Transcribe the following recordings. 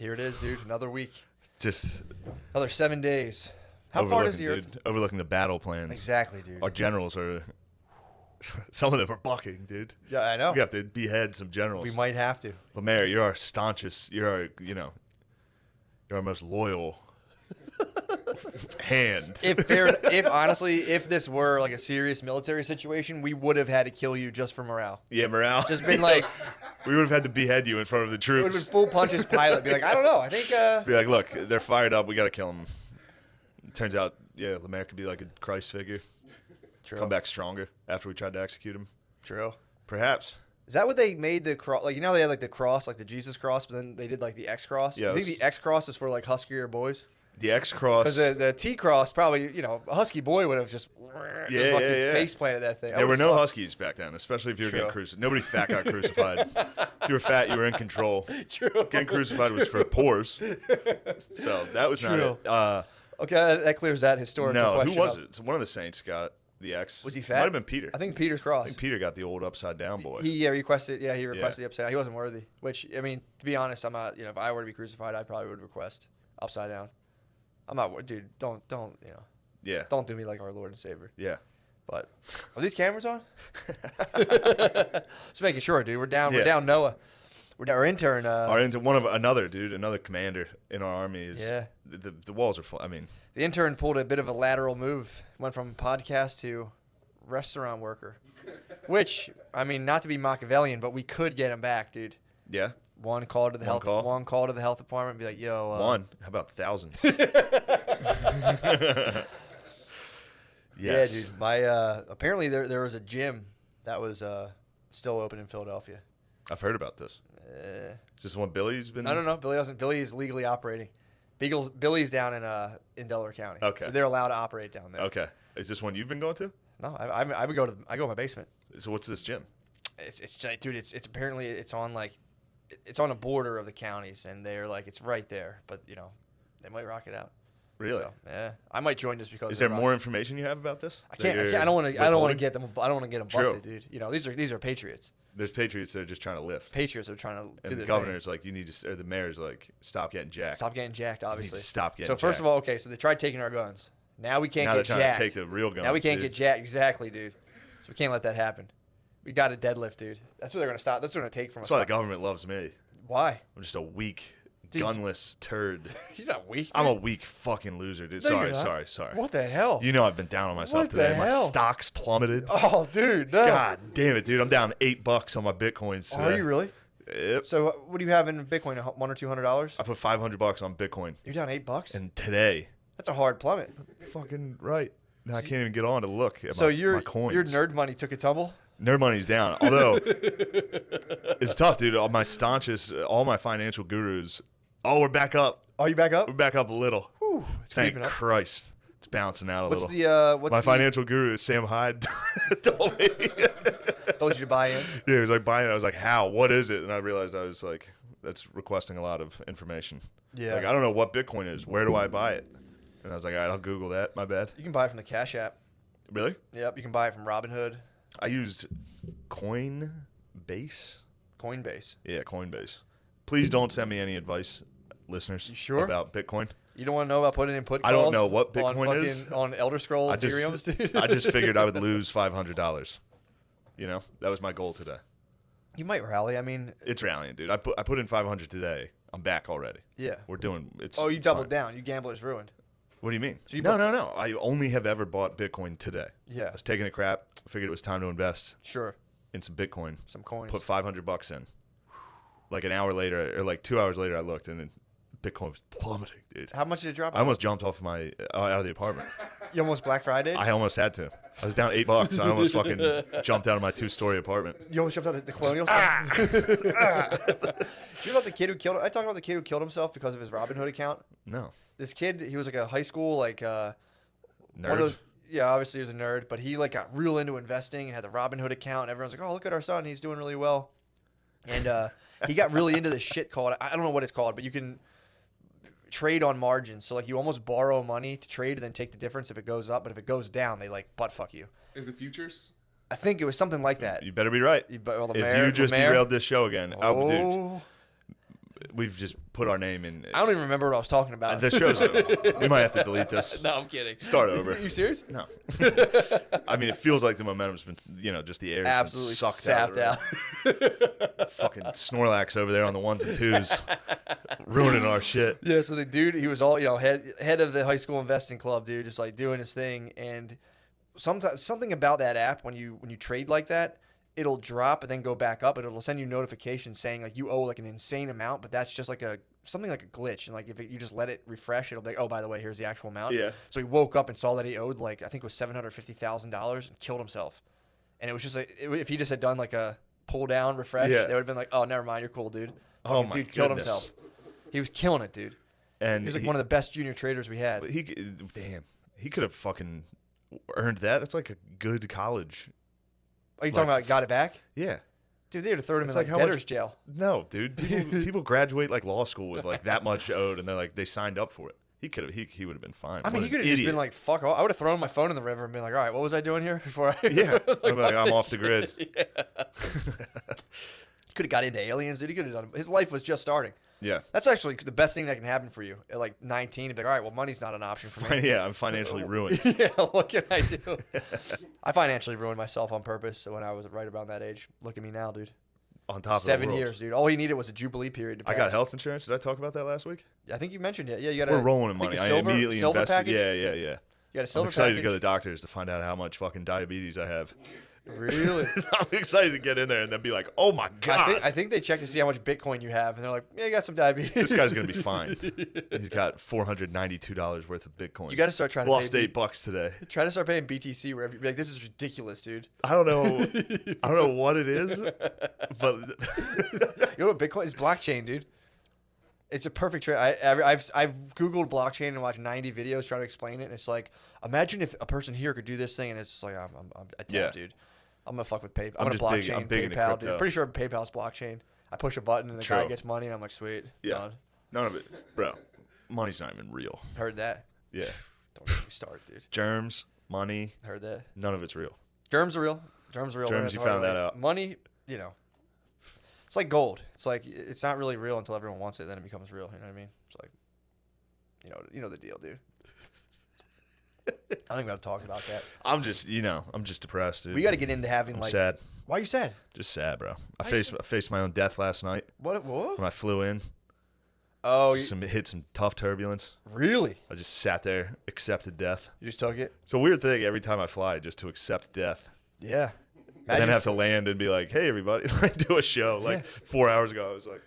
Here it is, dude. Another week. Just Another 7 days. How far does the Earth? Dude, overlooking the battle plans. Exactly, dude. Our generals are. Some of them are bucking, dude. Yeah, I know. We have to behead some generals. We might have to. Lemaire, you're our staunchest. You're our most loyal hand. If honestly, if this were like a serious military situation, we would have had to kill you just for morale. Yeah, morale. Just been like, we would have had to behead you in front of the it would have troops. been full punches pilot. Be like, I don't know. I think. Be like, look, they're fired up. We got to kill them. Turns out, yeah, Lemaire could be like a Christ figure. True. Come back stronger after we tried to execute him. True. Perhaps. Is that what they made the cross? Like, you know, they had like the cross, like the Jesus cross, but then they did like the X cross. Yeah, I think the X cross is for like huskier boys. The X cross. Because the T cross, probably, you know, a husky boy would have just face planted that thing. There were no huskies back then, especially if you were True. getting crucified. Nobody fat got crucified. If you were fat, you were in control. True. Getting crucified was for pores. So that was not True. it. Okay, that clears that historical No, question who was up. it? One of the Saints got the X. Was he fat? Might have been Peter. I think Peter's cross. I think Peter got the old upside down boy. He requested the upside down. He wasn't worthy. Which, I mean, to be honest, I'm not, you know, if I were to be crucified, I probably would request upside down. I'm not, dude, don't, you know. Yeah. Don't do me like our Lord and Savior. Yeah. But are these cameras on? Just making sure, dude. We're down Noah. We're down our intern. Another commander in our army is. Yeah. The walls are full. I mean. The intern pulled a bit of a lateral move. Went from podcast to restaurant worker. Which, I mean, not to be Machiavellian, but we could get him back, dude. Yeah. One call to the health department. Be like, yo. One. How about thousands? Yes. Yeah, dude. My apparently there was a gym that was still open in Philadelphia. I've heard about this. Is this the one Billy's been? I don't know. Billy is legally operating. Billy's down in Delaware County. Okay. So they're allowed to operate down there. Okay. Is this one you've been going to? No, I would go to my basement. So what's this gym? It's dude. It's apparently it's on a border of the counties, and they're like it's right there. But you know, they might rock it out. Really? So, yeah, I might join just because. Is there more information you have about this? I don't want to get them. I don't want to get them busted, dude. You know, these are patriots. There's patriots that are just trying to lift. Patriots are trying to. And do the their governor's like, you need to, or the mayor's like, stop getting jacked. Stop getting jacked. Obviously. Stop getting. So first of all, okay, so they tried taking our guns. Now we can't get jacked. Now they're trying to take the real guns. Now we can't get jacked. Exactly, dude. So we can't let that happen. We got a deadlift, dude. That's what they're gonna stop. That's what they're gonna take from us. That's why the government loves me. Why? I'm just a weak, Dude, gunless turd. You're not weak. Dude. I'm a weak fucking loser, dude. No, sorry. What the hell? You know I've been down on myself What the today. hell? My stocks plummeted. Oh, dude. No. God damn it, dude. I'm down $8 on my Bitcoins today. Are you really? Yep. So what do you have in Bitcoin? $100 or $200? I put $500 on Bitcoin. You're down $8. And today. That's a hard plummet. Fucking right. Now I can't even get on to look at so my coins. Your nerd money took a tumble? Nerd money's down. Although, it's tough, dude. All my staunchest, all my financial gurus. Oh, we're back up. Are you back up? We're back up a little. Whew, Thank Christ. It's bouncing out a little. What's my financial guru, Sam Hyde, told me. Told you to buy in? Yeah, he was like, buying it. I was like, how? What is it? And I realized I was like, that's requesting a lot of information. Yeah. Like, I don't know what Bitcoin is. Where do I buy it? And I was like, all right, I'll Google that. My bad. You can buy it from the Cash App. Really? Yep. You can buy it from Robinhood. I used Coinbase. Coinbase. Yeah, Coinbase. Please don't send me any advice, listeners. You sure? About Bitcoin. You don't want to know about putting in put calls? I don't know what Bitcoin is. On Elder Scrolls Ethereum, dude. I just figured I would lose $500. You know, that was my goal today. You might rally. I mean, it's rallying, dude. I put in 500 today. I'm back already. Yeah. We're doing it's. Oh, you doubled down. You gamblers ruined. What do you mean? So No. I only have ever bought Bitcoin today. Yeah. I was taking a crap. I figured it was time to invest. Sure. In some Bitcoin. Some coins. Put $500 in. Like an hour later, or like 2 hours later, I looked and Bitcoin was plummeting, dude. How much did it drop? I almost jumped off my out of the apartment. You almost Black Friday? I almost had to. I was down $8. I almost fucking jumped out of my 2-story apartment. You almost jumped out of the colonial stuff? You know about the kid who killed? I talked about the kid who killed himself because of his Robinhood account. No. This kid, he was like a high school nerd. One of those, yeah, obviously he was a nerd, but he like got real into investing and had the Robinhood account. And everyone's like, "Oh, look at our son, he's doing really well." And he got really into this shit called, I don't know what it's called, but you can trade on margins. So like you almost borrow money to trade and then take the difference if it goes up, but if it goes down, they like butt fuck you. Is it futures? I think it was something like that. You better be right. If you just derailed this show again, dude. we've just put our name in. I don't even remember what I was talking about. The show's over. We might have to delete this. No, I'm kidding. Start over. Are you serious? No. I mean, it feels like the momentum's been, just the air's Absolutely been sucked sapped out. Fucking Snorlax over there on the 1s and 2s, ruining our shit. Yeah, so the dude, he was all, head of the high school investing club, dude, just like doing his thing. And sometimes something about that app, when you trade like that, it'll drop and then go back up, and it'll send you notifications saying like you owe like an insane amount, but that's just like something like a glitch. And like if you just let it refresh, it'll be like, oh, by the way, here's the actual amount. Yeah. So he woke up and saw that he owed like, I think it was $750,000 and killed himself. And it was just like, if he just had done like a pull down refresh, they would have been like, oh, never mind, you're cool, dude. Oh my dude killed goodness. himself. He was killing it, dude. And He was like one of the best junior traders we had. he could have fucking earned that. That's like a good college. Are you talking about got it back? Yeah. Dude, they would have thrown him It's in like like how debtor's much- jail. No, dude. People graduate like law school with like that much owed, and they're like they signed up for it. He could have. He would have been fine. I mean, What he an could have just idiot. been like, fuck off. I would have thrown my phone in the river and been like, all right, what was I doing here before I... Yeah. like, I'm off the grid. He could have got into aliens, dude. He could have done... His life was just starting. Yeah. That's actually the best thing that can happen for you. At like 19, to be like, all right, well, money's not an option for me. Yeah. I'm financially ruined. Yeah, what can I do? I financially ruined myself on purpose when I was right around that age. Look at me now, dude. On top of 7 the world. years, dude. All he needed was a Jubilee period to I pass. got health insurance. Did I talk about that last week? I think you mentioned it. Yeah, you got We're rolling in I think money. a I silver, immediately silver invested. package? Yeah. You got a I'm silver excited package? to go to the doctors to find out how much fucking diabetes I have. Really? I'm excited to get in there and then be like, oh my God. I think they check to see how much Bitcoin you have, and they're like, yeah, you got some diabetes. This guy's going to be fine. He's got $492 worth of Bitcoin. You got to start trying to Lost pay $8 today. Try to start paying BTC wherever you be like, this is ridiculous, dude. I don't know what it is, but You know what Bitcoin is? Blockchain, dude. It's a perfect trade. I've Googled blockchain and watched 90 videos trying to explain it, and it's like, imagine if a person here could do this thing, and it's just like, I'm a Yeah. dude. I'm gonna fuck with PayPal. I'm I'm gonna just big- blockchain I'm big into PayPal, crypto. dude. Pretty sure PayPal's blockchain. I push a button and the guy True. gets money, and I'm like, sweet. yeah, Done. none of it, bro. Money's not even real. Heard that. Yeah, Don't get me started, dude. germs, money, Heard that. none of it's real. Germs are real. Germs are real. Germs, Learn it you the hard found that way. out. Money, it's like gold. It's like it's not really real until everyone wants it. Then it becomes real. You know what I mean? It's like, you know the deal, dude. I don't think we have to talk about that. I'm just depressed, dude. We got to get into having I'm like. sad. Why are you sad? Just sad, bro. I faced my own death last night What? when I flew in. Oh, Hit some tough turbulence. really? I just sat there, accepted death. You just took it? It's a weird thing every time I fly, just to accept death. Yeah. And then have to land and be like, hey, everybody, like do a show. Like 4 hours ago, I was like,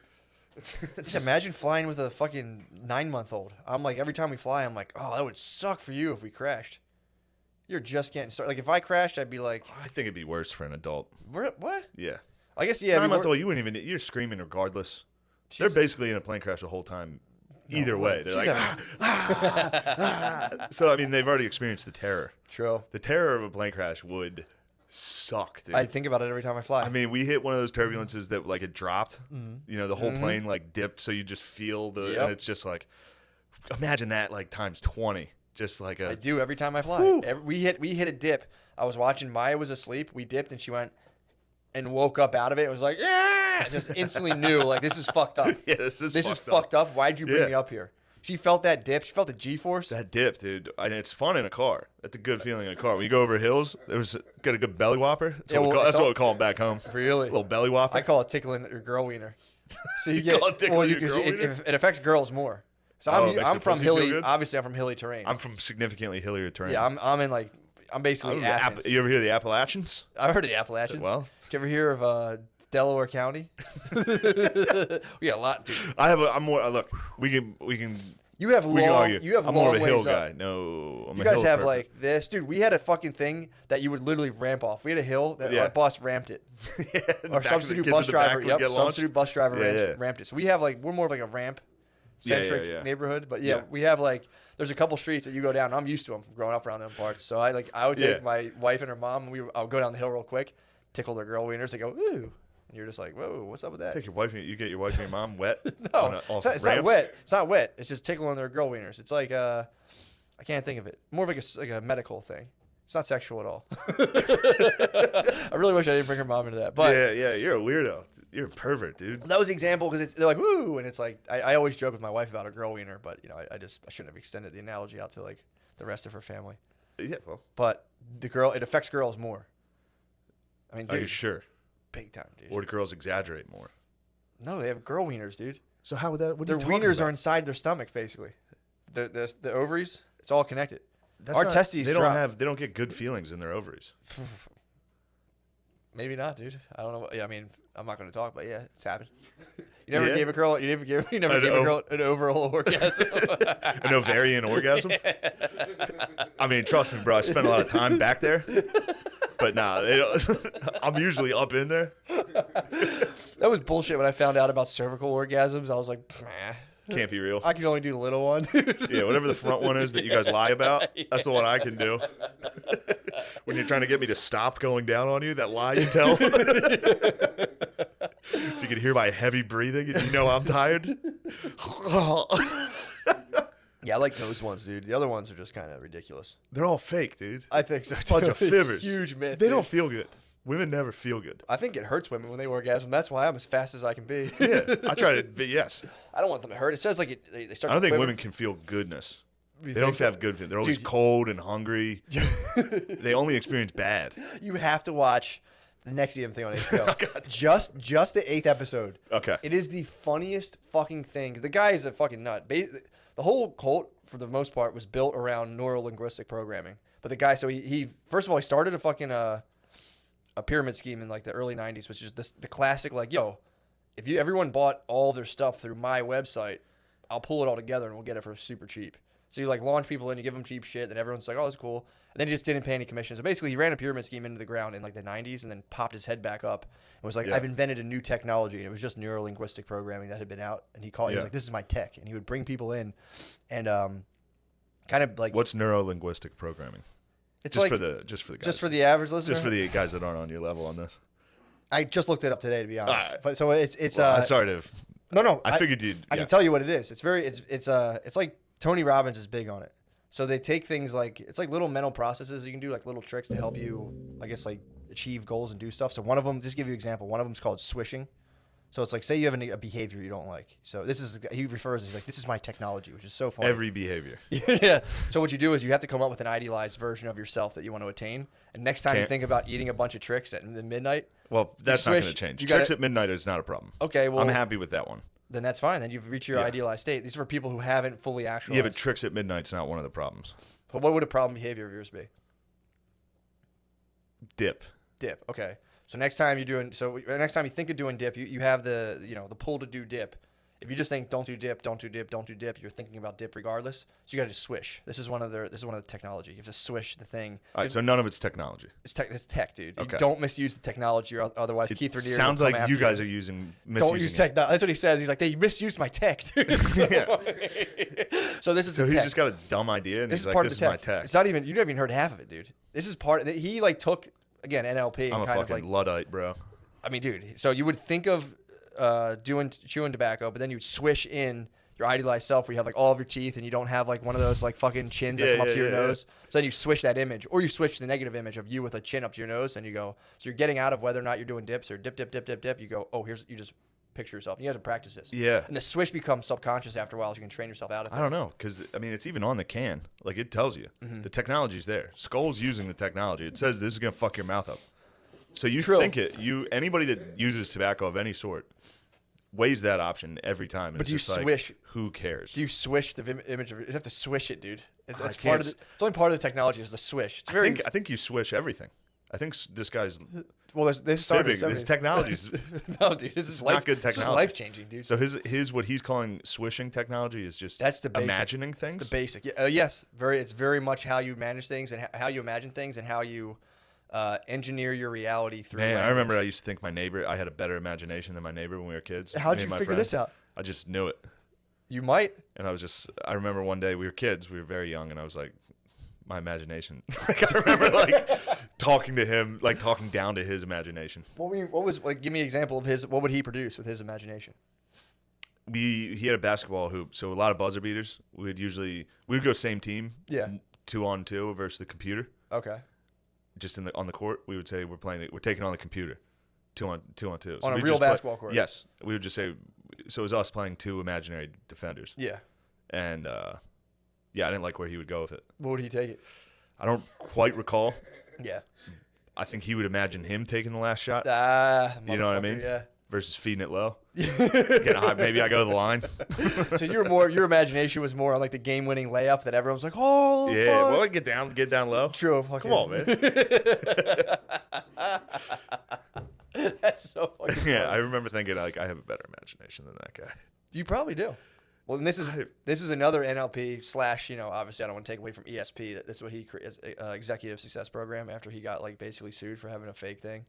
Just imagine flying with a fucking 9-month-old. I'm like, every time we fly, I'm like, oh, that would suck for you if we crashed. You're just getting started. Like, if I crashed, I'd be like, I think it'd be worse for an adult. what? Yeah. I guess, yeah. it'd be 9-month-old, you wouldn't even, you're screaming regardless. They're basically in a plane crash the whole time. Either way. They're She's like, so, I mean, they've already experienced the terror. True. The terror of a plane crash would suck, dude. I think about it every time I fly. I mean, we hit one of those turbulences that like it dropped. You know, the whole plane like dipped, so you just feel the, Yep. and it's just like, imagine that like times 20, just like I a. do every time I fly. Whew. We hit a dip. I was watching. Maya was asleep. We dipped, and she went and woke up out of it. It was like, yeah, I just instantly knew like this is fucked up. Yeah, this is fucked up. Why'd you bring Yeah. me up here? She felt that dip. She felt the G-force. That dip, dude. And it's fun in a car. That's a good feeling in a car. When you go over hills, get a good belly whopper. That's, Yeah, what, well, that's what we call them back home. Really? A little belly whopper. I call it tickling your girl wiener. So you You get call it tickling your 'cause girl wiener? it affects girls more. So Oh, it makes I'm the from pussy feel hilly. good? Obviously, I'm from hilly terrain. I'm from significantly hillier terrain. yeah, I'm in like I'm basically Athens. You ever hear the Appalachians? I heard of the Appalachians. Well. Did you ever hear of Delaware County? We got a lot, dude. I'm more. Look, we can. You have We can long. argue. You have I'm long more of a hill ways up. guy. No, I'm You a guys hill have person. like this, dude. We had a fucking thing that you would literally ramp off. We had a hill that Yeah. our bus ramped it. Yeah, the Our back- substitute the kids bus in the back driver. would Yep, get launched. substitute bus driver Yeah, ramped it. So we have like we're more of like a ramp centric yeah. neighborhood. But Yeah. we have like there's a couple streets that you go down. I'm used to them from growing up around them parts. So I would take Yeah. my wife and her mom. And I would go down the hill real quick, tickle their girl wieners. They go ooh. And you're just like, whoa, what's up with that? Take your wife. You get your wife and your mom wet. No, on it's not wet. It's not wet. It's just tickling their girl wieners. It's like I can't think of it. More of like a medical thing. It's not sexual at all. I really wish I didn't bring her mom into that. But Yeah, you're a weirdo. You're a pervert, dude. That was the example because they're like, woo, and it's like I always joke with my wife about a girl wiener, but you know, I shouldn't have extended the analogy out to like the rest of her family. Yeah, well. But it affects girls more. I mean, dude, Are you sure? big time, dude. Or do girls exaggerate more? No, they have girl wieners, dude. So how would that? What Their are you talking wieners about? are inside their stomach, basically. The ovaries, it's all connected. That's Our not- testes They drop. they don't get good feelings in their ovaries. Maybe not, dude. I don't know. Yeah, I mean, I'm not going to talk, but yeah, it's happened. You never Yeah? gave a girl. You never gave a girl an overall orgasm. An ovarian orgasm? I mean, trust me, bro. I spent a lot of time back there. But nah, I'm usually up in there. That was bullshit when I found out about cervical orgasms. I was like, nah. Can't be real. I can only do the little one. Yeah, whatever the front one is that you guys lie about, that's the one I can do. When you're trying to get me to stop going down on you, that lie you tell. So you can hear my heavy breathing and you know I'm tired. Yeah, I like those ones, dude. The other ones are just kind of ridiculous. They're all fake, dude. I think so. Bunch too. of fibbers. Huge myth. They dude. don't feel good. Women never feel good. I think it hurts women when they orgasm. That's why I'm as fast as I can be. Yeah, I try to be, yes. I don't want them to hurt. It says like they start. I don't to think quiver. women can feel goodness. You They don't think so? have good feelings. They're always Dude, cold and hungry. They only experience bad. You have to watch the Nexium thing on HBO. Oh, God. just the 8th episode. Okay. It is the funniest fucking thing. The guy is a fucking nut. The whole cult, for the most part, was built around neuro-linguistic programming. But the guy, so he first of all, he started a fucking a pyramid scheme in like the early 90s, which is the classic like, yo, if everyone bought all their stuff through my website, I'll pull it all together and we'll get it for super cheap. So you like launch people in, you give them cheap shit, then everyone's like, oh, that's cool. And then he just didn't pay any commissions. So basically, he ran a pyramid scheme into the ground in like the 90s and then popped his head back up and was like, Yeah. I've invented a new technology. And it was just neuro-linguistic programming that had been out. And he was Yeah. like, this is my tech. And he would bring people in and kind of like. What's neuro-linguistic programming? It's Just like, for the guys. just for the average listener. Just for the guys that aren't on your level on this. I just looked it up today, to be honest. Alright. But so it's Well, I'm sorry to. no. I figured you'd. I yeah. can tell you what it is. It's like Tony Robbins is big on it. So they take things like it's like little mental processes you can do, like little tricks to help you, I guess, like achieve goals and do stuff. So one of them, just to give you an example, one of them is called swishing. So it's like, say you have a behavior you don't like. So he refers, he's like, this is my technology, which is so funny. Every behavior. Yeah. So what you do is you have to come up with an idealized version of yourself that you want to attain. And next time you Can't- think about eating a bunch of tricks at midnight, Well, that's not going to swish, change. you Tricks gotta- at midnight is not a problem. okay, well, I'm happy with that one. then that's fine. Then you've reached your Yeah. idealized state. These are for people who haven't fully actualized. Yeah, but tricks at midnight's not one of the problems. But what would a problem behavior of yours be? Dip. Dip. Okay. So next time next time you think of doing dip, you have the pull to do dip. If you just think don't do dip, don't do dip, don't do dip, you're thinking about dip regardless. So you got to just swish. This is one of the technology. You have to swish the thing. All right, so none of it's technology. It's tech, dude. Okay. You don't misuse the technology, or otherwise Keith Raniere Sounds will come like you after guys are misusing Don't use it. tech. That's what he says. He's like, they misused my tech, dude. Yeah. So this is So the he's tech. just got a dumb idea, and This he's is like, part "This of is the my tech. tech." It's not even. You never even heard half of it, dude. This is part. He like took again NLP. I'm and a kind fucking of like. luddite, bro. I mean, dude. So you would think of chewing tobacco, but then you'd swish in your idealized self where you have like all of your teeth and you don't have like one of those like fucking chins that Yeah, come up yeah, to your yeah, nose. So then you switch that image, or you switch the negative image of you with a chin up to your nose, and you go. So you're getting out of whether or not you're doing dips or dip, dip, dip, dip, dip. You go. Oh, you just picture yourself. And you have to practice this. Yeah. And the swish becomes subconscious after a while, so you can train yourself out of it. I don't know, because I mean, it's even on the can. Like it tells you, the technology's there. Skull's using the technology. It says this is gonna fuck your mouth up. So you True. think it. Anybody that uses tobacco of any sort weighs that option every time. And But it's do you just like, swish? who cares? Do you swish the image of it? You have to swish it, dude. That's can't part of it's only part of the technology is the swish. It's very I think you swish everything. I think this guy's well. This started. fibbing. This technology's No, dude. This is not good This is technology. life changing, dude. so his what he's calling swishing technology is just That's the basic. imagining It's things. the basic. Yeah, yes, it's very much how you manage things and how you imagine things and how you engineer your reality through. Man, I language. remember I used to think I had a better imagination than my neighbor when we were kids. How'd Me you and my figure friends. this out? I just knew it. You might. And I remember one day we were kids, we were very young, and I was like, my imagination. Like, I remember like talking to him, like talking down to his imagination. What was like? Give me an example of his. What would he produce with his imagination? He had a basketball hoop, so a lot of buzzer beaters. We would go same team, Yeah. 2-on-2 versus the computer. Okay. Just on the court, we would say we're taking on the computer. two on two. So On a we'd real just play- basketball court. Yes, we would just say. So it was us playing two imaginary defenders. Yeah. And yeah, I didn't like where he would go with it. What would he take it? I don't quite recall. Yeah. I think he would imagine him taking the last shot. You know what I mean? Yeah. Versus feeding it low. Maybe I go to the line. So your imagination was more on like the game-winning layup that everyone's like, oh, Yeah, fuck. well, get down low. True. Come on, man. That's so fucking funny. Yeah, I remember thinking like I have a better imagination than that guy. You probably do. Well, and this is another NLP / obviously I don't want to take away from ESP that this is what he created, executive success program after he got like basically sued for having a fake thing.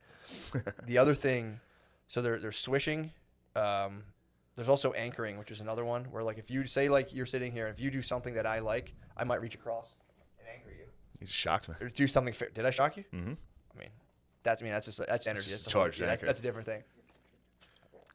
The other thing, so there's swishing. There's also anchoring, which is another one where like if you say like you're sitting here, if you do something that I like, I might reach across and anchor you. You shocked me. Or do something fair. Did I shock you? Mm-hmm. That's energy. It's charged anchor. That's a different thing.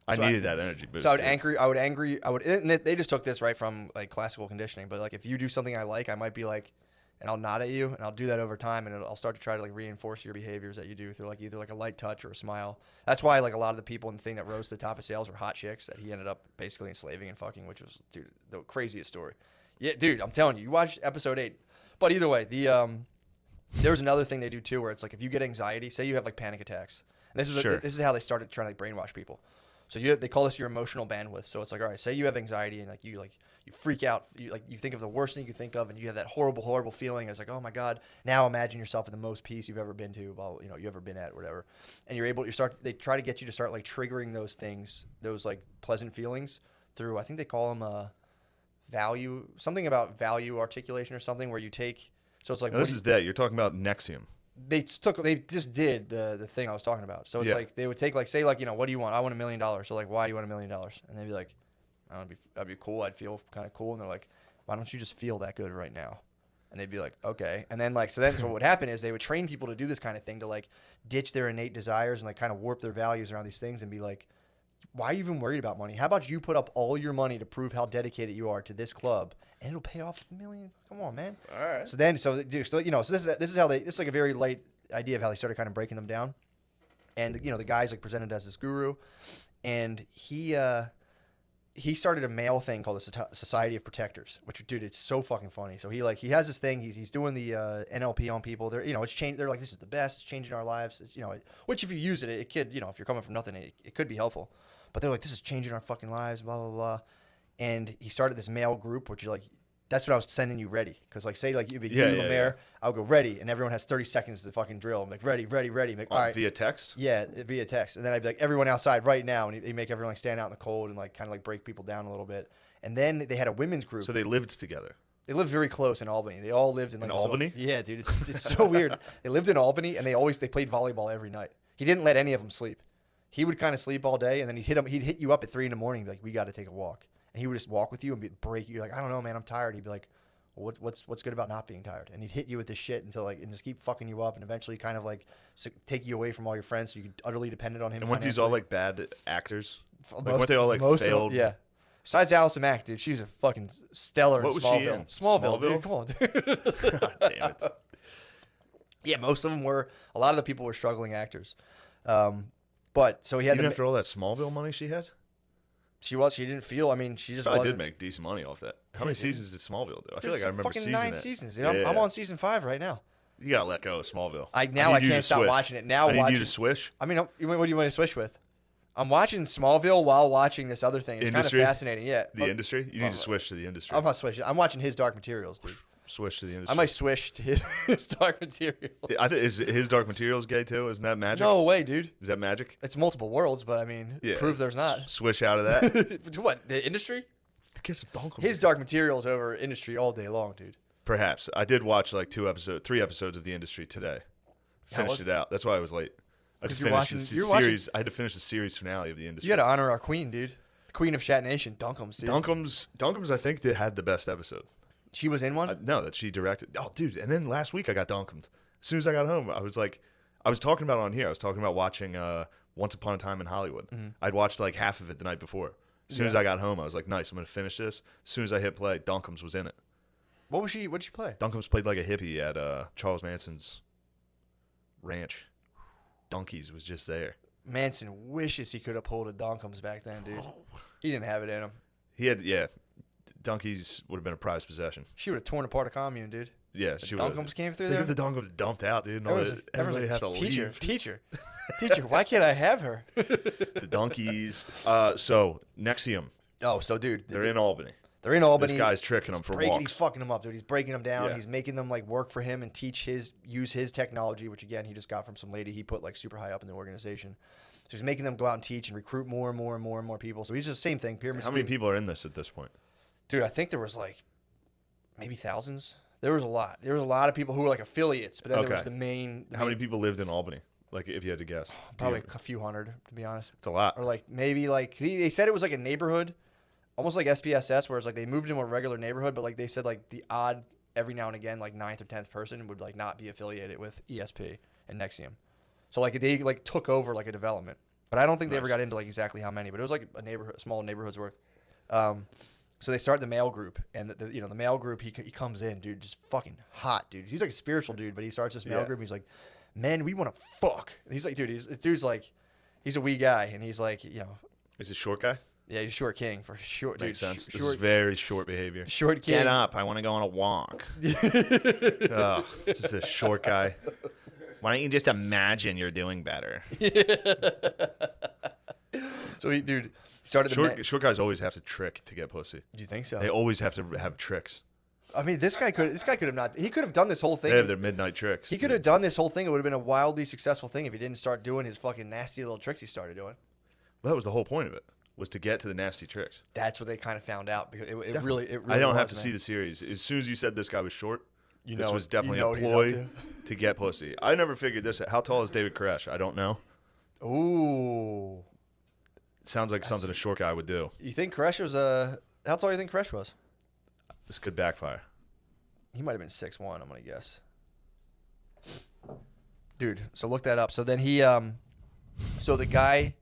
I needed that energy boost. So and they just took this right from like classical conditioning. But like if you do something I like, I might be like, and I'll nod at you, and I'll do that over time, and I'll start to try to like reinforce your behaviors that you do through like either like a light touch or a smile. That's why like a lot of the people in the thing that rose to the top of sales were hot chicks that he ended up basically enslaving and fucking, which was dude the craziest story. Yeah, dude, I'm telling you watch episode 8. But either way, there's another thing they do too, where it's like if you get anxiety, say you have like panic attacks. And this is how they started trying to like brainwash people. So they call this your emotional bandwidth. So it's like, all right, say you have anxiety and you freak out, you think of the worst thing you can think of, and you have that horrible feeling. It's like, oh my god, now imagine yourself in the most peace you've ever been to, you ever been at, or whatever. And they try to get you to start like triggering those things, those like pleasant feelings through. I think they call them value, something about value articulation or something, where you take. So it's like now, you're talking about Nexium. They just did the thing I was talking about. So it's like they would take like, say like, what do you want? I want $1 million. So like, why do you want $1 million? And they'd be like, that'd be cool. I'd feel kind of cool. And they're like, why don't you just feel that good right now? And they'd be like, okay. And then so what would happen is they would train people to do this kind of thing, to like ditch their innate desires and like kind of warp their values around these things and be like, why are you even worried about money? How about you put up all your money to prove how dedicated you are to this club, and it'll pay off $1 million. Come on, man. All right. So this is how this is like a very light idea of how they started kind of breaking them down. And the guy's like presented as this guru, and he started a male thing called the Society of Protectors, which, dude, it's so fucking funny. So he has this thing. He's doing the NLP on people. It's changed. They're like, this is the best. It's changing our lives. It's, which if you use it, it could, if you're coming from nothing, it could be helpful. But they're like, this is changing our fucking lives, blah, blah, blah. And he started this male group, which you're like, that's what I was sending you ready. Because like, say like you'd be Lemaire, I'll go ready, and everyone has 30 seconds to fucking drill. I'm like, ready. I'm like, all right. Via text? Yeah, via text. And then I'd be like, everyone outside right now. And he'd make everyone like stand out in the cold and like kind of like break people down a little bit. And then they had a women's group. So they lived together. They lived very close in Albany. They all lived in like Albany? Yeah, dude, it's so weird. They lived in Albany, and they played volleyball every night. He didn't let any of them sleep. He would kind of sleep all day, and then he'd hit you up at 3 a.m. and be like, we got to take a walk. And he would just walk with you and break you. You're like, I don't know, man, I'm tired. He'd be like, well, what's good about not being tired? And he'd hit you with this shit until and just keep fucking you up, and eventually kind of like take you away from all your friends, so you could utterly dependent on him. And weren't these all like bad actors? Weren't they all like failed? Yeah. Besides Allison Mack, dude, she was a fucking stellar in Smallville. She in? Smallville, dude, come on, dude. God damn it. Yeah, most of them were. A lot of the people were struggling actors. But so he had even after all that Smallville money she had. She didn't feel. I mean, she just. I did make decent money off that. How many seasons did Smallville do? I feel like I remember fucking 9 seasons. Dude. I'm on season 5 right now. You gotta let go of Smallville. I can't stop watching it. Now I need you to swish. I mean, what do you want to swish with? I'm watching Smallville while watching this other thing. It's kind of fascinating. Yeah. The industry? You need to swish to the industry. I'm not swishing. I'm watching his Dark Materials, dude. Swish to the industry. I might swish to his Dark Materials. Is his Dark Materials gay too? Isn't that magic? No way, dude. Is that magic? It's multiple worlds, but I mean, prove there's not. Swish out of that. What, the industry? Get some donk. His Dark Materials over industry all day long, dude. Perhaps. I did watch like 3 episodes of the industry today. Finished it out. That's why I was late. I had to finish the series. I had to finish the series finale of the industry. You got to honor our queen, dude. The queen of Chat Nation, Dunkums, dude. Dunkums, I think, had the best episode. She was in one? No, that she directed. Oh, dude. And then last week I got dunkumed. As soon as I got home, I was talking about it on here. I was talking about watching Once Upon a Time in Hollywood. Mm-hmm. I'd watched like half of it the night before. As soon as I got home, I was like, nice, I'm going to finish this. As soon as I hit play, Dunkums was in it. What'd she play? Dunkums played like a hippie at Charles Manson's ranch. Donkeys was just there. Manson wishes he could have pulled a Duncombe's back then, dude. He didn't have it in him. He had, donkeys would have been a prized possession. She would have torn apart a commune, dude. Yeah, The she would have. Duncombe's came through Think there. if the Duncombe dumped out, dude. Everybody had to teacher, leave. teacher. Why can't I have her? The donkeys. So, Nexium. Oh, so dude, They're in Albany. They're in Albany. This guy's tricking them for walks. He's fucking them up, dude. He's breaking them down. Yeah. He's making them like work for him and use his technology, which again he just got from some lady he put like super high up in the organization. So he's making them go out and teach and recruit more and more and more and more people. So he's just the same thing. Pyramid How scheme. many people are in this at this point? Dude, I think there was like maybe thousands. There was a lot. There was a lot of people who were like affiliates, but then there was the main. How many people lived in Albany? Like, if you had to guess, Probably a few hundred, to be honest. it's a lot. Or like maybe like they said it was like a neighborhood, almost like SPSS, where it's like they moved into a regular neighborhood, but like they said like the odd every now and again like 9th or 10th person would like not be affiliated with ESP and Nexium. So like they like took over like a development, but I don't think they ever got into like exactly how many. But it was like a small neighborhood's worth. So they start the male group, and the male group he comes in, dude, just fucking hot, dude. He's like a spiritual dude, but he starts this male group. And he's like, "Men, we want to fuck." And he's like, dude, dude's like, he's a wee guy, and he's like, Is it short guy? yeah, he's a short king for short. Makes dude, sense. This Short, is very short behavior. short king. Get up! I want to go on a walk. Oh, just a short guy. Why don't you just imagine you're doing better? So he started the Short guys always have to trick to get pussy. Do you think so? They always have to have tricks. I mean, this guy could have not. He could have done this whole thing. They have their midnight tricks. He could have done this whole thing. It would have been a wildly successful thing if he didn't start doing his fucking nasty little tricks he started doing. Well, that was the whole point of it, was to get to the nasty tricks. That's what they kind of found out because it really. I don't have to see the series. As soon as you said this guy was short, this was definitely a what he's ploy up to get pussy. I never figured this out. How tall is David Koresh? I don't know. Ooh. Sounds like something a short guy would do. You think Koresh was how tall do you think Koresh was? This could backfire. He might have been 6'1", I'm gonna guess. Dude, so look that up. So then so the guy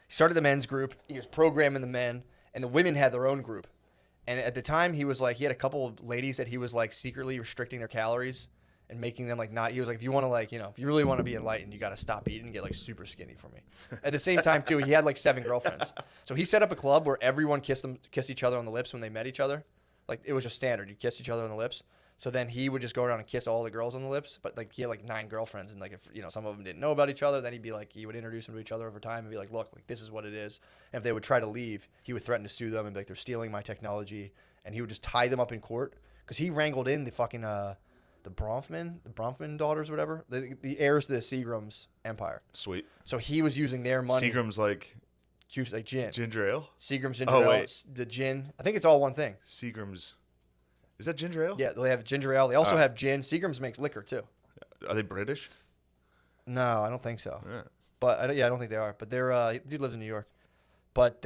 started the men's group. He was programming the men, and the women had their own group. And at the time, he had a couple of ladies that he was like secretly restricting their calories and making them like not. He was like, if you want to like, if you really want to be enlightened, you got to stop eating and get like super skinny for me. At the same time, too, he had like 7 girlfriends. So he set up a club where everyone kissed each other on the lips when they met each other. Like it was just standard. You kiss each other on the lips. So then he would just go around and kiss all the girls on the lips, but like he had like 9 girlfriends, and like if some of them didn't know about each other, then he would introduce them to each other over time and be like, look, like this is what it is. And if they would try to leave, he would threaten to sue them and be like, they're stealing my technology, and he would just tie them up in court because he wrangled in the fucking the Bronfman daughters or whatever, the heirs to the Seagram's empire. Sweet. So he was using their money. Seagram's like juice, like gin. ginger ale. Seagram's ginger ale. Wait. The gin. I think it's all one thing. Seagram's. Is that ginger ale? Yeah, they have ginger ale. They also have gin. Seagram's makes liquor too. Are they British? No, I don't think so. Yeah. But I don't think they are. But they're dude lives in New York. But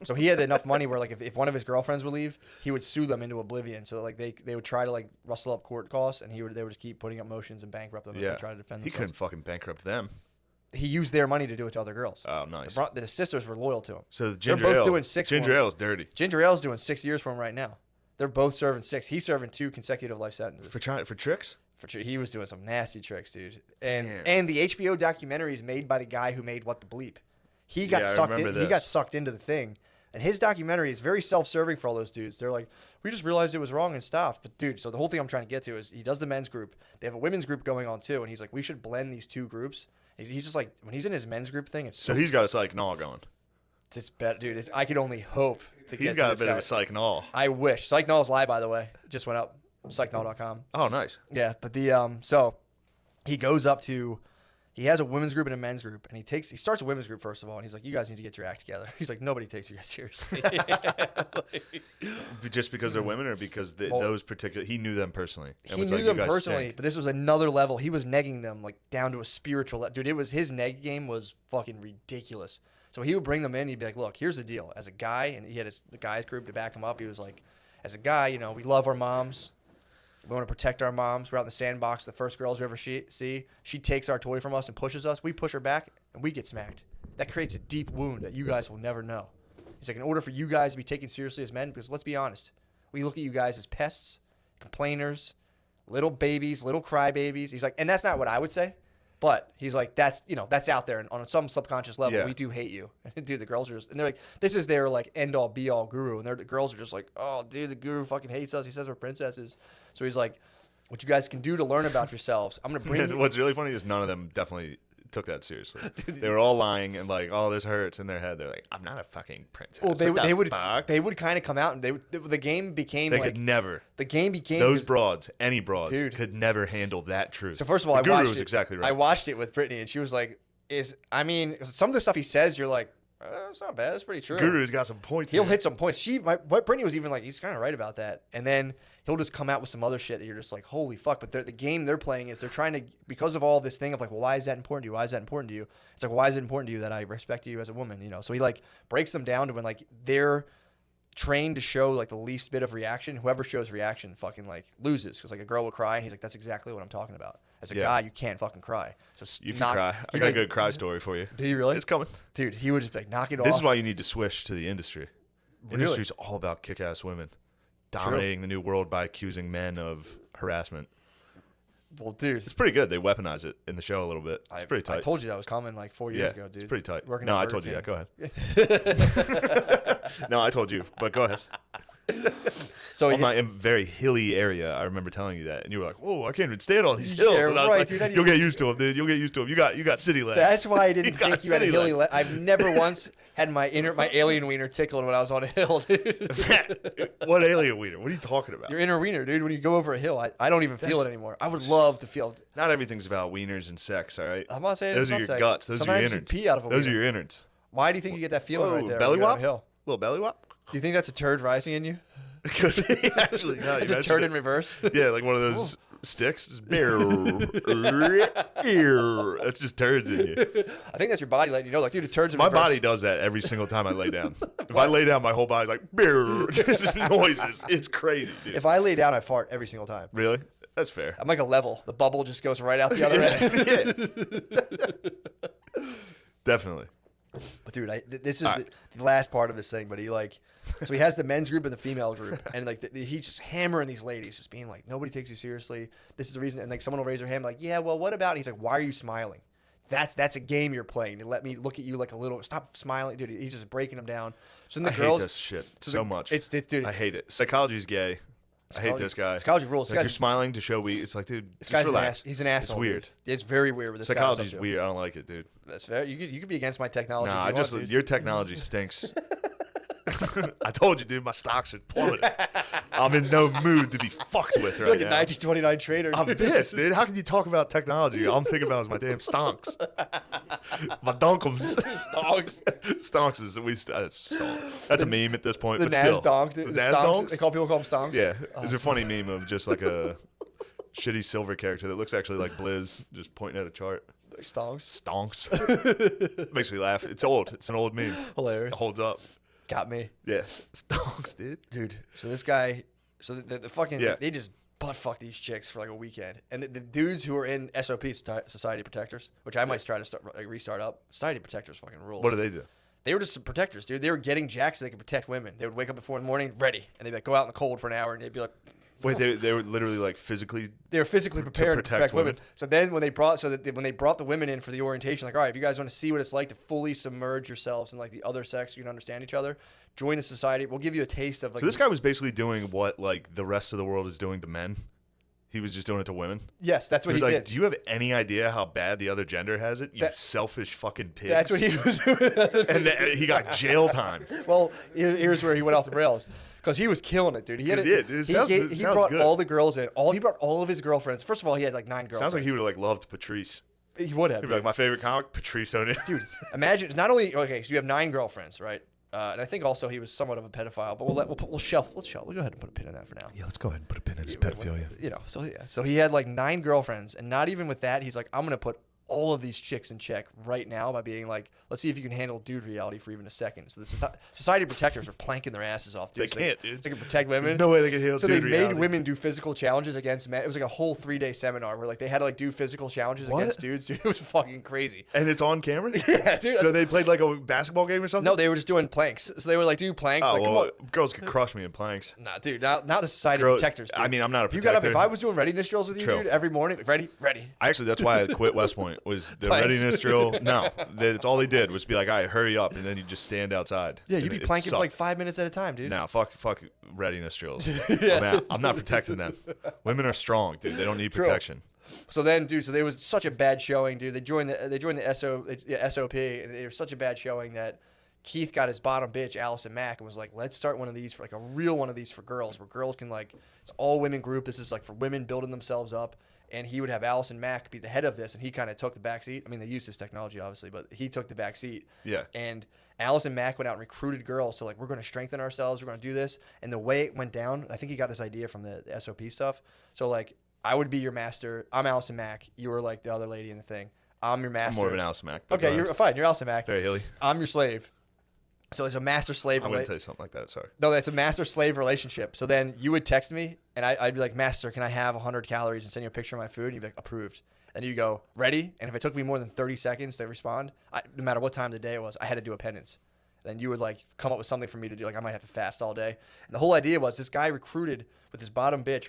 so he had enough money where like if one of his girlfriends would leave, he would sue them into oblivion. So like they would try to like rustle up court costs, and they would just keep putting up motions and bankrupt them. Yeah. And try to defend He themselves. couldn't fucking bankrupt them. He used their money to do it to other girls. Oh, nice. The sisters were loyal to him. So the They're ginger both ale. doing 6 for Ginger him. ale is dirty. Ginger Ale's doing 6 years for him right now. They're both serving 6. He's serving 2 consecutive life sentences. For tricks? He was doing some nasty tricks, dude. And Damn. and the HBO documentary is made by the guy who made What the Bleep. He got sucked in. He got sucked into the thing, and his documentary is very self-serving for all those dudes. They're like, we just realized it was wrong and stopped. But dude, so the whole thing I'm trying to get to is he does the men's group. They have a women's group going on too, and he's like, we should blend these 2 groups. He's just like, when he's in his men's group thing, it's So he's got a psych null going. it's better, dude. I could only hope to get. He's got to a this bit guy. of a psych null. I wish. Psych Null's live, by the way. Just went up. Psychnull.com. Oh, nice. Yeah, but so he goes up to, he has a women's group and a men's group, and he starts a women's group first of all, and he's like, you guys need to get your act together. He's like, nobody takes you guys seriously. Just because they're women, or because those particular, he knew them personally. And He was knew like, them "You guys personally, stink." but this was another level. He was negging them like down to a spiritual level. Dude, his neg game was fucking ridiculous. So he would bring them in. He'd be like, look, here's the deal. As a guy, and he had the guys group to back him up. He was like, as a guy, we love our moms. We want to protect our moms. We're out in the sandbox. The first girls we ever see, she takes our toy from us and pushes us. We push her back, and we get smacked. That creates a deep wound that you guys will never know. He's like, in order for you guys to be taken seriously as men, because let's be honest, we look at you guys as pests, complainers, little babies, little crybabies. He's like, and that's not what I would say, But he's like, that's out there, and on some subconscious level, Yeah. we do hate you. And dude, the girls are just, and they're like, this is their like end all be all guru, and the girls are just like, oh, dude, the guru fucking hates us. He says we're princesses. So he's like, what you guys can do to learn about yourselves. I'm gonna bring you. What's really funny is none of them definitely took that seriously. They were all lying and like, oh, this hurts in their head. They're like, I'm not a fucking princess. Well, they would fuck? they would kind of come out, and the game became They like could never. the game became Those broads, any broads, Dude. could never handle that truth. So first of all, the I guru watched was it. exactly right. I watched it with Brittany, and she was like, some of the stuff he says, you're like, it's not bad. It's pretty true. Guru's got some points. He'll there. hit some points. Brittany was even like, he's kind of right about that. And then he'll just come out with some other shit that you're just like, holy fuck. But the game they're playing is they're trying to, because of all this thing of like, well, why is that important to you? Why is that important to you? It's like, why is it important to you that I respect you as a woman? So he like breaks them down to when like they're trained to show like the least bit of reaction. Whoever shows reaction fucking like loses, because like a girl will cry, and he's like, that's exactly what I'm talking about. As a guy, you can't fucking cry. So You can cry. I got a good cry story for you. Do you really? It's coming. Dude, he would just be like, knock it off. This is why you need to switch to the industry. The Really? industry's all about kick-ass women dominating the new world by accusing men of harassment. Well, dude, It's pretty good. They weaponize it in the show a little bit. It's pretty tight. I told you that was coming like 4 years ago, dude. It's pretty tight. Working No, at I Burger told you that. King. Go ahead. No, I told you, but go ahead. So On my very hilly area, I remember telling you that, and you were like, "Whoa, I can't even stand on these hills." Yeah, And I was right, like, dude, "You'll get used to them, dude. You'll get used to them. You got city legs." that's why I didn't got think you had a city hilly. legs. I've never once had my alien wiener tickled when I was on a hill, dude. What alien wiener? What are you talking about? Your inner wiener, dude. When you go over a hill, I don't even feel it anymore. I would love to feel. Not everything's about wieners and sex, all right? I'm not saying Those it's are not your sex. guts. Those Sometimes are your you innards. pee out of a Those are wiener. your innards. Why do you think you get that feeling Whoa, right there? belly when you're on whop? a hill? Little belly whop? Do you think that's a turd rising in you? Could be, actually. No, It's you a mentioned turd it. in reverse. Yeah, like one of those sticks. Just That's just turds in you. I think that's your body letting you know, like, dude, the turds in My reverse. body does that every single time I lay down. If I lay down, my whole body's like, just noises. It's crazy, dude. If I lay down, I fart every single time. Really? That's fair. I'm like a level. The bubble just goes right out the other end. Yeah. Definitely. But dude, this is the last part of this thing. But so he has the men's group and the female group, and like he's just hammering these ladies, just being like, nobody takes you seriously. This is the reason. And like someone will raise their hand, like, yeah, well, what about? And he's like, why are you smiling? That's a game you're playing. To let me look at you like a little. Stop smiling, dude. He's just breaking them down. So then the I girls, hate this shit so much. Dude. I hate it. Psychology's gay. I hate this guy. Psychology rules. Like, you're smiling to show weak. It's like, dude, This just guy's relax. he's an asshole. It's weird. Dude. It's very weird. With this Psychology's guy weird. I don't like it, dude. That's fair. You could be against my technology. Nah, if you want, dude. your technology stinks. I told you, dude. My stocks are plummeting. I'm in no mood to be fucked with You're right like a now. 1929 trader. I'm pissed, dude. How can you talk about technology? All I'm thinking about is my damn stonks. My donkums. Stonks. Stonks is that's a meme at this point. The but still. Nasdonk. The The stonks. Nasdonks? People call them stonks. Yeah, there's a funny meme of just like a shitty silver character that looks actually like Blizz, just pointing at a chart. Stonks. Stonks. Makes me laugh. It's old. It's an old meme. Hilarious. It holds up. Got me. Yeah. Stonks, dude. So this guy, the fucking, Yeah. they just butt fuck these chicks for like a weekend. And the dudes who are in SOP, Society Protectors, which I might try to restart up. Society Protectors fucking rules. What do they do? They were just protectors, dude. They were getting jacks so they could protect women. They would wake up at 4 in the morning, ready. And they'd be like, go out in the cold for an hour. And they'd be like, Wait, they were literally like physically. they were physically prepared to protect protect women. women. So then when they brought the women in for the orientation, like, all right, if you guys want to see what it's like to fully submerge yourselves in like the other sex, you can understand each other, join the society. We'll give you a taste of like. So this guy was basically doing what like the rest of the world is doing to men. He was just doing it to women. Yes, that's He what was he like, did. "Do you have any idea how bad the other gender has it? You selfish fucking pigs." That's what he was doing. That's what And he got jail time. Well, here's where he went off the rails. Because he was killing it, dude. He had He did, dude. It sounds brought good. all the girls in. He brought all of his girlfriends. First of all, he had like 9 girlfriends. Sounds like he would have like loved Patrice. He would have. He'd be like, "My favorite comic, Patrice O'Neil." Dude, imagine not only okay, so you have 9 girlfriends, right? And I think also he was somewhat of a pedophile. But we'll shelf. Let's go ahead and put a pin in that for now. Yeah, let's go ahead and put a pin in his pedophilia. So he had like 9 girlfriends, and not even with that, he's like, I'm gonna put all of these chicks in check right now by being like, let's see if you can handle dude reality for even a second. So the Society Protectors are planking their asses off, dude. They can't, dude. They can protect women. There's no way they can handle So dude they reality. made women do physical challenges against men. It was like a whole 3-day seminar where like they had to like do physical challenges against dudes. Dude, it was fucking crazy. And it's on camera? Yeah, dude. So they played like a basketball game or something? No, they were just doing planks. So they would like do planks. Oh, like, well, come on. girls could crush me in planks. Nah, dude. Not the Society Girl- Protectors. Dude. I mean, I'm not a If you got up, protector. if I was doing readiness drills with you, True. dude, every morning, like, ready. Actually, that's why I quit West Point. was the Planks. readiness drill. No, that's all they did was be like, all right, hurry up, and then you just stand outside. Yeah, And you'd be it planking for sucked. like 5 minutes at a time, dude. No, fuck readiness drills. I'm not protecting them. Women are strong, dude. They don't need True. protection. So then, dude, there was such a bad showing, dude. They joined the SOP, and they were such a bad showing that Keith got his bottom bitch, Allison Mack, and was like, let's start one of these for like a real one of these for girls, where girls can like, it's all women group. This is like for women building themselves up. And he would have Allison Mack be the head of this, and he kind of took the back seat. I mean, they used this technology, obviously, but he took the back seat. Yeah. And Allison Mack went out and recruited girls. So, like, we're going to strengthen ourselves. We're going to do this. And the way it went down, I think he got this idea from the SOP stuff. So, like, I would be your master. I'm Allison Mack. You were, like, the other lady in the thing. I'm your master. I'm more of an Allison Mack. Okay, you're fine. You're Allison Mack. Very hilly. I'm your slave. So it's a master-slave I wouldn't tell you something like that. Sorry. No, that's a master-slave relationship. So then you would text me, and I'd be like, Master, can I have 100 calories and send you a picture of my food? And you'd be like, approved. And you go, ready? And if it took me more than 30 seconds to respond, no matter what time of the day it was, I had to do a penance. Then you would like come up with something for me to do. Like I might have to fast all day. And the whole idea was this guy recruited with his bottom bitch,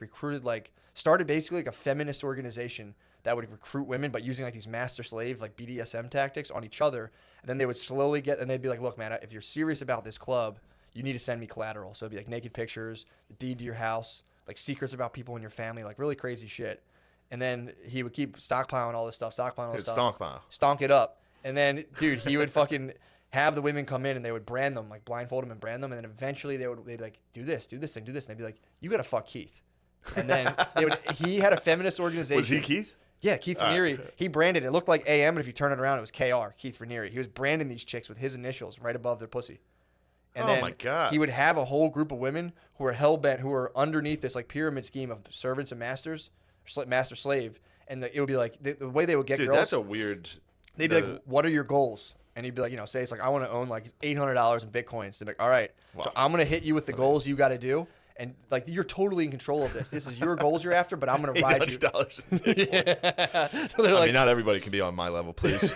started basically like a feminist organization that would recruit women, but using like these master slave, like BDSM tactics on each other. And then they would slowly and they'd be like, look, man, if you're serious about this club, you need to send me collateral. So it'd be like naked pictures, the deed to your house, like secrets about people in your family, like really crazy shit. And then he would keep stockpiling all this stuff, stonk it up. And then, dude, he would fucking have the women come in and they would brand them, like blindfold them and brand them. And then eventually they'd be like, do this, and do this. And they'd be like, you got to fuck Keith. And then he had a feminist organization. Was he Keith? Yeah, Keith Raniere. He branded it. It looked like AM, but if you turn it around, it was KR, Keith Raniere. He was branding these chicks with his initials right above their pussy. And then my God. He would have a whole group of women who were hell-bent, who were underneath this like pyramid scheme of servants and masters, master-slave. And it would be like, the way they would get Dude, girls. that's a weird... They'd be like, what are your goals? And he'd be like, say it's like, I want to own like $800 in Bitcoins. They'd be like, all right, so I'm going to hit you with the goals you got to do. And like you're totally in control of this. This is your goals you're after, but I'm gonna ride you. $800. Yeah. So they're like, not everybody can be on my level, please.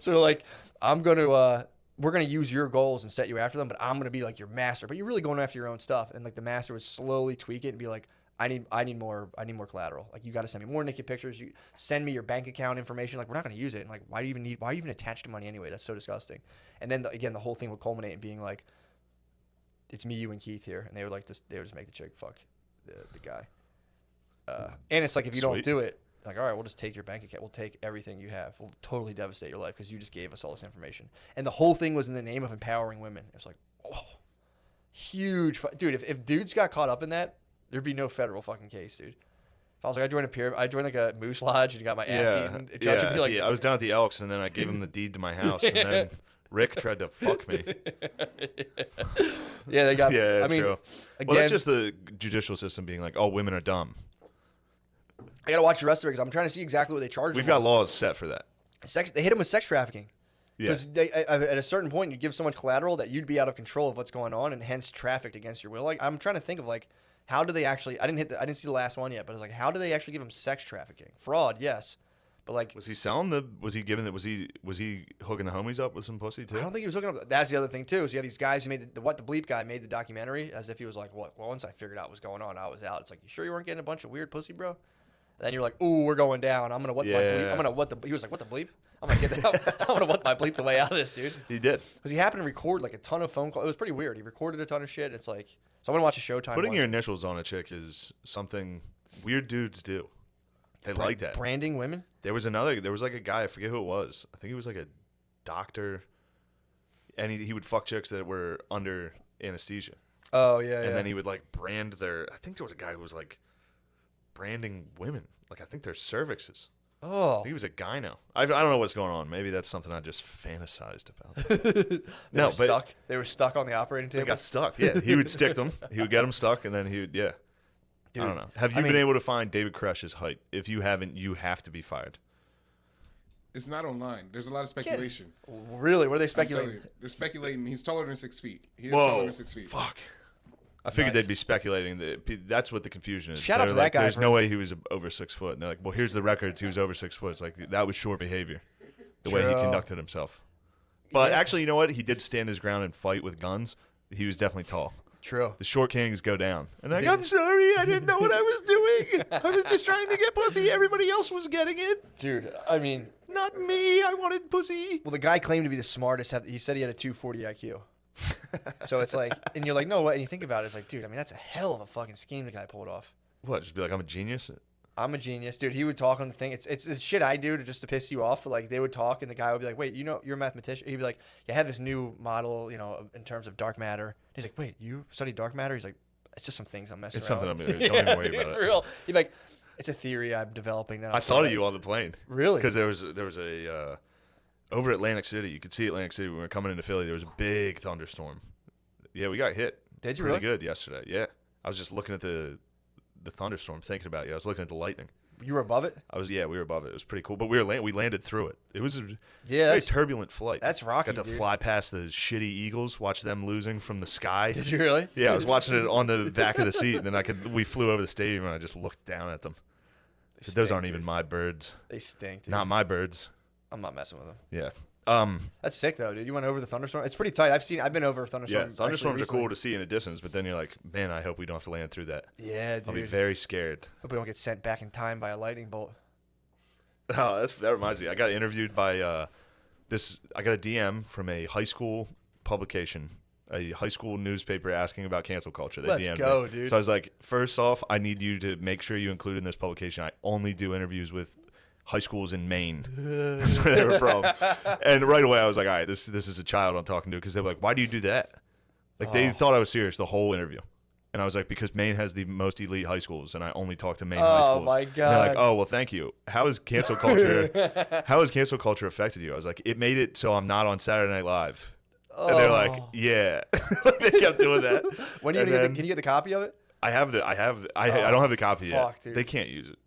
So they're like, we're gonna use your goals and set you after them, but I'm gonna be like your master. But you're really going after your own stuff. And like the master would slowly tweak it and be like, I need more collateral. Like you got to send me more naked pictures. You send me your bank account information. Like we're not gonna use it. And like why do you even attach to money anyway? That's so disgusting. And then again, the whole thing would culminate in being like, it's me, you, and Keith here, and they would just make the chick fuck the guy. And it's like if you don't do it, like all right, we'll just take your bank account, we'll take everything you have, we'll totally devastate your life because you just gave us all this information. And the whole thing was in the name of empowering women. It's like, oh, huge, dude. If dudes got caught up in that, there'd be no federal fucking case, dude. If I was like, I joined like a moose lodge and got my ass eaten. Judge would be like, I was down at the Elks, and then I gave him the deed to my house, and then Rick tried to fuck me. Yeah, they got. Yeah, I mean, true. Again, Well, that's just the judicial system being like, oh, women are dumb. I gotta watch the rest of it because I'm trying to see exactly what they charge. We've got laws set for that. They hit them with sex trafficking. Yeah. Because at a certain point, you give so much collateral that you'd be out of control of what's going on, and hence trafficked against your will. Like I'm trying to think of like, how do they actually? I didn't see the last one yet, but it's like, how do they actually give them sex trafficking? Fraud, yes. But like, was he hooking the homies up with some pussy too? I don't think he was hooking up. That's the other thing too. So you have these guys who made the What the Bleep guy made the documentary as if he was like, what? Well, once I figured out what was going on, I was out. It's like, you sure you weren't getting a bunch of weird pussy, bro? And then you're like, ooh, we're going down. I'm gonna what my bleep. I'm gonna what the. He was like, what the bleep? I'm gonna get that. I'm gonna what my bleep the way out of this, dude. He did. Because he happened to record like a ton of phone calls. It was pretty weird. He recorded a ton of shit. It's like, so I'm gonna watch a Showtime. Putting your initials on a chick is something weird dudes do. They like that. Branding women? There was like a guy, I forget who it was. I think he was like a doctor, and he would fuck chicks that were under anesthesia. Oh, yeah, And then he would like brand I think there was a guy who was like branding women. Like I think their cervixes. Oh. I think he was a gyno. I don't know what's going on. Maybe that's something I just fantasized about. They were stuck on the operating table. They got stuck. Yeah, he would stick them. He would get them stuck, and then he would, yeah. Dude, I don't know. Have you been able to find David Koresh's height? If you haven't, you have to be fired. It's not online. There's a lot of speculation. Really? What are they speculating? They're speculating he's taller than 6 feet. He is Whoa, taller than 6 feet. Fuck. I figured they'd be speculating. That's what the confusion is. Shout out to like, that guy. There's no way he was over 6 foot. And they're like, well, here's the records. He was over 6 foot. It's like, that was short behavior, the way he conducted himself. But actually, you know what? He did stand his ground and fight with guns. He was definitely tall. True. The short kings go down. And like, I'm sorry, I didn't know what I was doing. I was just trying to get pussy. Everybody else was getting it. Dude, I mean, not me. I wanted pussy. Well, the guy claimed to be the smartest. He said he had a 240 IQ. So it's like, and you're like, no, what? And you think about it, it's like, dude, I mean, that's a hell of a fucking scheme the guy pulled off. What? Just be like, I'm a genius? I'm a genius, dude. He would talk on the thing. It's shit I do just to piss you off. But like they would talk, and the guy would be like, "Wait, you're a mathematician?" He'd be like, "Yeah, I have this new model, in terms of dark matter." He's like, "Wait, you study dark matter?" He's like, "It's just some things I'm messing It's around something with." don't even worry dude, about for it. real. He'd be like, "It's a theory I'm developing." That I thought of you on the plane. Really? Because there was a over Atlantic City. You could see Atlantic City when we were coming into Philly. There was a big thunderstorm. Yeah, we got hit. Did you pretty really? good yesterday? Yeah, I was just looking at the thunderstorm, thinking about you. I was looking at the lightning. You were above it? We were above it. It was pretty cool. But we landed through it. It was a Yeah, very turbulent flight. That's rocky, Got to dude. fly past the shitty Eagles, watch them losing from the sky. Did you really? Yeah, I was watching it on the back of the seat, and then we flew over the stadium, and I just looked down at them. I said, those aren't even my birds. They stink, dude. Not my birds. I'm not messing with them. Yeah. That's sick though, dude. You went over the thunderstorm. It's pretty tight. I've been over a thunderstorm. Yeah, thunderstorms are recently. cool to see in a distance, but then you're like, man, I hope we don't have to land through that. Yeah, dude. I'll be very scared. Hope we don't get sent back in time by a lightning bolt. Oh, that reminds me. I got interviewed by I got a DM from a high school publication, a high school newspaper asking about cancel culture. They Let's DM'd go, me. dude. So I was like, first off, I need you to make sure you include in this publication. I only do interviews with high schools in Maine. That's where they were from. And right away, I was like, all right, this is a child I'm talking to, because they were like, why do you do that? Like they thought I was serious the whole interview. And I was like, because Maine has the most elite high schools, and I only talk to Maine high schools. Oh my And they're like, God. oh well, thank you. How has cancel culture affected you? I was like, it made it so I'm not on Saturday Night Live. And they're like, yeah. They kept doing that. When are you And gonna then can you get the copy of it? I don't have the copy fuck, yet. dude. They can't use it.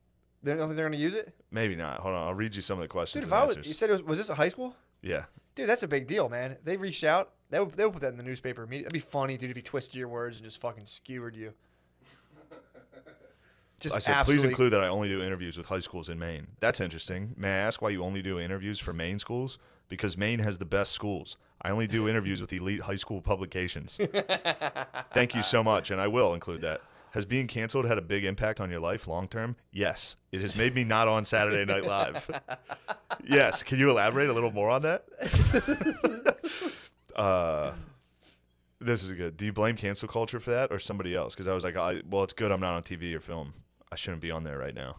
They don't think they're gonna use it? Maybe not. Hold on, I'll read you some of the questions. Dude, and if I was, answers. you said was this a high school? Yeah. Dude, that's a big deal, man. They reached out. They would put that in the newspaper immediately. That'd be funny, dude, if he twisted your words and just fucking skewered you. Just I said, absolutely. please include that I only do interviews with high schools in Maine. That's interesting. May I ask why you only do interviews for Maine schools? Because Maine has the best schools. I only do interviews with elite high school publications. Thank you so much, and I will include that. Has being canceled had a big impact on your life long term? Yes. It has made me not on Saturday Night Live. Yes. Can you elaborate a little more on that? This is good. Do you blame cancel culture for that or somebody else? Because I was like, well, it's good I'm not on TV or film. I shouldn't be on there right now.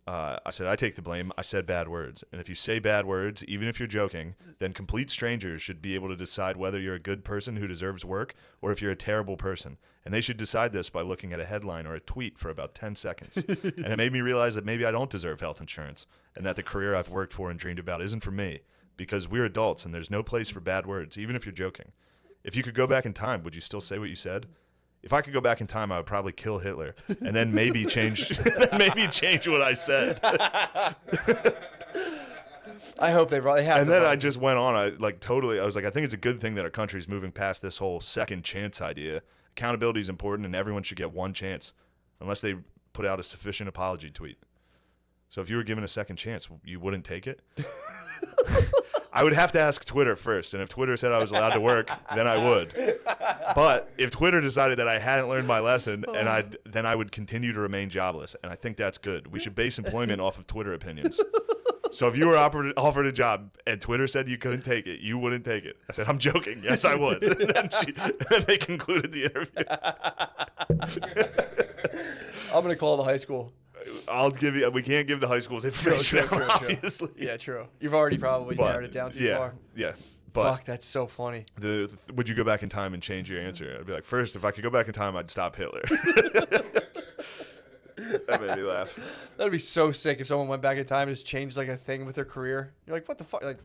I said, I take the blame. I said bad words. And if you say bad words, even if you're joking, then complete strangers should be able to decide whether you're a good person who deserves work or if you're a terrible person. And they should decide this by looking at a headline or a tweet for about 10 seconds. And it made me realize that maybe I don't deserve health insurance and that the career I've worked for and dreamed about isn't for me, because we're adults and there's no place for bad words, even if you're joking. If you could go back in time, would you still say what you said? If I could go back in time, I would probably kill Hitler and then maybe change what I said. I hope they have. And to then run. I just went on. I was like, I think it's a good thing that our country's moving past this whole second chance idea. Accountability is important, and everyone should get one chance, unless they put out a sufficient apology tweet. So if you were given a second chance, you wouldn't take it? I would have to ask Twitter first, and if Twitter said I was allowed to work, then I would. But if Twitter decided that I hadn't learned my lesson, then I would continue to remain jobless, and I think that's good. We should base employment off of Twitter opinions. So if you were offered a job and Twitter said you couldn't take it, you wouldn't take it. I said, I'm joking. Yes, I would. And then they concluded the interview. I'm gonna call the high school. I'll give you. We can't give the high schools information, True. obviously. Yeah, true. You've already probably But, narrowed it down too far. Yeah. But Fuck, that's so funny. would you go back in time and change your answer? I'd be like, first, if I could go back in time, I'd stop Hitler. That made me laugh. That'd be so sick if someone went back in time and just changed like a thing with their career. You're like, what the fuck? Like,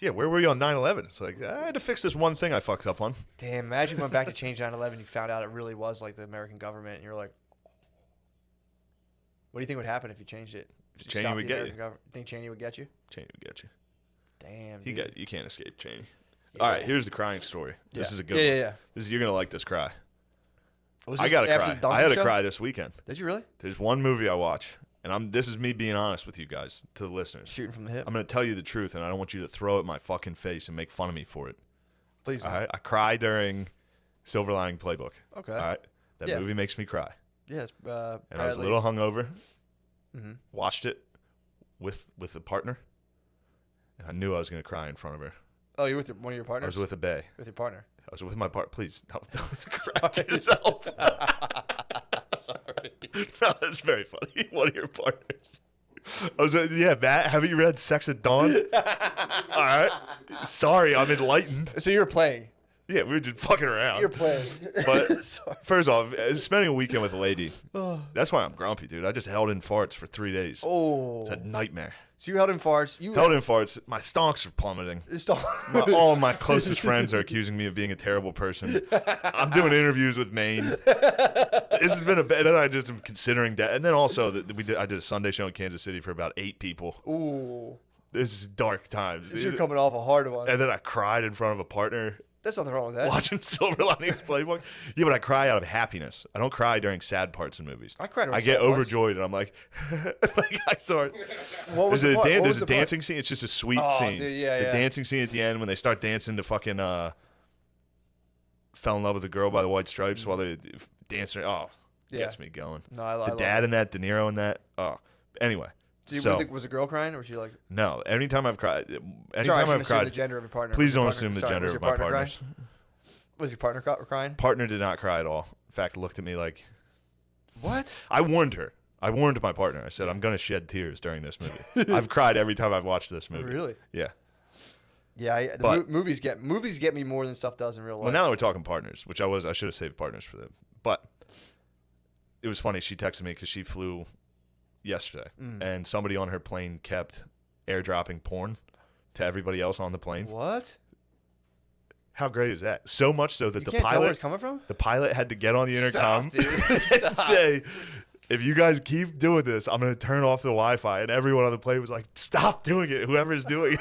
Yeah, where were you on 9/11? It's like, I had to fix this one thing I fucked up on. damn, imagine you went back to change 9/11, you found out it really was like the American government, and you're like, what do you think would happen if you changed it? If you Cheney stopped would the get American you. government? Think Cheney would get you? Cheney would get you. Damn, dude. You can't escape Cheney. Yeah. All right, here's the crying story. This Yeah. is a good Yeah, one. yeah, yeah. You're going to like this cry. Was I this got to after cry. the Duncan I had to show? cry this weekend. Did you really? There's one movie I watch, and this is me being honest with you guys, to the listeners. Shooting from the hip. I'm going to tell you the truth, and I don't want you to throw it in my fucking face and make fun of me for it. Please. All right? I cry during Silver Lining Playbook. Okay. All right. That Yeah. movie makes me cry. Yeah, it's, And I was a little hungover. Mm-hmm. Watched it with a partner. And I knew I was going to cry in front of her. Oh, you're with one of your partners? I was with a bae. With your partner. I was with my partner. Please, don't crack yourself. Sorry. No, that's very funny. One of your partners. I was Matt, haven't you read Sex at Dawn? All right. Sorry, I'm enlightened. So you were playing. Yeah, we were just fucking around. You're playing. But Sorry. first off, spending a weekend with a lady, that's why I'm grumpy, dude. I just held in farts for 3 days. Oh. It's a nightmare. So you held in farts. You Held in farts. My stonks are plummeting. All of my closest friends are accusing me of being a terrible person. I'm doing interviews with Maine. This has been then I just am considering that. And then also, I did a Sunday show in Kansas City for about 8 people. Ooh. This is dark times. You're coming off a hard one. And then I cried in front of a partner. There's nothing wrong with that. Watching Silver Linings Playbook. Yeah, but I cry out of happiness. I don't cry during sad parts in movies. I cry during I get sad parts. overjoyed and I'm like, I saw it. What was There's the part? What was there's a the part? dancing scene. It's just a sweet Oh, scene. dude, yeah, the yeah. dancing scene at the end when they start dancing to fucking Fell in Love with the Girl by the White Stripes while they're dancing. Oh, Yeah. gets me going. No, I The love dad it. in that, De Niro in that. Oh, anyway. So, was the girl crying, or was she like? No, anytime I've cried, Sorry, I anytime shouldn't I've assume cried, the gender of your partner. please Was your don't partner- assume the sorry, gender was of your my partner partners. crying? Was your partner crying? Partner did not cry at all. In fact, looked at me like, What? I warned her. I warned my partner. I said, I'm going to shed tears during this movie. I've cried every time I've watched this movie. Really? Yeah. Yeah, But- movies get me more than stuff does in real life. Well, now that we're talking partners, which I should have saved partners for them. But it was funny. She texted me because she flew yesterday, and somebody on her plane kept airdropping porn to everybody else on the plane. What? How great is that? So much so that You the can't tell where pilot it's coming from? the pilot had to get on the intercom Stop, dude. and Stop. say, if you guys keep doing this, I'm going to turn off the Wi-Fi. And everyone on the plane was like, stop doing it, whoever's doing it.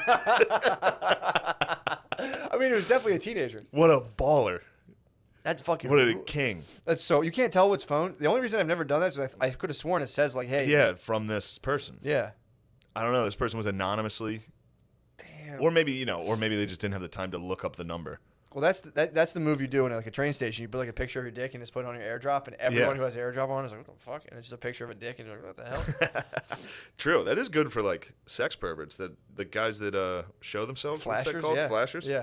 I mean, it was definitely a teenager. What a baller. That's fucking. What a king. That's so you can't tell what's phone. The only reason I've never done that is I could have sworn it says like, hey. Yeah, from this person. Yeah. I don't know. This person was anonymously. Damn. Or maybe, or maybe they just didn't have the time to look up the number. Well, that's the move you do in like a train station. You put like a picture of your dick and just put it on your AirDrop, and everyone Yeah. who has AirDrop on is like, what the fuck? And it's just a picture of a dick, and you're like, what the hell? True. That is good for like sex perverts. That the guys that show themselves. What's that Flashers, call? yeah. Flashers? Yeah.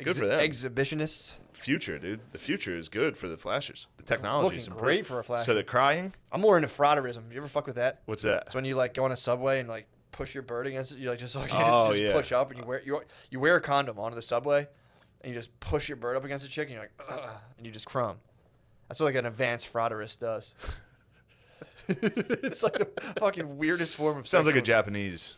Good for them. Exhibitionists. Future, dude. The future is good for the flashers. The technology is Looking improved. great for a flasher. So the crying. I'm more into frauderism. You ever fuck with that? What's that? It's when you like go on a subway and like push your bird against it. You like just like Oh, just yeah. push up and you wear a condom onto the subway, and you just push your bird up against a chick and you're like, ugh, and you just crumb. That's what like an advanced frauderist does. It's like the fucking weirdest form of. Sounds like a sexual- Japanese.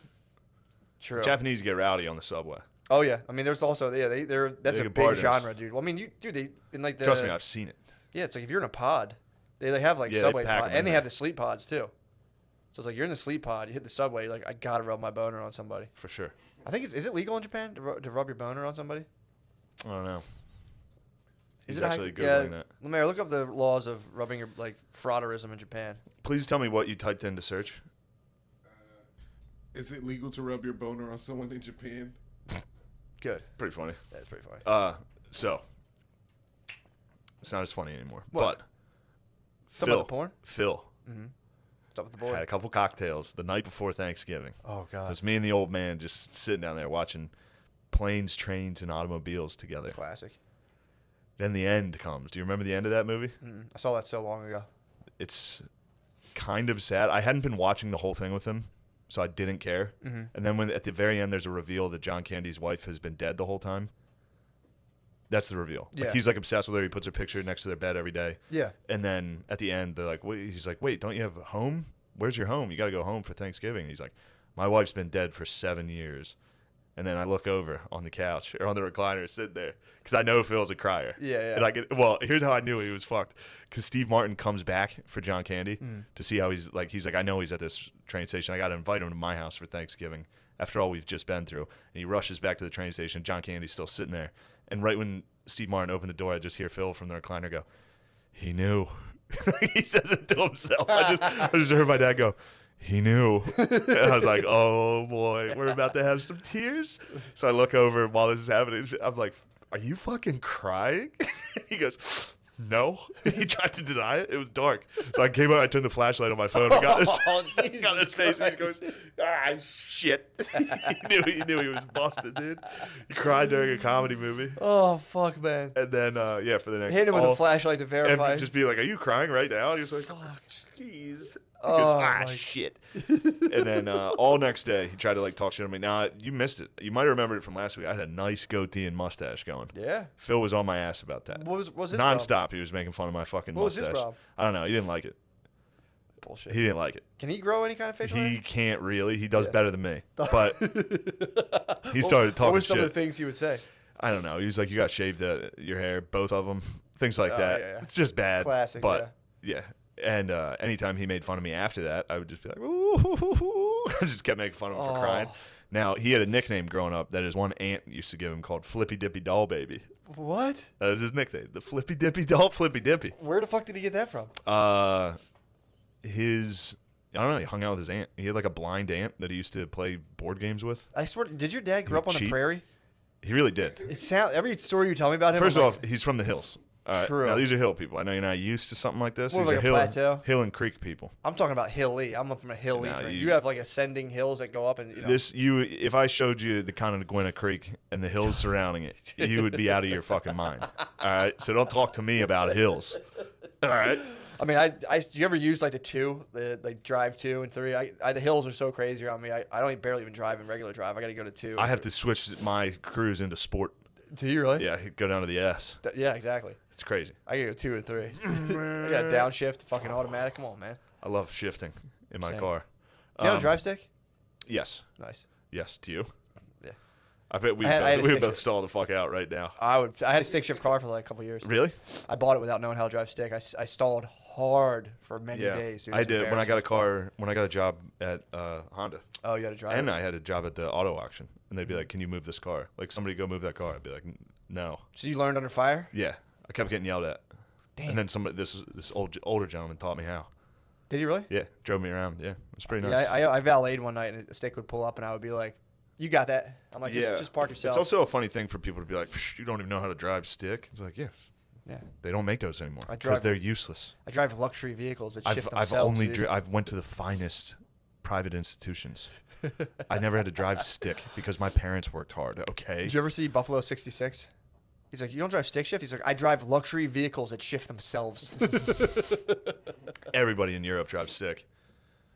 True. Japanese get rowdy on the subway. Oh yeah, I mean there's also they're that's They a get big partners. genre, dude. Well, I mean they in like the Trust me, I've seen it. yeah, it's like if you're in a pod, they have like Yeah, they subway pack pod, 'em in and they there. have the sleep pods too. So it's like you're in the sleep pod, you hit the subway, you're like I gotta rub my boner on somebody. For sure. I think is it legal in Japan to rub your boner on somebody? I don't know. He's Is it actually yeah, Googling that. Lemaire, look up the laws of rubbing your like frauderism in Japan. Please tell me what you typed into search. Is it legal to rub your boner on someone in Japan? Good. Pretty funny. That's pretty funny. So it's not as funny anymore. What? But Talking about the porn? Phil What's up with the had boy? a couple cocktails the night before Thanksgiving. Oh It god. was me and the old man just sitting down there watching planes, trains, and automobiles together. Classic. Then the end comes. Do you remember the end of that movie? I saw that so long ago. It's kind of sad. I hadn't been watching the whole thing with him, so I didn't care. And then when at the very end there's a reveal that John Candy's wife has been dead the whole time. That's the reveal. Yeah. Like he's like obsessed with her. He puts her picture next to their bed every day. Yeah. And then at the end they're like, wait, he's like, wait, don't you have a home? Where's your home? You got to go home for Thanksgiving. And he's like, my wife's been dead for 7 years. And then I look over on the couch or on the recliner, sitting there, because I know Phil's a crier. Yeah. And I get, well, here's how I knew he was fucked. Because Steve Martin comes back for John Candy to see how he's like. He's like, I know he's at this train station. I got to invite him to my house for Thanksgiving. After all we've just been through, and he rushes back to the train station. John Candy's still sitting there. And right when Steve Martin opened the door, I just hear Phil from the recliner go, "He knew." He says it to himself. I just heard my dad go, "He knew." And I was like, oh boy, we're about to have some tears. So I look over while this is happening. I'm like, are you fucking crying? He goes, no. He tried to deny it. It was dark. So I came out, I turned the flashlight on my phone and got his face. He goes, shit. He knew he was busted, dude. He cried during a comedy movie. Oh, fuck, man. And then, for the next... Hit him with a flashlight to verify. And just be like, are you crying right now? And he was like, Fuck. jeez. Oh, Goes, shit. And then all next day, he tried to like talk shit on me. Now, you missed it. You might have remembered it from last week. I had a nice goatee and mustache going. Yeah. Phil was on my ass about that. What was his nonstop, problem? He was making fun of my fucking What was mustache. his problem? I don't know. He didn't like it. Bullshit. He didn't like it. Can he grow any kind of facial hair? He can't really. He does Yeah. better than me. But he started talking What were shit. some of the things he would say? I don't know. He was like, you got shaved your hair, both of them. Things like that. Yeah. It's just bad. Classic, But, yeah. And anytime he made fun of me after that, I would just be like, ooh. I just kept making fun of him for crying. Now, he had a nickname growing up that his one aunt used to give him called Flippy Dippy Doll Baby. What? That was his nickname. The Flippy Dippy Doll Flippy Dippy. Where the fuck did he get that from? I don't know, he hung out with his aunt. He had like a blind aunt that he used to play board games with. I swear, did your dad grow up on the cheat. prairie? He really did. It sound every story you tell me about him. First I'm off, like, he's from the hills. All right. True. Now, these are hill people. I know you're not used to something like this. More These like are a plateau. hill and creek people. I'm talking about hilly. I'm from a hilly. No, you have like ascending hills that go up and If I showed you the kind of Gwinnett Creek and the hills surrounding it, you would be out of your fucking mind. All right. So don't talk to me about hills. All right. I mean, do you ever use like the like drive 2 and 3? The hills are so crazy around me. I don't barely even drive in regular drive. I got to go to 2. I have to switch my cruise into sport. Do you really? Yeah, go down to the S. Yeah, exactly. It's crazy. I got to go 2 and 3. I got downshift, fucking automatic. Come on, man. I love shifting in my Same. car. You got a drive stick? Yes. Nice. Yes. To you? Yeah. I bet we I had a would stick both shift. stall the fuck out right now. I had a stick shift car for like a couple years. Really? I bought it without knowing how to drive stick. I stalled hard for many days. Dude. I did when I got a car. When I got a job at Honda, Oh, you had to drive and it? I had a job at the auto auction, and they'd be like, "Can you move this car? Like somebody go move that car." I'd be like, "No." So you learned under fire? Yeah, I kept getting yelled at. Damn. And then this older gentleman taught me how. Did you really? Yeah, drove me around. Yeah, it was pretty nice. Yeah, I valeted one night and a stick would pull up and I would be like, "You got that?" I'm like, just park yourself." It's also a funny thing for people to be like, "You don't even know how to drive stick." It's like, yeah, they don't make those anymore because they're useless. I drive luxury vehicles that shift I've themselves. only I've went to the finest private institutions. I never had to drive stick because my parents worked hard. Okay. Did you ever see Buffalo 66? He's like, "You don't drive stick shift?" He's like, "I drive luxury vehicles that shift themselves." Everybody in Europe drives stick,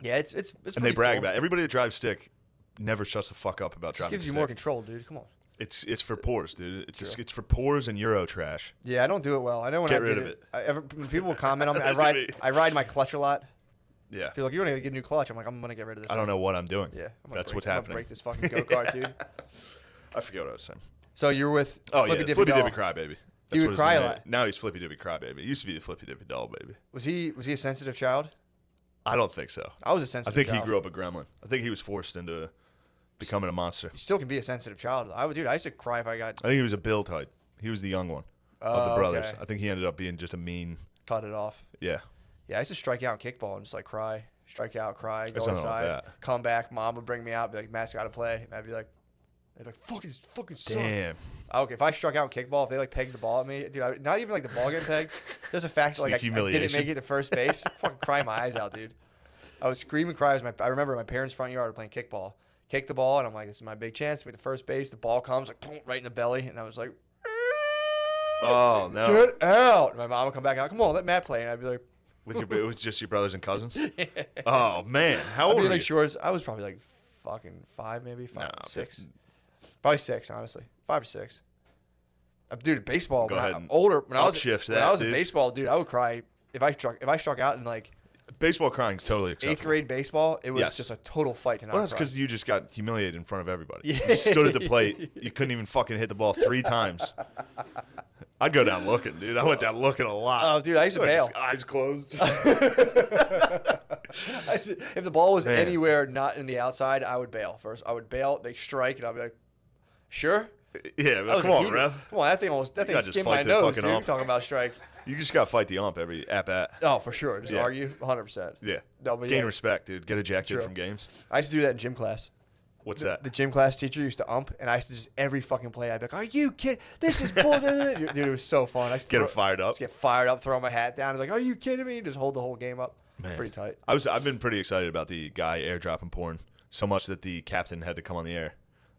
Yeah, it's and they brag about it. Everybody that drives stick never shuts the fuck up about It just driving gives you stick. more control, dude. Come on. It's for pores, dude. It's for pores and Euro trash. Yeah, I don't do it well. I know when Get I rid did of it. When people will comment on me, That's me. I ride my clutch a lot. Yeah. People are like, "You're gonna get a new clutch." I'm like, "I'm gonna get rid of this." I don't know what I'm doing. Yeah, That's what's I'm happening. gonna break this fucking go kart, dude. I forget what I was saying. So you're with Oh Flippy yeah, Dippy Flippy Doll. Dippy Crybaby. He would his cry a name lot. is. Now he's Flippy Dippy Crybaby. It used to be the Flippy Dippy Doll Baby. Was he a sensitive child? I don't think so. I was a I sensitive think child. he grew up a gremlin. I think he was forced into becoming a monster. You still can be a sensitive child. I used to cry if I got I think he was a Bill type. He was the young one of the brothers. okay. I think he ended up being just a mean. cut it off. Yeah. Yeah, I used to strike out in kickball and just like cry. Strike out, cry, go There's nothing wrong with inside, that. come back. Mom would bring me out, be like, "Matt's got to play." And I'd be like, fucking son. Damn. Okay, if I struck out in kickball, if they like pegged the ball at me, dude, not even like the ball getting pegged. Just the fact that like the I didn't humiliation. make it to first base, fucking crying my eyes out, dude. I was screaming, cries. I remember my parents' front yard playing kickball. Kicked the ball, and I'm like, "This is my big chance to make the first base." The ball comes like boom, right in the belly, and I was like, Oh no. "Get out!" And my mom would come back out. "Come on, let Matt play." And I'd be like, It was just your brothers and cousins. Oh man, how I'd old be were in like you? shorts. I was probably like fucking 5, maybe 5, No, 6. Probably 6, honestly. 5 or 6. Dude, baseball. Go when ahead I'm and older, when I was upshift when that, I was in dude. baseball, dude, I would cry if I struck out in like Baseball crying is totally acceptable. 8th grade baseball. It was Yes. just a total fight to not Well, that's cry. because you just got humiliated in front of everybody. Yeah. You stood at the plate. You couldn't even fucking hit the ball 3 times. I'd go down looking, dude. I went down looking a lot. Oh, dude, I used to bail. Just eyes closed. If the ball was Man. anywhere not in the outside, I would bail first. I would bail, they strike, and I'd be like, "Sure." Yeah, That but was come a on, heated- ref. Come on, that thing gotta just skimmed fight my the nose, fucking dude. ump. Talking about strike. You just got to fight the ump every at bat. Oh, for sure. Just Yeah. argue, 100%. Yeah. No, but Gain yeah. respect, dude. Get ejected True. from games. I used to do that in gym class. What's that? The gym class teacher used to ump, and I used to just every fucking play. I'd be like, "Are you kidding? This is bullshit." Dude, it was so fun. I used to Get him fired up. just get fired up, throw my hat down, like, "Are you kidding me?" Just hold the whole game up. Man. Pretty tight. I've been pretty excited about the guy airdropping porn so much that the captain had to come on the air.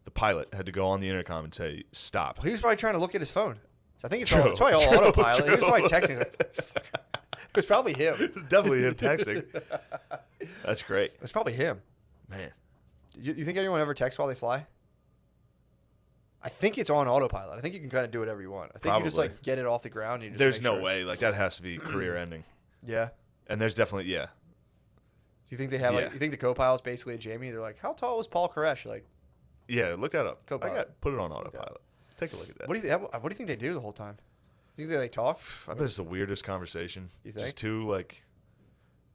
The pilot had to go on the intercom and say, "Stop." He was probably trying to look at his phone. So I think it's True, probably all true, autopilot. He was true. probably texting. He's like, fuck. It was probably him. It's definitely him texting. That's great. It's probably him. Man. You think anyone ever texts while they fly? I think it's on autopilot. I think you can kind of do whatever you want. I think you just Probably. like get it off the ground. And you just There's make no sure. way. Like, that has to be career ending. Yeah. And there's definitely, yeah. Do you think they have like? Yeah. You think the co-pilot's basically a Jamie? They're like, how tall was Paul Koresh? You're like, Yeah, look that up. Co-pilot. Put it on autopilot. Take a look at that. what do you think they do the whole time? You think they like talk? I bet it's the weirdest conversation. You think? Just two, like,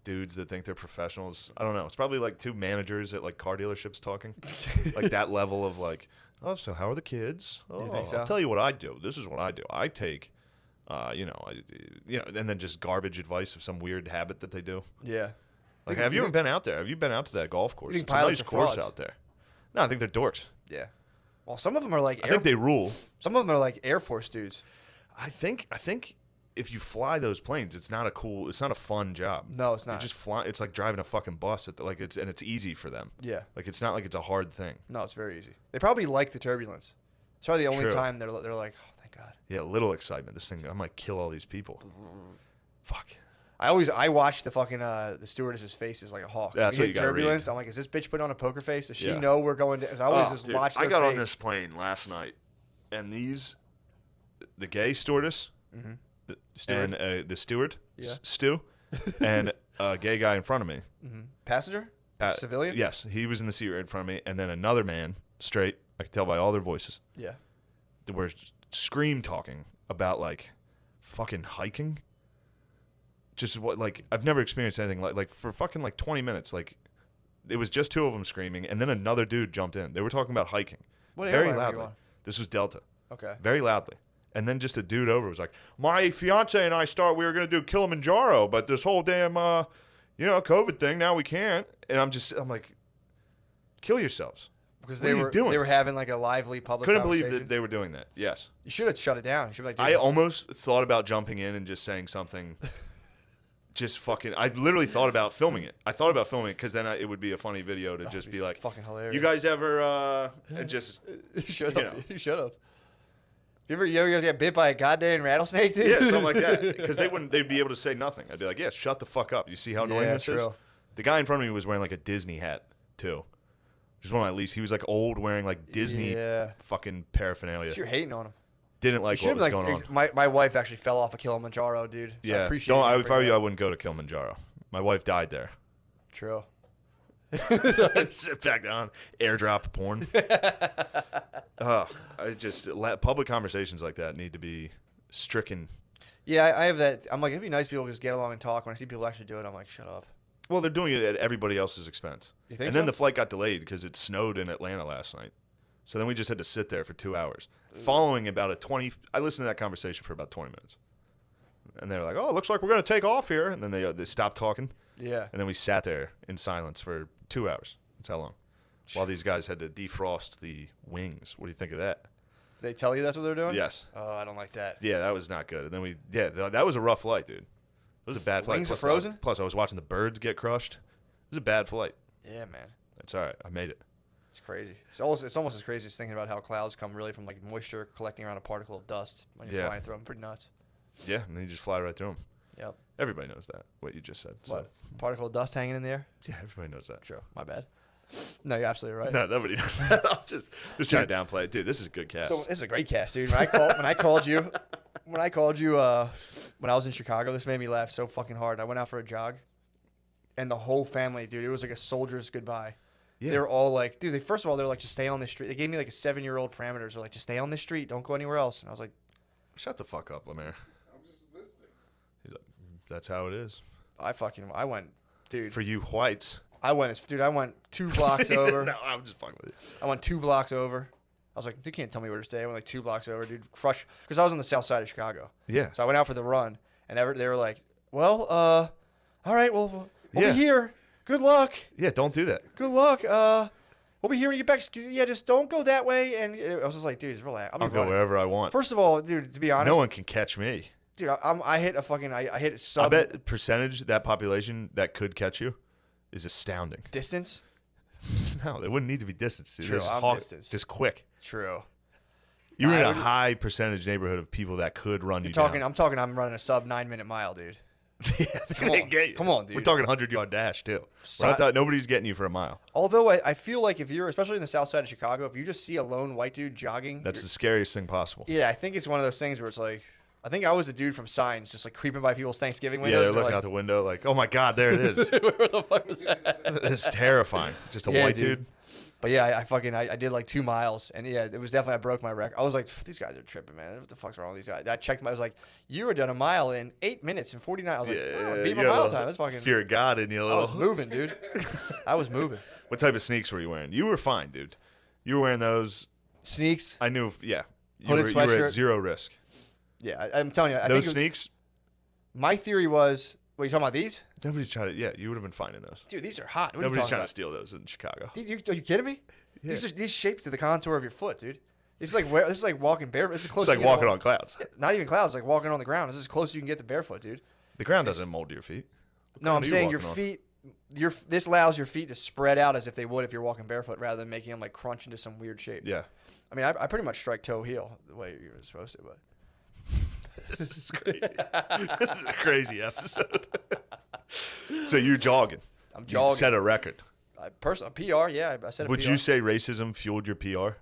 dudes that think they're professionals. I don't know. It's probably like two managers at, like, car dealerships talking. Like, that level of, like, oh, so how are the kids? Oh, You think so? I'll tell you what I do. This is what I do. I take, and then just garbage advice of some weird habit that they do. Yeah. Like, You have you ever think- been out there? Have you been out to that golf course? think It's a pilots nice are course frauds? out there. No, I think they're dorks. Yeah. Well, some of them are like I think they rule. some of them are like Air Force dudes. I think if you fly those planes, it's not a fun job. No, it's not. You just fly. It's like driving a fucking bus. It's easy for them. Yeah. Like, it's not like it's a hard thing. No, it's very easy. They probably like the turbulence. It's probably the only True. time they're like, oh, thank God. Yeah, little excitement. This thing, I might kill all these people. Fuck. I watch the fucking the stewardess's faces like a hawk. That's We what hit you gotta read. turbulence. I'm like, is this bitch putting on a poker face? Does she Yeah. know we're going to? Cause I always just Dude, watch their I got face. on this plane last night, and the gay stewardess, Steward? and the steward, Yeah. Stu, and a gay guy in front of me. Passenger? Civilian? Yes, he was in the seat right in front of me, and then another man, straight. I could tell by all their voices. Yeah. They were scream talking about, like, fucking hiking. Just what, like, I've never experienced anything like for fucking like 20 minutes. Like, it was just two of them screaming, and then another dude jumped in. They were talking about hiking, What very airline were you loudly. on? This was Delta, Okay. very loudly. And then just a dude over was like, "My fiance and I we were gonna do Kilimanjaro, but this whole damn COVID thing, now we can't." And I'm like, kill yourselves. Because What are you doing? they were having like a lively public Couldn't conversation. believe that they were doing that. Yes. You should have shut it down. You should be like, I dude, almost thought about jumping in and just saying something. Just fucking. I literally thought about filming it. I thought about filming it because then it would be a funny video to just be like, fucking hilarious. "You guys ever just you should you have. know. You should have. You ever guys get bit by a goddamn rattlesnake, dude? yeah, something like that?" Because they'd be able to say nothing. I'd be like, "Yeah, shut the fuck up. You see how annoying Yeah, this is?" true. The guy in front of me was wearing like a Disney hat too. Which is one of my least. He was like old, wearing like Disney Yeah. fucking paraphernalia. You're hating on him. Didn't like You what should was have going on. my wife actually fell off a Kilimanjaro, dude. So I Yeah, appreciate you if I bringing were you, it I up. wouldn't go to Kilimanjaro. My wife died there. True. Sit back down, airdrop porn. Public conversations like that need to be stricken. Yeah, I have that. I'm like, it'd be nice people just get along and talk. When I see people actually do it, I'm like, shut up. Well, they're doing it at everybody else's expense. You think and then so? the flight got delayed because it snowed in Atlanta last night. So then we just had to sit there for 2 hours. Following about I listened to that conversation for about 20 minutes. And they were like, "Oh, it looks like we're going to take off here." And then they stopped talking. Yeah. And then we sat there in silence for 2 hours. That's how long. While these guys had to defrost the wings. What do you think of that? They tell you that's what they're doing? Yes. Oh, I don't like that. Yeah, that was not good. And then that was a rough flight, dude. It was a bad flight. Wings are Plus, frozen? Plus, I was watching the birds get crushed. It was a bad flight. Yeah, man. It's all right. I made it. It's crazy. It's almost as crazy as thinking about how clouds come really from like moisture collecting around a particle of dust when you're Yeah. flying through them. Pretty nuts. Yeah, and then you just fly right through them. Yep. Everybody knows that, what you just said. So, What? Particle of dust hanging in the air? yeah, everybody knows that. True. My bad. No, you're absolutely right. No, nobody knows that. I'm just trying to downplay it. Dude, this is a good cast. So this is a great cast, dude. When I called you when I was in Chicago, this made me laugh so fucking hard. I went out for a jog, and the whole family, dude, it was like a soldier's goodbye. Yeah. They were all like, dude. First of all, they're like, just stay on this street. They gave me like a 7-year-old parameters. They're like, just stay on this street. Don't go anywhere else. And I was like, Shut the fuck up, Lemaire. I'm just listening. He's like, that's how it is. I went, dude. For you whites. I went 2 blocks He said, over. no, I'm just fucking with you. I went 2 blocks over. I was like, you can't tell me where to stay. I went like 2 blocks over, dude. Crush, because I was on the south side of Chicago. Yeah. So I went out for the run, and they were like, well, all right, well, we'll Yeah. be here. Good luck. Yeah, don't do that. Good luck. we'll be here when you get back. Yeah, just don't go that way. And I was just like, dude, relax. I'll go wherever I want. First of all, dude, to be honest, No one can catch me. dude, I hit a fucking, I hit sub I bet percentage that population that could catch you is astounding. distance. No, they wouldn't need to be distance. Dude. True, Just I'm hawk- distance. Just quick. True. You're in a would- high percentage neighborhood of people that could run you Talking, down. I'm running a sub 9-minute mile, dude. Come on. Come on, dude. We're talking 100-yard dash too. So- Nobody's getting you for a mile. Although I feel like if you're, especially in the south side of Chicago, if you just see a lone white dude jogging, That's the scariest thing possible. yeah, I think it's one of those things where it's like, I think I was a dude from Signs, just like creeping by people's Thanksgiving Yeah, windows. they're and looking like, out the window like, oh my God, there it is. where the fuck was that? It's terrifying. Just a Yeah, white dude. dude. But yeah, I did like 2 miles, and yeah, it was definitely, I broke my record. I was like, these guys are tripping, man. What the fuck's wrong with these guys? I checked, I was like, you were done a mile in 8 minutes and 49. I was like, oh, beat my you got a mile little time. That's fucking. fear of God in you a I was little. moving, dude. I was moving. What type of sneaks were you wearing? You were fine, dude. You were wearing those. Sneaks. I knew. Yeah. Hooded You were sweatshirt. at zero risk. Yeah, I'm telling you, I Those think sneaks. my theory was. What, you talking about these? Nobody's trying to. Yeah, you would have been fine in those. Dude, these are hot. What Nobody's are you trying talking to steal those in Chicago. about? Are you kidding me? Yeah. These shaped to the contour of your foot, dude. This is like walking barefoot. This is close. It's like walking on clouds. Not even clouds. Like walking on the ground. This is as close as you can get to barefoot, dude. The ground doesn't mold your feet. No, I'm are you saying your walking on? feet. This allows your feet to spread out as if they would if you're walking barefoot, rather than making them like crunch into some weird shape. Yeah. I mean, I pretty much strike toe heel the way you're supposed to, but This is crazy. This is a crazy episode. So you're jogging. I'm You jogging. set a record. A PR, yeah. I said a Would PR. you say racism fueled your PR?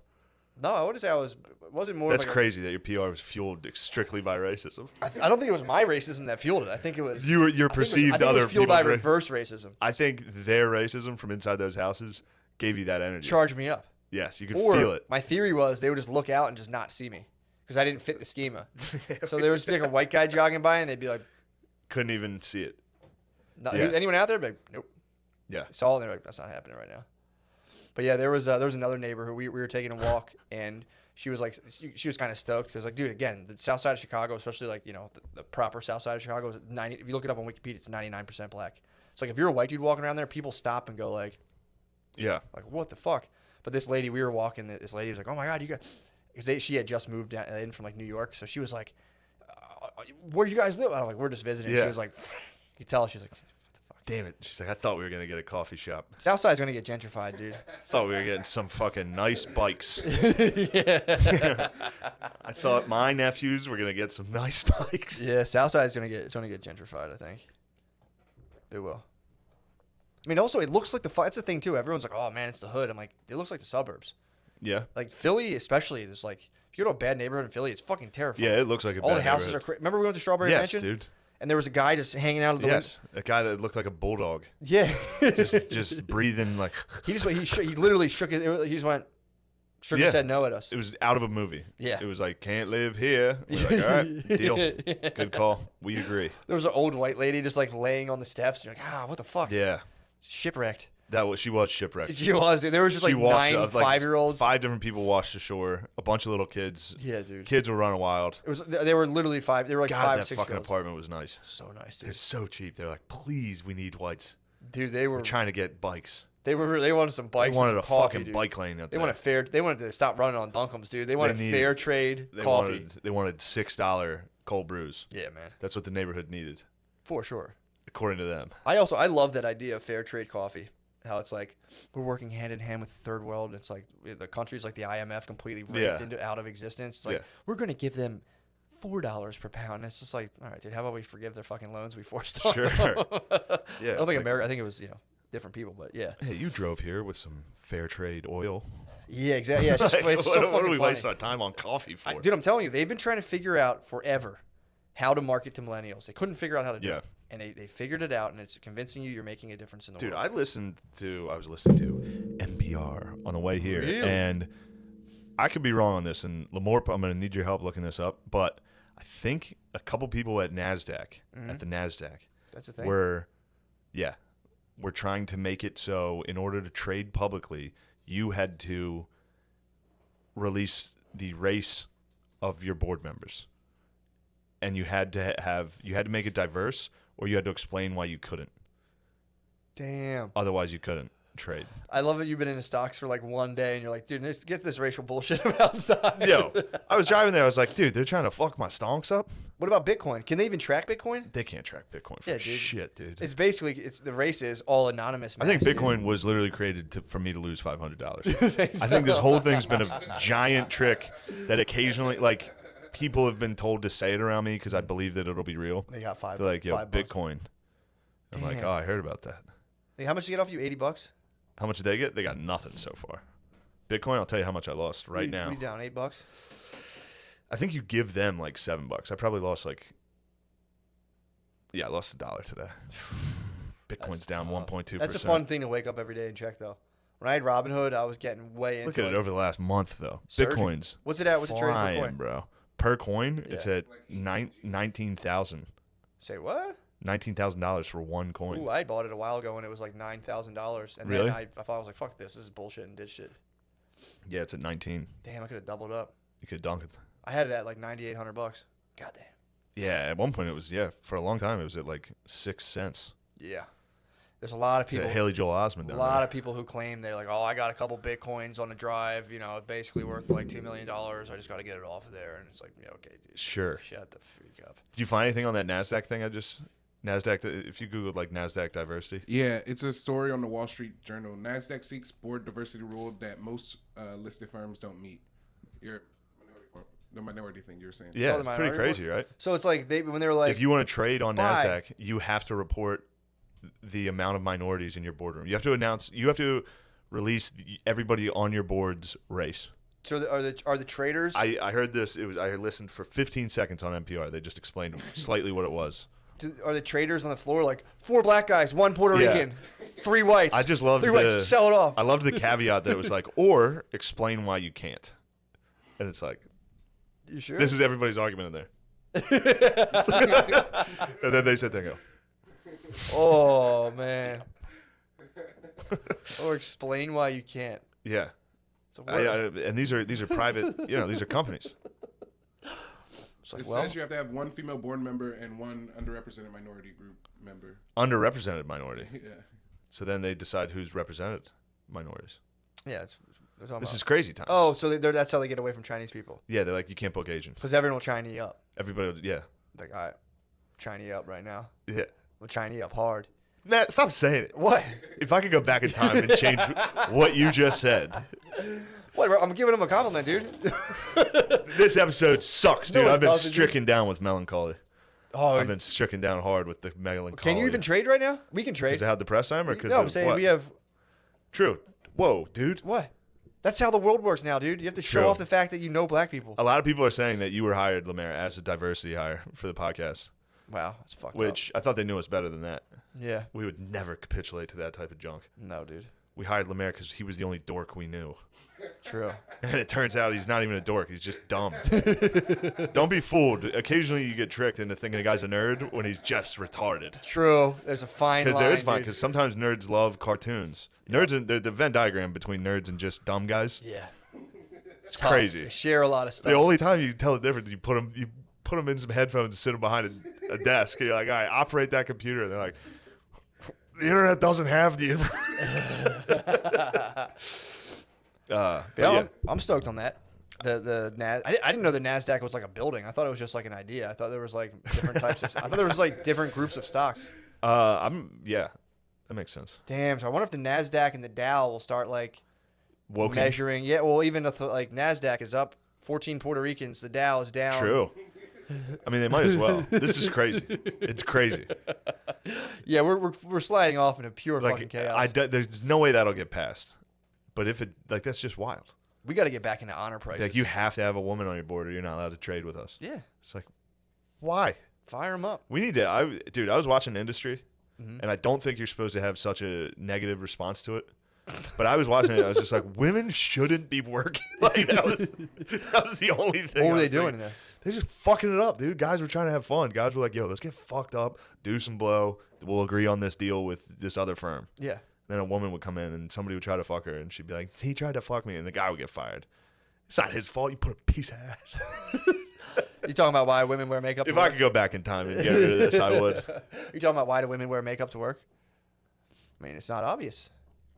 No, I wouldn't say it wasn't more. That's like crazy that your PR was fueled strictly by racism. I don't think it was my racism that fueled it. I think it was Your I think it perceived was other fueled by people's reverse racism. I think their racism from inside those houses gave you that energy. Charge me up. Yes, you could Or feel it. my theory was they would just look out and just not see me because I didn't fit the schema. So there would just be like a white guy jogging by and they'd be like, Couldn't even see it. no, Yeah. anyone out there? Be like, nope. Yeah. Saw it and they're like, that's not happening right now. But yeah, there was another neighbor who we were taking a walk and she was like, she was kind of stoked because like, dude, again, the south side of Chicago, especially like, you know, the proper south side of Chicago is 90. If you look it up on Wikipedia, it's 99% black. So like if you're a white dude walking around there, people stop and go like, Yeah. what the fuck? But this lady, we were walking. This lady was like, "Oh my God, you got," because she had just moved in from like New York, so she was like, "Where do you guys live?" I was like, "We're just visiting." Yeah. She was like, "You tell her." She's like, "What the fuck?" Damn it. She's like, I thought we were going to get a coffee shop. Southside's gonna get gentrified, dude. Thought we were getting some fucking nice bikes. Yeah. I thought my nephews were going to get some nice bikes. Yeah, Southside's gonna get gentrified. I think it will. I mean, also, it looks like that's the thing too. Everyone's like, "Oh man, it's the hood." I'm like, it looks like the suburbs. Yeah. Like Philly, especially. There's like, if you go to a bad neighborhood in Philly, it's fucking terrifying. Yeah, it looks like a All bad the houses neighborhood. are. Remember we went to Strawberry Yes, Mansion? dude. And there was a guy just hanging out of the Yes. A guy that looked like a bulldog. window. Yeah. Just breathing like He literally shook his. He just went, shook Yeah. his head no at us. it was out of a movie. Yeah. It was like, can't live here. We're like, all right, deal. Good call. We agree. There was an old white lady just like laying on the steps. You're like, what the fuck? Yeah. Shipwrecked. She was shipwrecked. She was. There was just She like washed 9 up, like, 5-year-olds. 5 different people washed ashore. A bunch of little kids. Yeah, dude. Kids were running wild. It was. They were literally 5. They were like God, 5 or that 6 fucking year olds. apartment was nice. So nice, They're dude. so cheap. They're like, please, we need whites. Dude, they were. We're trying to get bikes. They wanted some bikes. They wanted and a some coffee, fucking dude. bike lane out They there. wanted to stop running on Dunkums, dude. They wanted needed- fair trade They coffee. wanted $6 cold brews. Yeah, man. That's what the neighborhood needed, For sure. according to them. I love that idea of fair trade coffee. How it's like we're working hand in hand with the third world. It's like the countries like the IMF completely raped out of existence. It's like we're going to give them $4 per pound. And it's just like, all right, dude, how about we forgive their fucking loans we forced on Sure. them? Yeah. I don't it's think like, America. I think it was different people, but yeah. Hey, you drove here with some fair trade oil. Yeah, exactly. Yeah, it's, just, Like, it's so what fucking are we funny. wasting our time on coffee for? Dude, I'm telling you, they've been trying to figure out forever how to market to millennials. They couldn't figure out how to do Yeah. it. And they figured it out, and it's convincing you're making a difference in the Dude, world. I was listening to NPR on the way here, Really? and I could be wrong on this. And Lamorp, I'm going to need your help looking this up. But I think a couple people at NASDAQ, at the NASDAQ, That's the thing. were trying to make it so in order to trade publicly, you had to release the race of your board members, and you had to make it diverse, or you had to explain why you couldn't. Damn. Otherwise, you couldn't. trade. I love that you've been into stocks for like one day and you're like, dude, get this racial bullshit about stocks. Yo, I was driving there. I was like, dude, they're trying to fuck my stonks up. What about Bitcoin? Can they even track Bitcoin? They can't track Bitcoin for Yeah, dude. shit, dude. It's basically the race is all anonymous. I think mass, Bitcoin dude. was literally created for me to lose $500. Think I think this so? whole thing's been a giant trick that occasionally, like, people have been told to say it around me because I believe that it'll be real. They got five. They're like, yo, $5. Bitcoin. I'm like, Damn. oh, I heard about that. Hey, how much did you get off you? $80? How much did they get? They got nothing so far. Bitcoin, I'll tell you how much I lost right now. We down $8? I think you give them like $7. I probably lost like, I lost $1 today. Bitcoin's That's down tough. 1.2%. That's a fun thing to wake up every day and check, though. When I had Robinhood, I was getting way into Look at it over the last month, though. Surging. Bitcoin's What's it at? What's it trading per flying, coin? bro. Per coin, it's Yeah. at 19,000. Say what? $19,000 for one coin. Ooh, I bought it a while ago and it was like $9,000. And Really? then I thought I was like, fuck this. This is bullshit and ditched it. Yeah, it's at 19. Damn, I could have doubled up. You could dunk it. I had it at like $9,800. God damn. Yeah, at one point it was, for a long time it was at like 6 cents. Yeah. There's a lot of It's at people. Haley Joel Osment A down lot there. of people who claim they're like, oh, I got a couple Bitcoins on the drive, basically worth like $2 million. I just got to get it off of there. And it's like, yeah, okay, dude. Sure. Shut the freak up. Did you find anything on that NASDAQ thing NASDAQ, if you Googled like NASDAQ diversity? Yeah, it's a story on the Wall Street Journal. NASDAQ seeks board diversity rule that most listed firms don't meet. The minority thing you were saying. Yeah, the it's pretty minority crazy, right? So it's like when they were like, If you want to trade on buy. NASDAQ, you have to report the amount of minorities in your boardroom. You have to release everybody on your board's race. so are the traders? I heard this. I listened for 15 seconds on NPR. They just explained slightly what it was. Are the traders on the floor like 4 black guys, 1 Puerto Yeah. Rican, 3 whites? I just loved 3 whites. Sell it off. I loved the caveat that it was like, or explain why you can't. And it's like, You sure? this is everybody's argument in there. And then they sit there and go, Oh man. Or explain why you can't. yeah. So And these are private, these are companies. it's like, It well, says you have to have 1 female board member and 1 underrepresented minority group member. Underrepresented minority. Yeah. So then they decide who's represented minorities. yeah, they're talking This about. is crazy time. Oh, so that's how they get away from Chinese people. Yeah, they're like, you can't book Asians. Because everyone will Chinese up. Everybody, yeah. Like, all right, Chinese up right now. Yeah. We'll Chinese up hard. Matt, stop saying it. What? If I could go back in time and change what you just said, What? I'm giving him a compliment, dude. this episode sucks, dude. No, it I've been doesn't, dude. stricken down with melancholy. Oh, I've been stricken down hard with the melancholy. can you even trade right now? We can trade. Because of how depressed I am, or because No, I'm saying what? we have. True. Whoa, dude. What? That's how the world works now, dude. You have to show True. off the fact that you know black people. A lot of people are saying that you were hired, Lemaire, as a diversity hire for the podcast, Wow, that's fucked up. which I thought they knew us better than that. Yeah. We would never capitulate to that type of junk. No, dude. We hired Lemaire because he was the only dork we knew. True. And it turns out he's not even a dork. He's just dumb. Don't be fooled. Occasionally you get tricked into thinking a guy's a nerd when he's just retarded. True. There's a fine line. Because there is fun. dude. Because sometimes nerds love cartoons. Nerds, and the Venn diagram between nerds and just dumb guys. Yeah. It's Tough. crazy. They share a lot of stuff. The only time you can tell the difference, you put them in some headphones and sit them behind a desk. And you're like, all right, operate that computer. And they're like, the internet doesn't have the Yeah, I'm stoked on that. The I didn't know the Nasdaq was like a building. I thought it was just like an idea. I thought there was like different types of. I thought there was like different groups of stocks. That makes sense. Damn. So I wonder if the Nasdaq and the Dow will start like Woken. measuring. Yeah. Well, even if like Nasdaq is up 14 Puerto Ricans, the Dow is down. True. I mean, they might as well. This is crazy. It's crazy. Yeah, we're sliding off into pure fucking chaos. There's no way that'll get passed. But if it, that's just wild. We got to get back into honor prices. Like, you have to have a woman on your board or you're not allowed to trade with us. Yeah. It's like, why? Fire them up. We need to, I was watching Industry, and I don't think you're supposed to have such a negative response to it. But I was watching it, I was just like, women shouldn't be working. Like, that was the only thing. What were I they was doing thinking. there? They're just fucking it up, dude. Guys were trying to have fun. Guys were like, yo, let's get fucked up, do some blow. We'll agree on this deal with this other firm. Yeah. Then a woman would come in and somebody would try to fuck her, and she'd be like, he tried to fuck me, and the guy would get fired. It's not his fault. You put a piece of ass. You talking about why women wear makeup? If to I work? could go back in time and get rid of this, I would. You talking about why do women wear makeup to work? I mean, it's not obvious.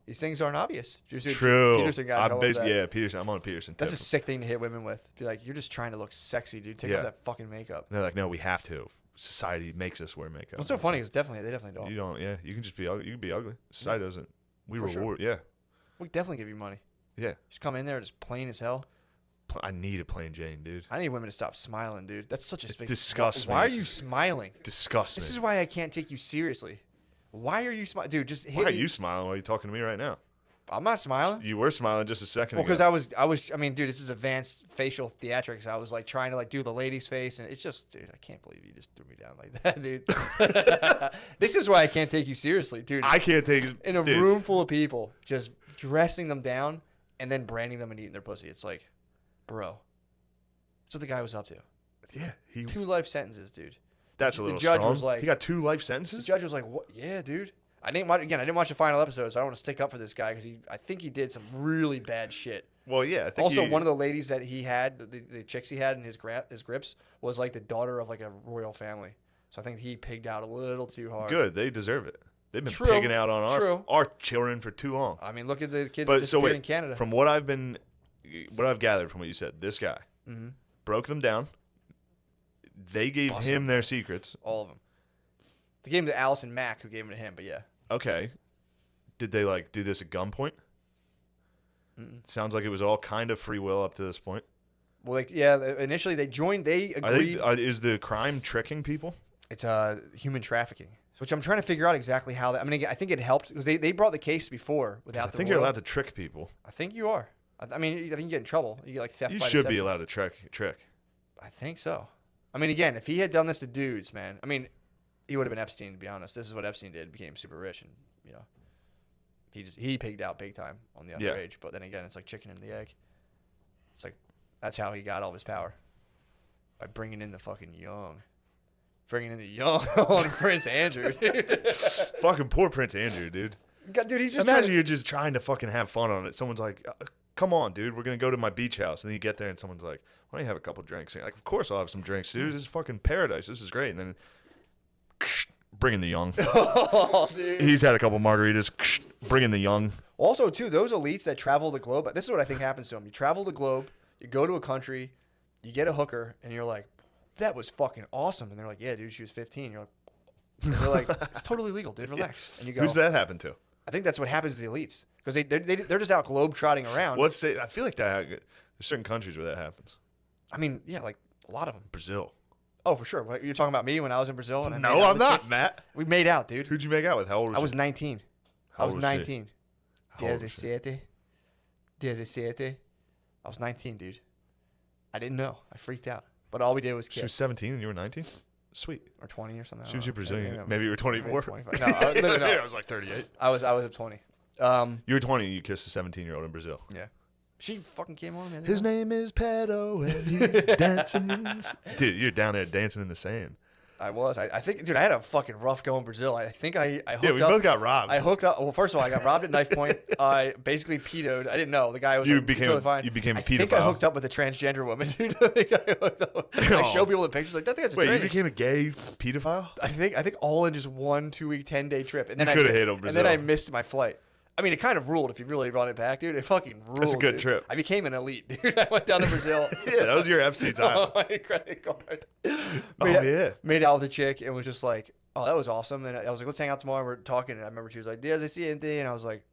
These things aren't obvious. True. Peterson got I'm told that. yeah, Peterson. I'm on Peterson. That's a tip. sick thing to hit women with. Be like, you're just trying to look sexy, dude. Take off that fucking makeup. And they're like, no, we have to. Society makes us wear makeup. What's so funny is they definitely don't. You don't. Yeah, you can just be ugly. You can be ugly. Society doesn't. We For reward. sure. Yeah. We definitely give you money. Yeah. Just come in there just plain as hell. I need a plain Jane, dude. I need women to stop smiling, dude. That's such a big. Disgust me. Why are you smiling? Disgust me. This is why I can't take you seriously. Why are you smiling, dude? Just hit Why are me. you smiling while you're talking to me right now? I'm not smiling. You were smiling just a second Well, ago. because I mean, dude, this is advanced facial theatrics. I was like trying to like do the lady's face, and it's just, dude, I can't believe you just threw me down like that, dude. This is why I can't take you seriously, dude. I can't take In a dude. room full of people, just dressing them down and then branding them and eating their pussy. It's like, bro, that's what the guy was up to. Yeah, 2 life sentences, dude. That's a the little judge strong. was like- he got 2 life The sentences. judge was like, "What? Yeah, dude." I didn't watch the final episode, so I don't want to stick up for this guy because I think he did some really bad shit. Well, yeah. I think Also, one of the ladies that he had, the chicks he had in his grips, was like the daughter of like a royal family. So I think he pigged out a little too hard. good. They deserve it. They've been True. pigging out on True. our children for too long. I mean, look at the kids that But so disappeared wait, in Canada. from what I've gathered from what you said, this guy broke them down. They gave Busted. him their secrets. All of them. They gave him to Allison Mack, who gave him to him. But yeah, Okay. Did they like do this at gunpoint? Sounds like it was all kind of free will up to this point. well, like yeah, initially they joined. They agreed. Is the crime tricking people? It's human trafficking, which I'm trying to figure out exactly how that. I mean, again, I think it helped because they brought the case before without. I the think you're royal- allowed to trick people. I think you are. I mean, I think you get in trouble. You get like theft. You by should be deception. allowed to trick. I think so. I mean, again, if he had done this to dudes, man, I mean, he would have been Epstein. To be honest, this is what Epstein did. Became super rich, and you know, he pigged out big time on the Yeah. underage. But then again, it's like chicken and the egg. It's like that's how he got all of his power by bringing in the fucking young, on Prince Andrew. Dude. Fucking poor Prince Andrew, dude. God, dude, he's just Imagine trying you're just trying to fucking have fun on it. Someone's like, come on, dude, we're going to go to my beach house. And then you get there and someone's like, why don't you have a couple drinks? And you're like, of course I'll have some drinks, dude. This is fucking paradise. This is great. And then bring in the young. Oh, dude. He's had a couple margaritas. Bring in the young. Also, too, those elites that travel the globe, this is what I think happens to them. You travel the globe, you go to a country, you get a hooker, and you're like, that was fucking awesome. And they're like, yeah, dude, she was 15. You're like, and they're like, it's totally legal, dude, relax. And you go, Who's that happen to? I think that's what happens to the elites because they're just out globe trotting around. I feel like there's certain countries where that happens. I mean, yeah, like a lot of them. Brazil. Oh, for sure. You're talking about me when I was in Brazil? And I made No, out I'm with a not, chick? Matt. We made out, dude. Who'd you make out with? How old was I was you? 19. How I was old was she? 19. How old was she? 17. I was 19, dude. I didn't know. I freaked out. But all we did was She was kiss. 17 and you were 19? Sweet. Or 20 or something. I She was don't your know. Brazilian. Yeah, Maybe you were 24. 25. No, no. I was like 38. I was at 20. You were 20 and you kissed a 17-year-old in Brazil. Yeah. She fucking came on, man. His name is Pedo and he's dancing in the Dude, you're down there dancing in the sand. I was. I think, dude, I had a fucking rough go in Brazil. I think I hooked up. Yeah, we both got robbed. I hooked up. Well, first of all, I got robbed at knife point. I basically pedoed. I didn't know. The guy was like, totally fine. You became a I think I pedophile. hooked up with a transgender woman, dude. I think I hooked up. I show people the pictures like, that thing that's a Wait, you tranny. became a gay pedophile? I think all in just 1 2-week 10-day trip. And then You I coulda hit on And then I Brazil. missed my flight. I mean, it kind of ruled if you really run it back, dude. It fucking ruled. That's a good dude. trip. I became an elite, dude. I went down to Brazil. Yeah, that was your Epstein time. on my credit card. Yeah. Made out with a chick and was just like, oh, that was awesome. And I was like, let's hang out tomorrow. And we're talking. And I remember she was like, Diaz, I see anything. And I was like,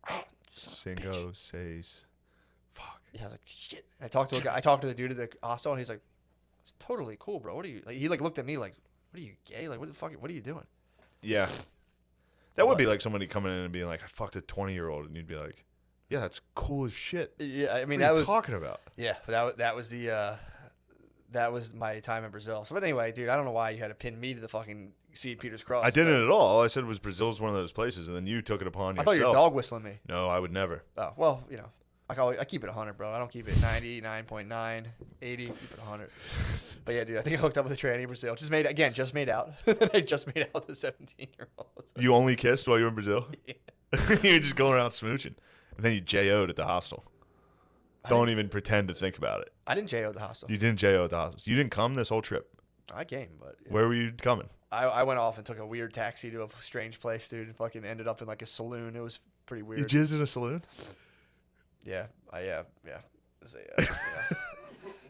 oh, son of a bitch. Cinco, seis. Fuck. Yeah, I was like, shit. And I talked to a guy. I talked to the dude at the hostel, and he's like, it's totally cool, bro. What are you? Like, he like looked at me like, what are you, gay? Like, what the fuck? What are you doing? Yeah. That would be like somebody coming in and being like, I fucked a 20-year-old. And you'd be like, yeah, that's cool as shit. Yeah, I mean, What are that you was talking about? yeah. That was my time in Brazil. So, but anyway, dude, I don't know why you had to pin me to the fucking St. Peter's Cross. I didn't at all. All I said was Brazil's one of those places, and then you took it upon I yourself. thought you were dog whistling me. No, I would never. Oh, well, you know, I keep it 100, bro. I don't keep it 99.9, 80. Keep it 100. But yeah, dude, I think I hooked up with a tranny in Brazil. Just made out. I just made out with a 17-year-old. You only kissed while you were in Brazil? Yeah. You were just going around smooching. And then you JO'd at the hostel. Don't even pretend to think about it. I didn't JO at the hostel. You didn't JO at the hostel. You didn't come this whole trip. I came, but yeah. Where were you coming? I went off and took a weird taxi to a strange place, dude, and fucking ended up in like a saloon. It was pretty You weird. jizzed in a saloon? Yeah. It was a,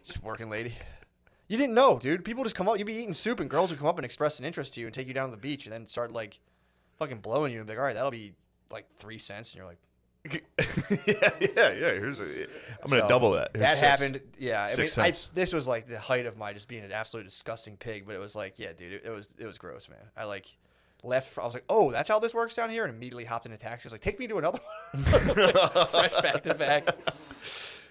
just working lady. You didn't know, dude. People just come up. You'd be eating soup, and girls would come up and express an interest to you and take you down to the beach, and then start like fucking blowing you and be like, all right, that'll be like 3 cents, and you're like, yeah. I'm gonna double that. Here's that 6. happened. Yeah, I 6 mean, cents. this was like the height of my just being an absolute disgusting pig. But it was like, yeah, dude, it was gross, man. I like left. I was like, oh, that's how this works down here, and immediately hopped in a taxi. I was like, take me to another one. Fresh back to back.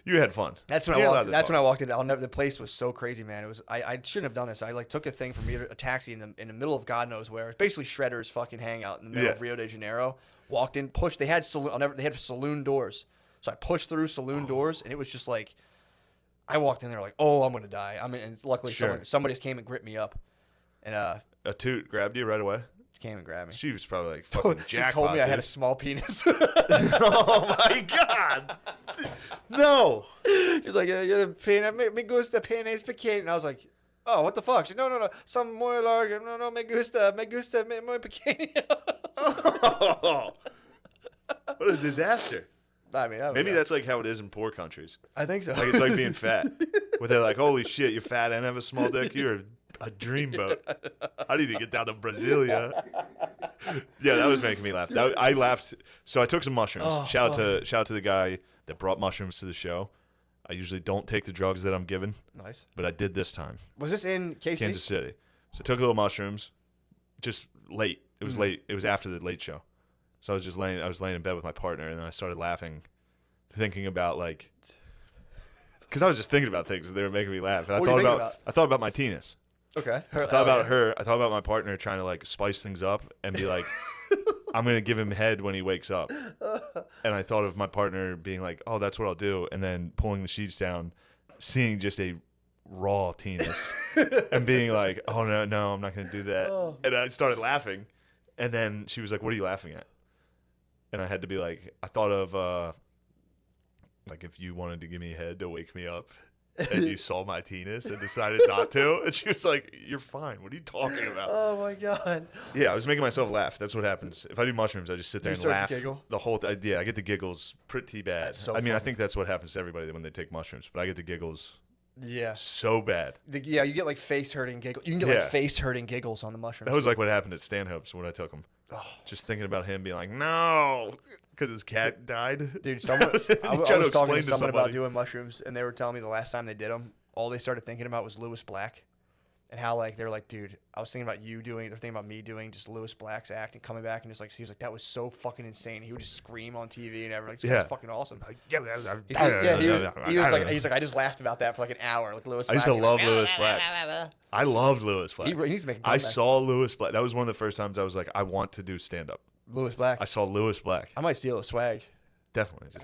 You had fun. That's when You I had walked. lots of That's fun. when I walked in. I'll never. The place was so crazy, man. It was. I shouldn't have done this. I like took a thing from a taxi in the middle of God knows where. It's basically Shredder's fucking hangout in the middle of Rio de Janeiro. Walked in, pushed. They had They had saloon doors. So I pushed through saloon doors, and it was just like, I walked in there like, oh, I'm gonna die. And luckily somebody just came and gripped me up, and A toot grabbed you right away. came and grabbed me. She was probably like fucking She jackpot. told me I had a dude. small penis. Oh my god! No. She was like, yeah, me gusta penis pequeño. And I was like, oh, what the fuck? She said, no, some more large. No, me gusta muy pequeño. Oh, what a disaster. I mean, Maybe that's like how it is in poor countries. I think so. Like it's like being fat, where they're like, "Holy shit, you're fat and have a small dick. You're a dreamboat. I need to get down to Brasilia." Yeah, that was making me laugh. I laughed. So I took some mushrooms. Shout out to the guy that brought mushrooms to the show. I usually don't take the drugs that I'm given, Nice. but I did this time. Was this in KC? Kansas City. So I took a little mushrooms, just late. It was late. It was after the late show. So I was laying in bed with my partner, and then I started laughing, thinking about like, because I was just thinking about things. They were making me laugh. And What were you thinking about? I thought about my penis. Okay. I thought about her. I thought about my partner trying to like spice things up and be like, I'm gonna give him head when he wakes up. And I thought of my partner being like, oh, that's what I'll do, and then pulling the sheets down, seeing just a raw penis, and being like, oh no, I'm not gonna do that. And I started laughing, and then she was like, what are you laughing at? And I had to be like, I thought of like if you wanted to give me a head to wake me up, and you saw my penis and decided not to, and she was like, "You're fine. What are you talking about?" Oh my god. Yeah, I was making myself laugh. That's what happens if I do mushrooms. I just sit there You and start to laugh giggle? the whole. Yeah, I get the giggles pretty bad. That's so I mean, I funny. think that's what happens to everybody when they take mushrooms. But I get the giggles Yeah. so bad. Yeah, you get like face hurting giggles. You can get Yeah. like face hurting giggles on the mushrooms. That was like what happened at Stanhope's when I took them. Oh. Just thinking about him being like, "No," because his cat died. Dude, someone, I was Trying to talking to explain to someone about somebody. doing mushrooms, and they were telling me the last time they did them, all they started thinking about was Lewis Black, and how like they're like, dude, I was thinking about you doing, they're thinking about me doing just Lewis Black's act and coming back and just like, he was like, that was so fucking insane. He would just scream on TV and everything. Like, this guy's fucking awesome. He's like, he was like, I just laughed about that for like an hour, like Lewis. I Black. used to He was love like, Lewis Black. I loved Lewis Black. He needs to make a I comeback. saw Lewis Black. That was one of the first times I was like, I want to do stand up. Lewis Black. I saw Lewis Black. I might steal his swag. Definitely. Just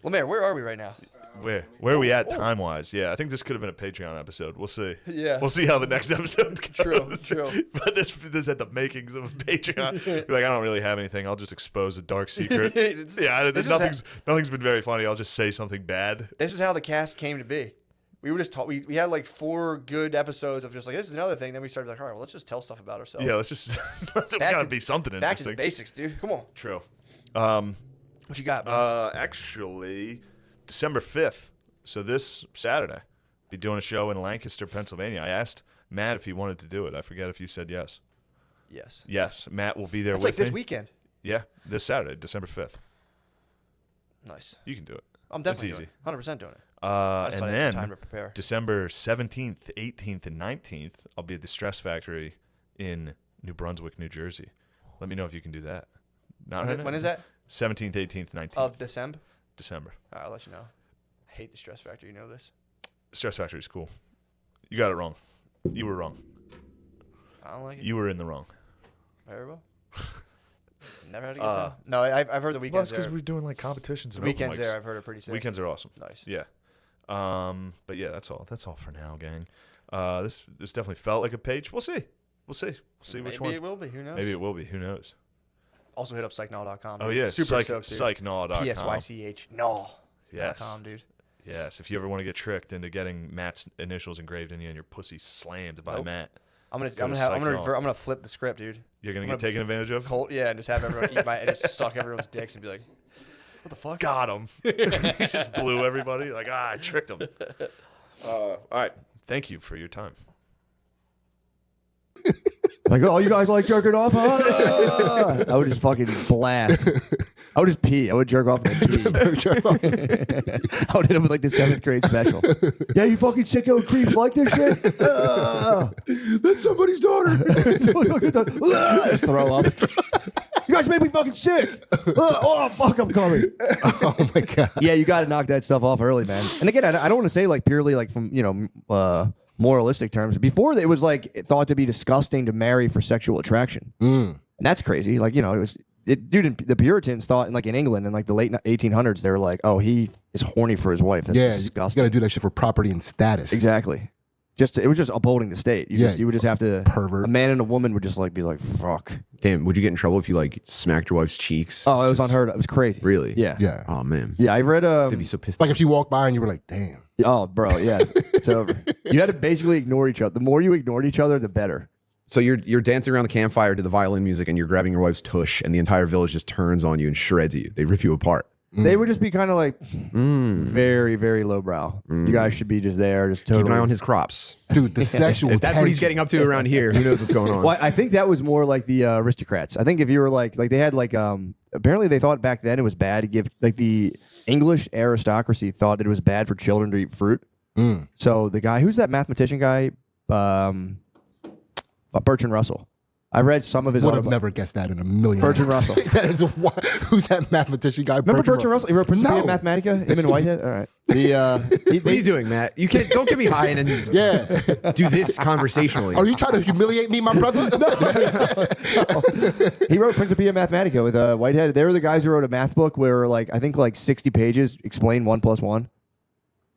Lemaire, where are we right now? where are we at time wise? Yeah, I think this could have been a Patreon episode. We'll see. Yeah. We'll see how the next episode goes. True. But this had the makings of a Patreon. You're like, I don't really have anything. I'll just expose a dark secret. Yeah, this nothing's been very funny. I'll just say something bad. This is how the cast came to be. We were just we had like 4 good episodes of just like, this is another thing. Then we started like, all right, well, let's just tell stuff about ourselves. Yeah, let's just gotta be something Back to the interesting. basics, dude. Come on. True. What you got, man? Actually, December 5th. So this Saturday, be doing a show in Lancaster, Pennsylvania. I asked Matt if he wanted to do it. I forget if you said yes. Yes. Yes, Matt will be there It's with like this me. weekend. Yeah, this Saturday, December 5th. Nice. You can do it. I'm definitely It's doing easy. it. 100% doing it. And just thought I had then some time to prepare. December 17th, 18th, and 19th, I'll be at the Stress Factory in New Brunswick, New Jersey. Let me know if you can do that. When is that? 17th, 18th, 19th. Of December? December. All right, I'll let you know. I hate the Stress Factor. You know this? Stress Factory is cool. You got it wrong. You were wrong. I don't like it. You were in the wrong. Very well. Never had a good time. No, I've heard the Well, weekends that's because there. we're doing like competitions The and open weekends mics. there, I've heard are pretty sick. Weekends are awesome. Nice. Yeah. But yeah, that's all. That's all for now, gang. This definitely felt like a page. We'll see. We'll see which one. Maybe it will be. Who knows? Maybe it will be. Who knows? Also hit up psychnaw.com. Oh yeah, Super stoked, dude. psychnaw.com. PSYCH. No. Yes. .com, dude. Yes, if you ever want to get tricked into getting Matt's initials engraved in you and your pussy slammed by Matt, I'm gonna flip the script, dude. you're gonna get taken advantage of. Yeah, and just have everyone eat and just suck everyone's dicks and be like, what the fuck? Got him. Just blew everybody. Like, I tricked him. All right. Thank you for your time. Like, oh, you guys like jerking off? Huh? I would just fucking blast. I would just pee. I would jerk off and pee. I would hit him with like the 7th grade special. Yeah, you fucking sicko creeps like this shit? That's somebody's daughter. Just throw up. You guys make me fucking sick. Oh, fuck, I'm coming. Oh, my God. Yeah, you got to knock that stuff off early, man. And again, I don't want to say like purely like from, moralistic terms. Before, it was like thought to be disgusting to marry for sexual attraction. And that's crazy. Like, the Puritans thought in England in like the late 1800s, they were like, oh, he is horny for his wife. That's disgusting. You got to do that shit for property and status. Exactly. It was just upholding the state. You would just have to pervert. A man and a woman would just like be like, fuck. Damn, would you get in trouble if you like smacked your wife's cheeks? Oh, it was unheard of. It was crazy. Really? Yeah. Yeah. Oh man. Yeah, I read They'd be so pissed. Like if she walked by and you were like, damn. Oh, bro, yeah, it's over. You had to basically ignore each other. The more you ignored each other, the better. So you're dancing around the campfire to the violin music and you're grabbing your wife's tush and the entire village just turns on you and shreds you. They rip you apart. They would just be kind of like very, very lowbrow. You guys should be just there, just totally. Keep an eye on his crops. Dude, the sexual If that's what he's tension. getting up to around here, who knows what's going on? Well, I think that was more like the aristocrats. I think if you were like they had like apparently they thought back then it was bad to give like the English aristocracy thought that it was bad for children to eat fruit. So the guy, who's that mathematician guy, Bertrand Russell. I read some of his. Would have never guessed that in a million. Bertrand years. Russell. That is who's that mathematician guy? Remember Bertrand Russell? He wrote Principia Mathematica. Him and Whitehead. All right. What are you doing, Matt? You can't. Don't get me high and Yeah. do this conversationally. Are you trying to humiliate me, my brother? He wrote Principia Mathematica with Whitehead. They were the guys who wrote a math book where like I think like 60 pages explain 1 + 1.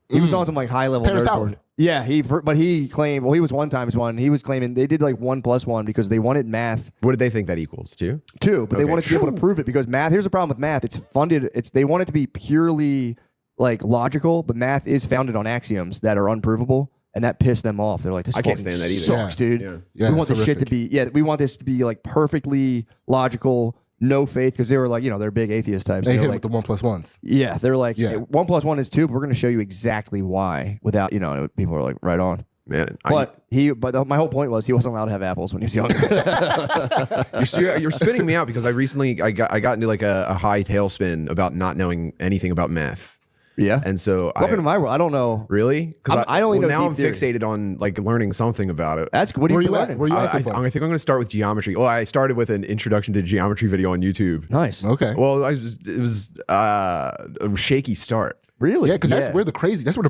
He was on some like high level Paris nerd Howard. course. Yeah, but he claimed, well, he was 1 × 1. He was claiming they did like 1 + 1 because they wanted math What did they think that equals to? 2, but they wanted to be able to prove it because math. Here's the problem with math: it's funded. They want it to be purely like logical, but math is founded on axioms that are unprovable, and that pissed them off. They're like, "This I can't fucking stand that either." sucks, dude. Yeah, we want it's this shit to horrific. be. We want this to be like perfectly logical, no faith, because they were like, they're big atheist types. They They're hit like, with the 1 + 1s. yeah, they're like, Yeah. 1 + 1 is 2, but we're going to show you exactly why without, people are like, right on. Man, But my whole point was he wasn't allowed to have apples when he was younger. you're spinning me out because I got into like a high tailspin about not knowing anything about math. Yeah. And so Welcome to my world. I don't know. Really? Because I only know now deep I'm theory. fixated on like learning something about it. What are Where you you at? learning? Where you at so I far? think I'm going to start with geometry. Well, I started with an introduction to geometry video on YouTube. Nice. Okay. Well, it was a shaky start. Really? Yeah, because that's where the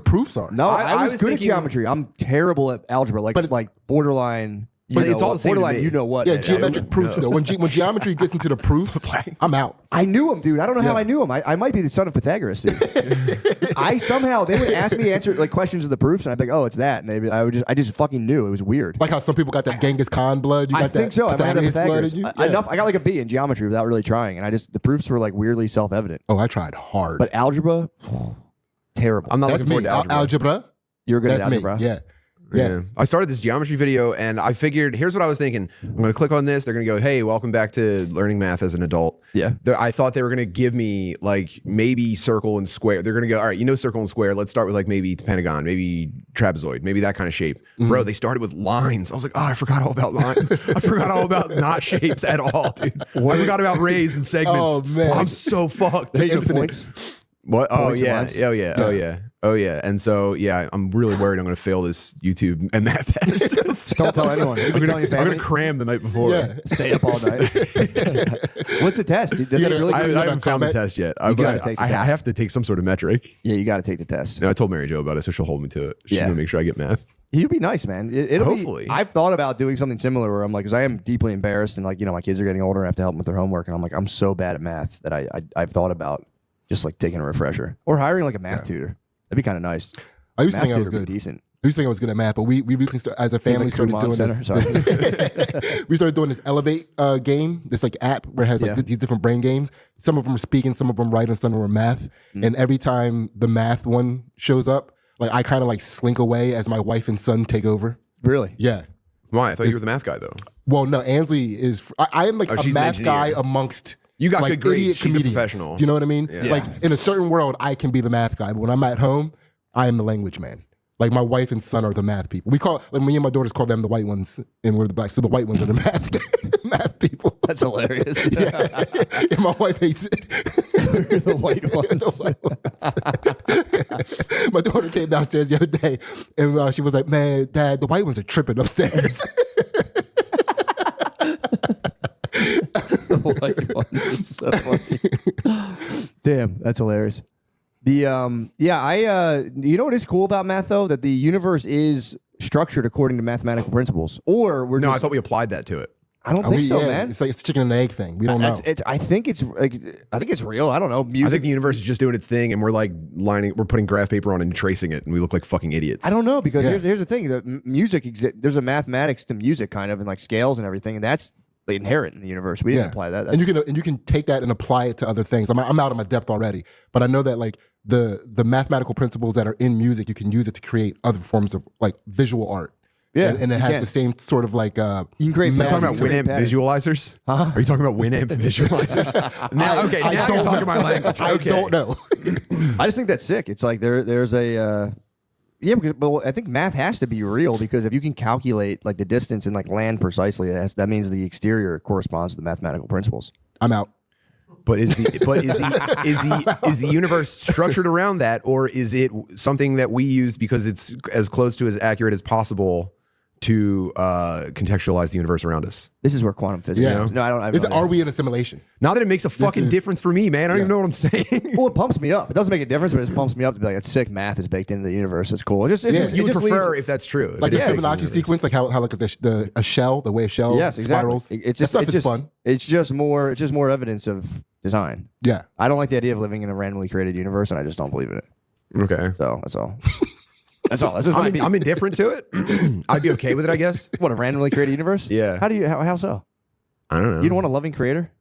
proofs are. No, I was was good thinking- at geometry. I'm terrible at algebra, like borderline. But it's all the same to borderline. me. You know what? Yeah, man. geometric proofs though. When geometry gets into the proofs, I'm out. I knew him, dude. I don't know how I knew him. I might be the son of Pythagoras, dude. They would ask me to answer like questions of the proofs, and I'd be like, "Oh, it's that," and I just fucking knew it was weird. Like how some people got that Genghis Khan blood. You got I think that so. I might have Pythagoras blood Pythagoras. in you? Enough. I got like a B in geometry without really trying, and the proofs were like weirdly self-evident. Oh, I tried hard. But algebra, terrible. I'm not That's looking me. forward to algebra. Algebra. You're good That's at algebra. me. Yeah. I started this geometry video and I figured, here's what I was thinking. I'm going to click on this. They're going to go, hey, welcome back to learning math as an adult. Yeah. I thought they were going to give me like maybe circle and square. They're going to go, all right, circle and square. Let's start with like maybe pentagon, maybe trapezoid, maybe that kind of shape. Bro, they started with lines. I was like, oh, I forgot all about lines. I forgot all about not shapes at all, dude. I forgot about rays and segments. Oh, man. I'm so fucked. Take your Infinite. points. What? Oh Points and yeah. lines? Oh yeah. Oh yeah. Oh yeah. And so yeah, I'm really worried I'm going to fail this YouTube and math test. Just don't tell anyone. You've been telling your I'm family. going to cram the night before. Yeah. Stay up all night. What's the test? Did they really? I You gotta haven't found the comment. test yet. gotta take the I test. have to take some sort of metric. Yeah, you got to take the test. And I told Mary Jo about it, so she'll hold me to it. She's Yeah. going to make sure I get math. You'd be nice, man. It'll Hopefully. I've thought about doing something similar where I'm like, because I am deeply embarrassed, and like my kids are getting older. I have to help them with their homework, and I'm like, I'm so bad at math that I've thought about just like taking a refresher or hiring like a math tutor. That'd be kind of nice. I used to Math think I was tutor would be good. decent. I used to think I was good at math, but we recently as a family started doing this. We started doing this Elevate game, this like app where it has like these different brain games. Some of them are speaking, some of them writing, some of them are math. And every time the math one shows up, like I kind of like slink away as my wife and son take over. Really? Yeah. Why? I thought you were the math guy though. Well, no, Ansley is. I am like a she's an math guy engineer. amongst. You got like, good grades. idiot She's a comedians. professional. Do you know what I mean? Yeah. Like in a certain world, I can be the math guy, but when I'm at home, I am the language man. Like my wife and son are the math people. We call like me and my daughters call them the white ones, and we're the black. So the white ones are the math people. That's hilarious. Yeah, and my wife hates it. The white ones. My daughter came downstairs the other day, and she was like, "Man, Dad, the white ones are tripping upstairs." The white ones. So funny. Damn, that's hilarious. The you know what is cool about math though? That the universe is structured according to mathematical principles. Or we're No, just, I thought we applied that to it. I don't think so, Yeah, man. It's like it's a chicken and egg thing. We don't know. I think it's real. I don't know. Music. I think the universe is just doing its thing, and we're like we're putting graph paper on and tracing it, and we look like fucking idiots. I don't know because Yeah. here's the thing: the music there's a mathematics to music, kind of, and like scales and everything, and that's inherent in the universe. We didn't apply that. And you can take that and apply it to other things. I'm out of my depth already, but I know that like the mathematical principles that are in music, you can use it to create other forms of like visual art. Yeah, and it you has can. the same sort of like You can create. Are you talking about patterns. Winamp visualizers? Are you talking about Winamp visualizers? Now you're talking my language. I Okay. don't know. I just think that's sick. It's like there's a because but I think math has to be real because if you can calculate like the distance and like land precisely, that means the exterior corresponds to the mathematical principles. I'm out. But is the universe structured around that, or is it something that we use because it's as close to as accurate as possible to contextualize the universe around us? This is where quantum physics. Yeah. No, I don't. I have no idea. Are we in a simulation? Not that it makes a fucking difference for me, man. I don't even know what I'm saying. Well, it pumps me up. It doesn't make a difference, but it pumps me up to be like, "It's sick. Math is baked into the universe. It's cool." It Yeah. just You would prefer leads- if that's true. Like if the it is baked Fibonacci into the sequence, like how like a shell, the way a shell Yes, exactly. spirals. It's That just stuff it's is just fun. It's just more evidence of design. Yeah. I don't like the idea of living in a randomly created universe, and I just don't believe in it. universe. Okay. So that's all. That's all. That's just my beef. I'm indifferent to it. I'd be okay with it, I guess. What, a randomly created universe? Yeah. How so? I don't know. You don't want a loving creator?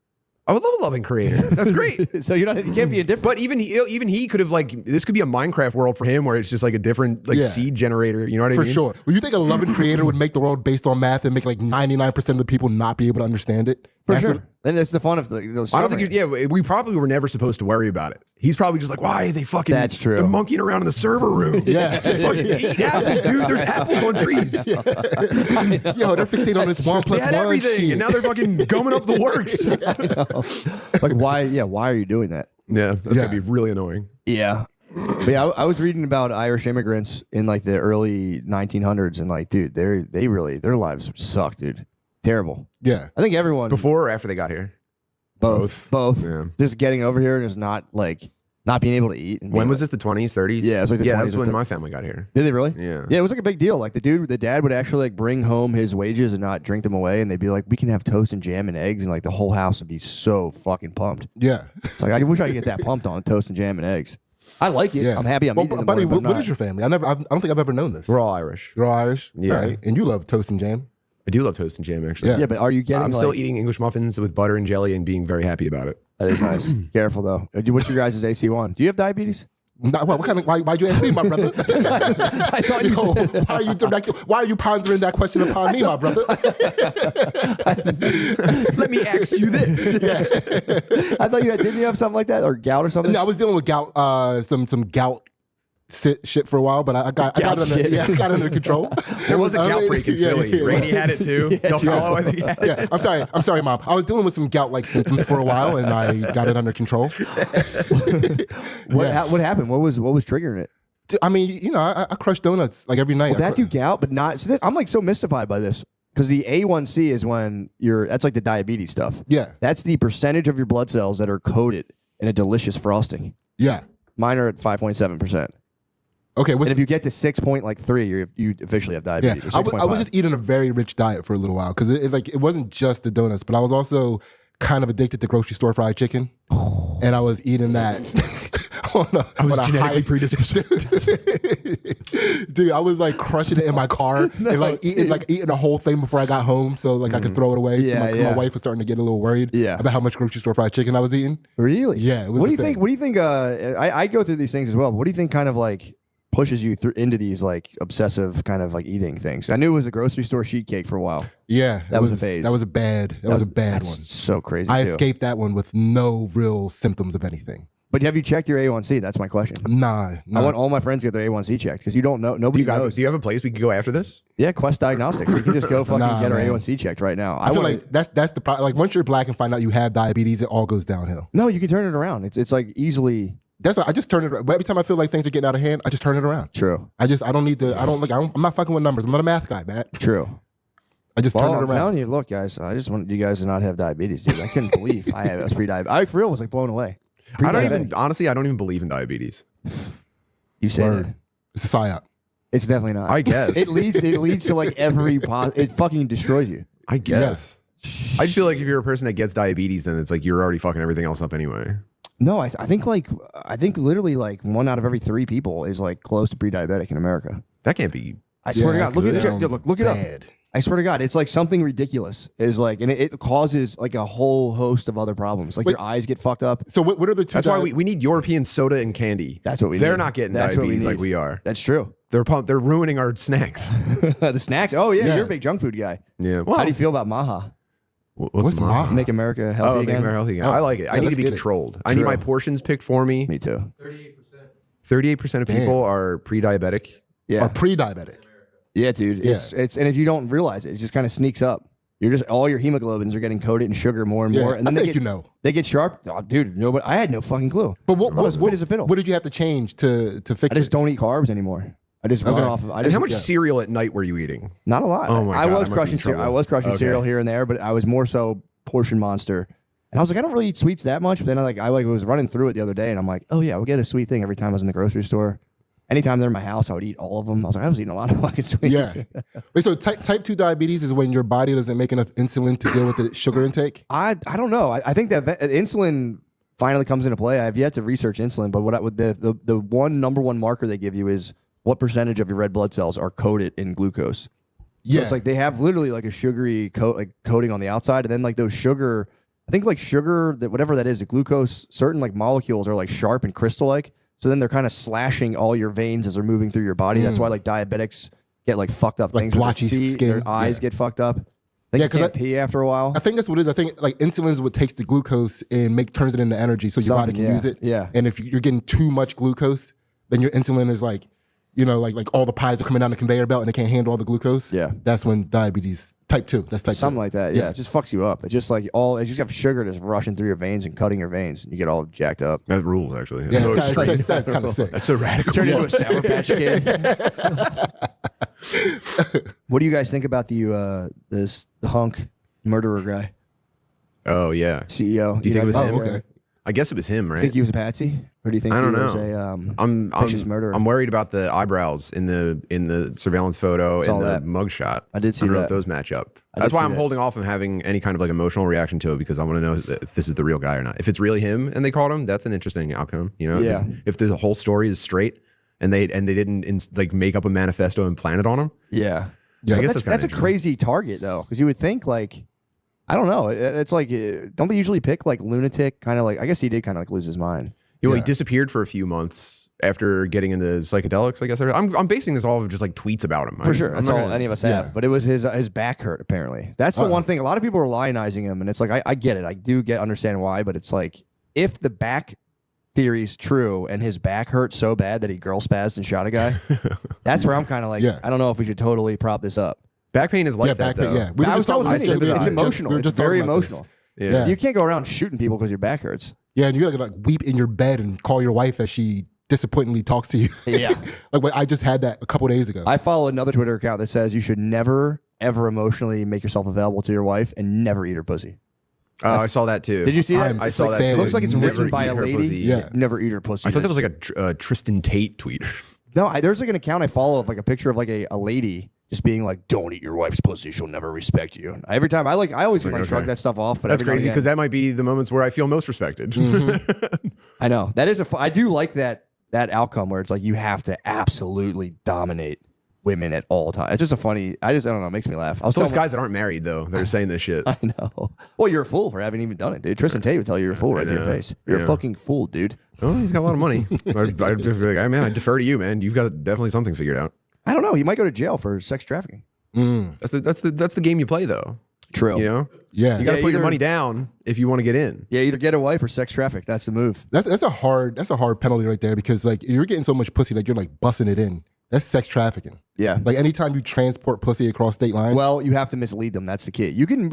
I would love a loving creator. That's great. So you can't be indifferent. But even he could have like this could be a Minecraft world for him where it's just like a different like Yeah. seed generator. You know what I For mean? sure. Well, you think a loving creator would make the world based on math and make like 99% of the people not be able to understand it? For That's sure. what- And it's the fun of those. I don't think. We probably were never supposed to worry about it. He's probably just like, why are they fucking? That's true. They're monkeying around in the server room. Yeah. just fucking eat apples, dude. There's apples on trees. Yo, they're fixated on this 1 They + had 1 everything, shit. and now they're fucking gumming up the works. Like why? Yeah, why are you doing that? Yeah, that's Yeah. gonna be really annoying. Yeah. But yeah, I was reading about Irish immigrants in like the early 1900s, and like, dude, their lives suck, dude. Terrible. Yeah. I think everyone Before or after they got here? both. Yeah. Just getting over here and just not being able to eat. And When being was this? The 20s, 30s? Yeah, it was like the yeah, 20s that's or when 30s. my family got here. Did they really? Yeah. Yeah, it was like a big deal. Like the dad would actually like bring home his wages and not drink them away, and they'd be like, "We can have toast and jam and eggs," and like the whole house would be so fucking pumped. Yeah. It's like I wish I could get that pumped on toast and jam and eggs. I like it. Yeah. I'm happy I'm Well, eating in the buddy, morning, but I'm what not. is your family? I don't think I've ever known this. We're all Irish. You're all Irish? Yeah. All right. And you love toast and jam? I do love toast and jam, actually. Yeah. Yeah, but are you getting? I'm still like- eating English muffins with butter and jelly and being very happy about it. That is nice. Careful though. What's your guys' AC1? Do you have diabetes? What kind of? Why'd you ask me, my brother? I thought you Yo, said. why are you pondering that question upon me, my brother? Let me ask you this. I thought you had. Didn't you have something like that or gout or something? No, I was dealing with gout, some gout shit for a while, but I got it under control. There was a gout break in Philly. Yeah. Rainey had it too. Del Paulo, I think, had it. Yeah, I'm sorry, Mom. I was dealing with some gout-like symptoms for a while, and I got it under control. What happened? What was triggering it? I mean, you know, I crush donuts like every night. Well, that do gout, but not. So I'm like so mystified by this because the A1C is when that's like the diabetes stuff. Yeah, That's the percentage of your blood cells that are coated in a delicious frosting. yeah. Mine are at 5.7%. Okay, And if you get to 6.3, you officially have yeah, diabetes. Or I was 6.5. just eating a very rich diet for a little while because it's like it wasn't just the donuts, but I was also kind of addicted to grocery store fried chicken, and I was eating that. I I was genetically predisposed. Dude, I was like crushing it in my car and like eating the whole thing before I got home, so like I could throw it away. Yeah, So my wife was starting to get a little worried. About how much grocery store fried chicken I was eating. Really? Yeah. It was What do you think? What do you think? I go through these things as well. But what do you think? Kind of like pushes you through into these like obsessive kind of like eating things. I knew it was a grocery store sheet cake for a while. Yeah, that was a phase. That was a bad one. So crazy. I too. escaped that one with no real symptoms of anything. But have you checked your A1C? That's my question. Nah. I want all my friends to get their A1C checked because you don't know. Nobody knows. Do you have a place we could go after this? Yeah, Quest Diagnostics. We can just go fucking get our man. A1C checked right now. I feel like that's the problem. Like once you're black and find out you have diabetes, it all goes downhill. No, you can turn it around. It's like easily. That's why I just turn it around. Every time I feel like things are getting out of hand, I just turn it around. True. I don't need to. I'm not fucking with numbers. I'm not a math guy, Matt. True. I just turn it I'm around. telling you, look, guys, I just want you guys to not have diabetes, dude. I couldn't believe I was pre-diabetic. I for real was like blown away. I don't even believe in diabetes. You said it. It's a psyop. It's definitely not. I guess. It leads to like it fucking destroys you. I guess. I feel like if you're a person that gets diabetes, then it's like you're already fucking everything else up anyway. No, I think literally like 1 out of every 3 people is like close to pre-diabetic in America. That can't be. I swear to God, look it up. Bad. I swear to God, it's like something ridiculous. Is like, and it causes like a whole host of other problems. Like your eyes get fucked up. So what are the two? That's why we need European soda and candy. That's what we. They're need. not getting That's what diabetes we like need. we are. That's true. They're ruining our snacks. The snacks. Oh yeah, Yeah. you're a big junk food guy. Yeah. How do you feel about Maha? What's Maha? Make America healthy Make again. America healthy again. I like it. I need let's to be get it. controlled. I need True. my portions picked for me. Me too. 38% of people are pre-diabetic. Yeah. Are pre-diabetic. Yeah, dude. Yeah. It's and if you don't realize it, it just kind of sneaks up. You're just all your hemoglobins are getting coated in sugar more and more, and then I they think get you know. they get sharp. Oh, dude, nobody. I had no fucking clue. But what I was fit as a fiddle. What did you have to change to fix I it? just don't eat carbs anymore. I just run Okay. off of. And how much cereal at night were you eating? Not a lot. Oh my I God, was I might be crushing in cereal. trouble. I was crushing Okay. cereal here and there, but I was more so portion monster. And I was like, I don't really eat sweets that much. But then I was running through it the other day, and I'm like, oh yeah, we'll get a sweet thing every time I was in the grocery store. Anytime they're in my house, I would eat all of them. I was like, I was eating a lot of fucking sweets. Yeah. Wait, so type 2 diabetes is when your body doesn't make enough insulin to deal with the sugar intake? I don't know. I think that insulin finally comes into play. I have yet to research insulin, but the number one marker they give you is what percentage of your red blood cells are coated in glucose. So it's like they have literally like a sugary coating on the outside, and then like those sugar, I think like sugar, that whatever that is, the glucose, certain like molecules are like sharp and crystal-like. So then they're kind of slashing all your veins as they're moving through your body. That's why like diabetics get like fucked up Like things with blotchy their feet, skin. their eyes Yeah. get fucked up. They Yeah, 'cause can't pee after a while. I think that's what it is. I think like insulin is what takes the glucose and turns it into energy so your body Something, can yeah. use it. Yeah. And if you're getting too much glucose, then your insulin is like, like all the pies are coming down the conveyor belt and it can't handle all the glucose. Yeah. That's when diabetes type 2. That's type 2. Something like that. Yeah. It just fucks you up. It's just like you just have sugar just rushing through your veins and cutting your veins, and you get all jacked up. That rules actually. Yeah, So it's extreme. kind of sick. That's so radical. Turn into a Sour Patch Kid. What do you guys think about the hunk murderer guy, Oh yeah. CEO? Do you think it was him? okay. I guess it was him, right? Think he was a patsy, or do you think I don't he was know. a vicious murderer? I'm worried about the eyebrows in the surveillance photo all and the that. mugshot. I did see I don't know that. if those match up. I That's did why see I'm that. holding off on having any kind of like emotional reaction to it, because I want to know if this is the real guy or not. If it's really him and they caught him, that's an interesting outcome. You know, Yeah. if the whole story is straight and they didn't like make up a manifesto and plan it on him. Yeah. Yeah, I guess that's that's a crazy target though, because you would think like, I don't know. It's like, don't they usually pick like lunatic kind of like? I guess he did kind of like lose his mind. He disappeared for a few months after getting into psychedelics. I guess I'm basing this all of just like tweets about him. For sure, that's all any of us have. But it was his back hurt apparently. That's the one thing. A lot of people are lionizing him, and it's like I get it. I do understand why, but it's like if the back theory's true and his back hurt so bad that he girl spazzed and shot a guy, that's where I'm kind of like, I don't know if we should totally prop this up. Back pain is like that though. Yeah, we were I was just talking telling about you, this. it's emotional. We were It's just talking very about this. emotional. Yeah. You can't go around shooting people because your back hurts. Yeah, and you gotta like weep in your bed and call your wife as she disappointingly talks to you. Yeah. Like I just had that a couple days ago. I follow another Twitter account that says you should never ever emotionally make yourself available to your wife and never eat her pussy. Oh, I saw that too. Did you see that? I'm I saw a that fan too. It looks like it's Never written by eat a her lady. pussy. Yeah. Never eat her pussy. I thought that was like a Tristan Tate tweet. No, there's like an account I follow of like a picture of like a lady just being like, "Don't eat your wife's pussy; she'll never respect you." And every time I always like Okay. shrug that stuff off. But That's every now and crazy again- because that might be the moments where I feel most respected. I know that is I do like that outcome where it's like you have to absolutely dominate women at all times. It's just a funny. I don't know. It makes me laugh. I was Those guys that aren't married though, they're saying this shit. I know. Well, you're a fool for having even done it, dude. Tristan Tate would tell you you're a fool right to your face. You're a fucking fool, dude. Oh, he's got a lot of money. I defer to you, man. You've got definitely something figured out. I don't know. He might go to jail for sex trafficking. That's the game you play though. True. You know. Yeah. You got to put your money down if you want to get in. Yeah, either get a wife or sex traffic. That's the move. That's a hard penalty right there because like you're getting so much pussy that you're like busting it in. That's sex trafficking. Yeah. Like anytime you transport pussy across state lines. Well, you have to mislead them. That's the key. You can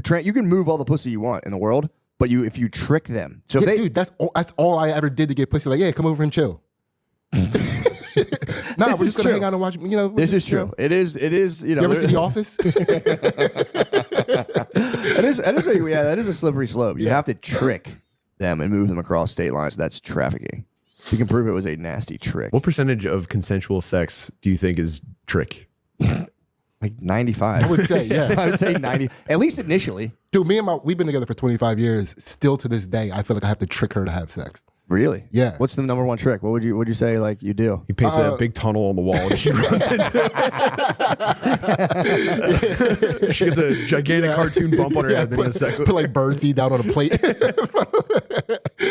move all the pussy you want in the world, but if you trick them. So dude, that's all I ever did to get pussy. Like, yeah, come over and chill. Nah, we're just gonna hang out and watch. You know, this is true. It is. You know, you ever see The Office? That is a slippery slope. You have to trick them and move them across state lines. That's trafficking. You can prove it was a nasty trick. What percentage of consensual sex do you think is trick? Like 95. I would say, yeah. I would say 90. At least initially. Dude, we've been together for 25 years. Still to this day, I feel like I have to trick her to have sex. Really? Yeah. What's the number one trick? What would you say like you do? He paints a big tunnel on the wall and she runs into it. She gets a gigantic cartoon bump on her head and then has sex with Put like birdseed down on a plate.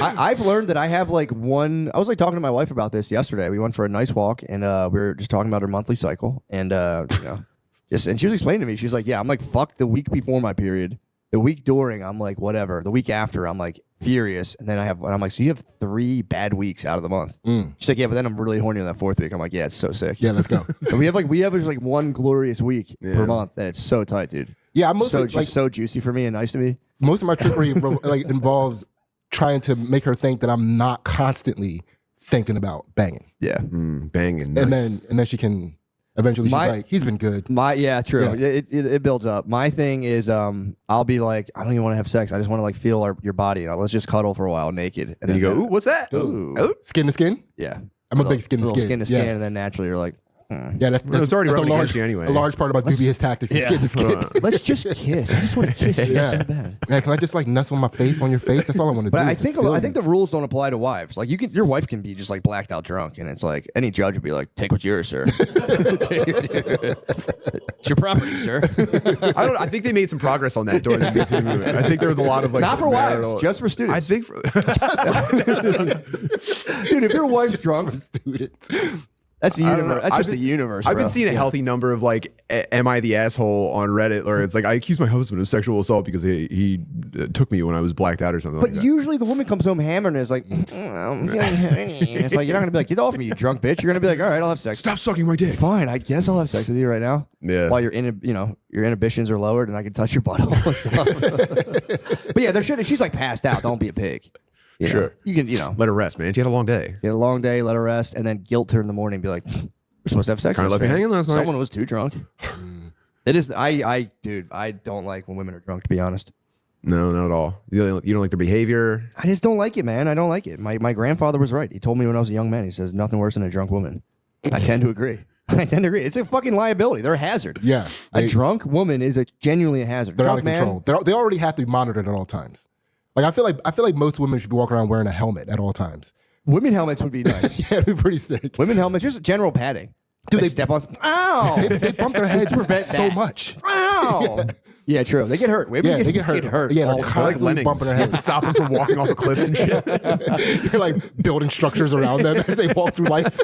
I've learned that I have like one. I was like talking to my wife about this yesterday. We went for a nice walk and we were just talking about her monthly cycle and and she was explaining to me. She's like, yeah, I'm like fuck the week before my period. The week during, I'm like whatever. The week after, I'm like furious, and then I'm like, so you have 3 bad weeks out of the month. She's like, yeah, but then I'm really horny on that 4th week. I'm like, yeah, it's so sick. Yeah, let's go. So we have just like one glorious week per month, and it's so tight, dude. Yeah, I'm mostly so juicy for me and nice to me. Most of my trickery like involves trying to make her think that I'm not constantly thinking about banging. Yeah, banging, nice. and then she can. Eventually, she's like, he's been good. True. Yeah. It builds up. My thing is, I'll be like, I don't even want to have sex. I just want to like feel your body. Let's just cuddle for a while naked. And then you go, ooh, what's that? Ooh. Skin to skin? Yeah. I'm a big skin to skin. Skin to skin, and then naturally you're like, yeah, that's already that's rubbing against you anyway. A large part about dubious tactics is skin to skin. Let's just kiss. I just want to kiss you so bad. Yeah, can I just like nestle my face on your face? That's all I want to do. But I think the rules don't apply to wives. Like your wife can be just like blacked out drunk, and it's like any judge would be like, take what's yours, sir. It's your property, sir. I think they made some progress on that during the Me Too movement. I think there was a lot of like not for wives, just for students. I think, dude, if your wife's drunk, for students. that's the universe. That's just the universe. I've been seeing a healthy number of like, "Am I the asshole?" on Reddit, or it's like, I accused my husband of sexual assault because he took me when I was blacked out or something. But like that. usually the woman comes home hammered and is like, I'm feeling horny. It's like you're not gonna be like, get off me, you drunk bitch. You're gonna be like, all right, I'll have sex. Stop sucking my dick. Fine, I guess I'll have sex with you right now. Yeah. While your inhibitions are lowered and I can touch your butthole. But yeah, she's like passed out. Don't be a pig. You know? Sure. You can let her rest, man. She had a long day. Get a long day, let her rest, and then guilt her in the morning and be like, we're supposed to have sex. Kind of left me hanging last night. Someone was too drunk. It is. Dude, I don't like when women are drunk, to be honest. No, not at all. You don't like their behavior? I just don't like it, man. I don't like it. My grandfather was right. He told me when I was a young man, he says, nothing worse than a drunk woman. I tend to agree. It's a fucking liability. They're a hazard. Yeah. A drunk woman is genuinely a hazard. They're Drunk out of control. They already have to be monitored at all times. Like I feel like most women should be walking around wearing a helmet at all times. Women helmets would be nice. Yeah, it'd be pretty sick. Women helmets, just general padding. Dude, they step on. Ow! They bump their heads to prevent so that. much. Ow! Yeah, true. They get hurt. Women they get hurt. Yeah, all they're the constantly bumping their You have heads. to stop them from walking off the cliffs and shit. You're like building structures around them as they walk through life.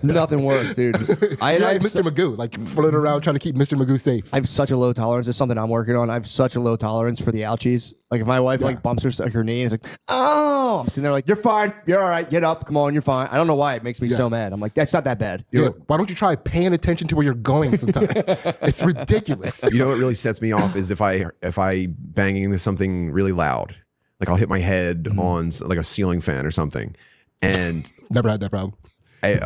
Nothing worse, dude. You're like Mr. Magoo, like floating around trying to keep Mr. Magoo safe. I have such a low tolerance. It's something I'm working on. I have such a low tolerance for the ouchies. Like if my wife like bumps her knee and it's like, oh, I'm sitting there like, you're fine. You're all right. Get up. Come on. You're fine. I don't know why it makes me so mad. I'm like, that's not that bad. Yeah, why don't you try paying attention to where you're going sometimes? It's ridiculous. You know what really sets me off is if I bang into something really loud, like I'll hit my head on like a ceiling fan or something, and Never had that problem. I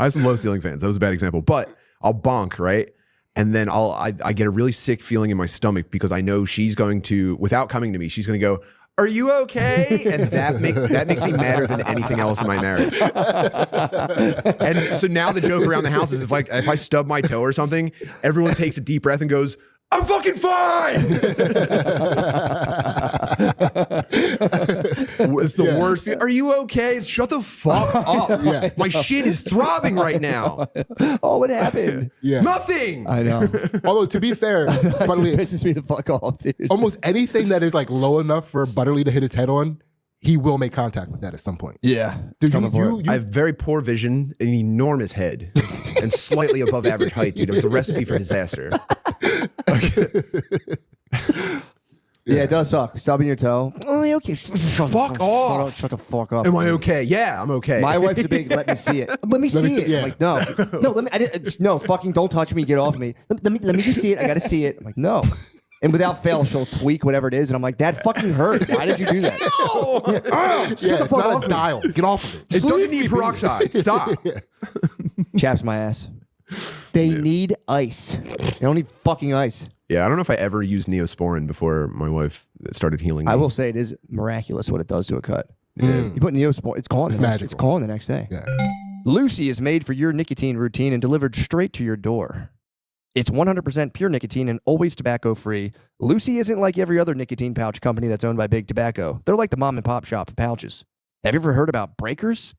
have some low ceiling fans. That was a bad example, but I'll bonk, right? And then I get a really sick feeling in my stomach because I know she's going to, without coming to me, she's going to go, "Are you okay?" And that makes me madder than anything else in my marriage. And so now the joke around the house is if I stub my toe or something, everyone takes a deep breath and goes, I'm fucking fine. It's the worst. Are you okay? Shut the fuck up. Yeah. My shit is throbbing right now. Oh, what happened? Yeah. Nothing. I know. Although to be fair, It Butterly, pisses me the fuck off, dude. almost anything that is like low enough for Butterly to hit his head on, he will make contact with that at some point. Yeah. Dude, Coming I have very poor vision, an enormous head, and slightly above average height, dude. It's a recipe for disaster. Yeah, it does suck. Stubbing your toe. Oh, you okay? Fuck off. Shut the fuck up. Am I okay? Yeah, I'm okay. My wife's a big. Let me see it. Let me see it. yeah. I'm like, no, no. Let me. I didn't. No, fucking don't touch me. Get off me. Let me just see it. I gotta see it. I'm like, no. And without fail, she'll tweak whatever it is, and I'm like, that fucking hurt. Why did you do that? Shut the It's fuck not off a me. dial. Get off of it. It doesn't need peroxide. Stop. Chaps my ass. They need ice. They don't need fucking ice. Yeah, I don't know if I ever used Neosporin before my wife started healing me. I will say it is miraculous what it does to a cut. You put Neosporin, it's gone. It's magical. gone the next day. Yeah. Lucy is made for your nicotine routine and delivered straight to your door. It's 100% pure nicotine and always tobacco-free. Lucy isn't like every other nicotine pouch company that's owned by Big Tobacco. They're like the mom and pop shop of pouches. Have you ever heard about Breakers?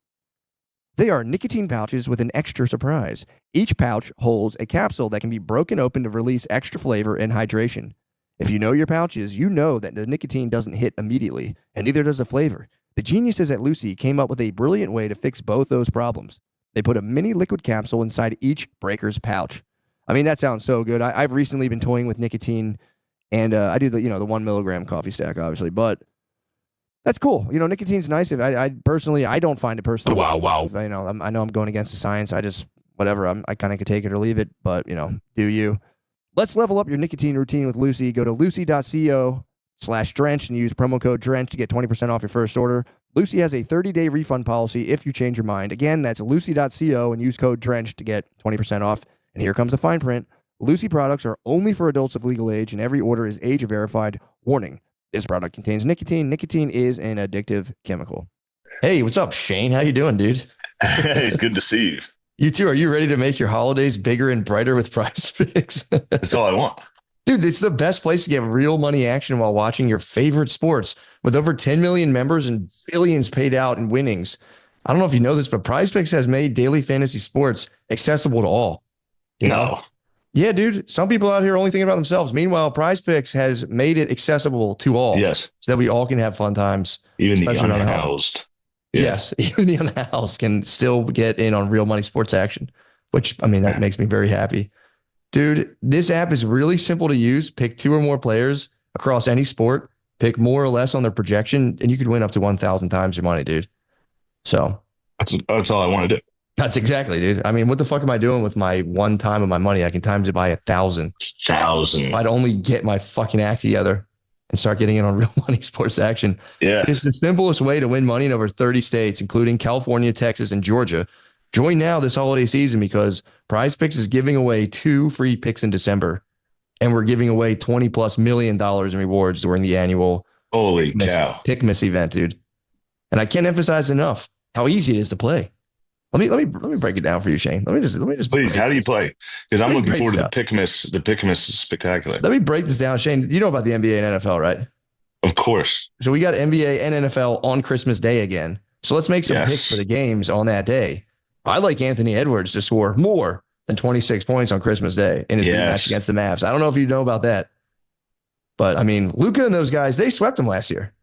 They are nicotine pouches with an extra surprise. Each pouch holds a capsule that can be broken open to release extra flavor and hydration. If you know your pouches, you know that the nicotine doesn't hit immediately, and neither does the flavor. The geniuses at Lucy came up with a brilliant way to fix both those problems. They put a mini liquid capsule inside each Breakers pouch. I mean, that sounds so good. I've recently been toying with nicotine, and I do the 1 milligram coffee stack, obviously, but that's cool. Nicotine's nice. If I personally, I don't find it personally. Wow. I know I'm going against the science. I just whatever. I kind of could take it or leave it, but do you? Let's level up your nicotine routine with Lucy. Go to lucy.co/drenched and use promo code drenched to get 20% off your first order. Lucy has a 30-day refund policy if you change your mind. Again, that's lucy.co and use code drenched to get 20% off. And here comes the fine print. Lucy products are only for adults of legal age, and every order is age verified. Warning: this product contains nicotine. Nicotine is an addictive chemical. Hey, what's up, Shane? How you doing, dude? Hey, it's good to see you. You too. Are you ready to make your holidays bigger and brighter with Prize Picks? That's all I want. Dude, it's the best place to get real money action while watching your favorite sports. With over 10 million members and billions paid out in winnings. I don't know if you know this, but Prize Picks has made daily fantasy sports accessible to all. You know? Yeah, dude. Some people out here only thinking about themselves. Meanwhile, Prize Picks has made it accessible to all. Yes. So that we all can have fun times. Even the especially on the unhoused. Yeah. Yes. Even the unhoused can still get in on real money sports action, which, I mean, that makes me very happy. Dude, this app is really simple to use. Pick 2 or more players across any sport. Pick more or less on their projection, and you could win up to 1,000 times your money, dude. So That's all I want to do. that's exactly, dude. I mean, what the fuck am I doing with my 1 time of my money? I can times it by 1,000. 1,000. If I'd only get my fucking act together and start getting in on real money sports action. Yeah. It's the simplest way to win money in over 30 states, including California, Texas, and Georgia. Join now this holiday season because Prize Picks is giving away 2 free picks in December. And we're giving away $20+ million in rewards during the annual Holy cow. Pickmas event, dude. And I can't emphasize enough how easy it is to play. Let me break it down for you, Shane. Let me just Please, how do you play? Because I'm looking break forward to this the Pickmas Spectacular. Let me break this down, Shane. You know about the NBA and NFL, right? Of course. So we got NBA and NFL on Christmas Day again. So let's make some Yes. picks for the games on that day. I like Anthony Edwards to score more than 26 points on Christmas Day in his Yes. rematch against the Mavs. I don't know if you know about that. But, I mean, Luka and those guys, they swept him last year.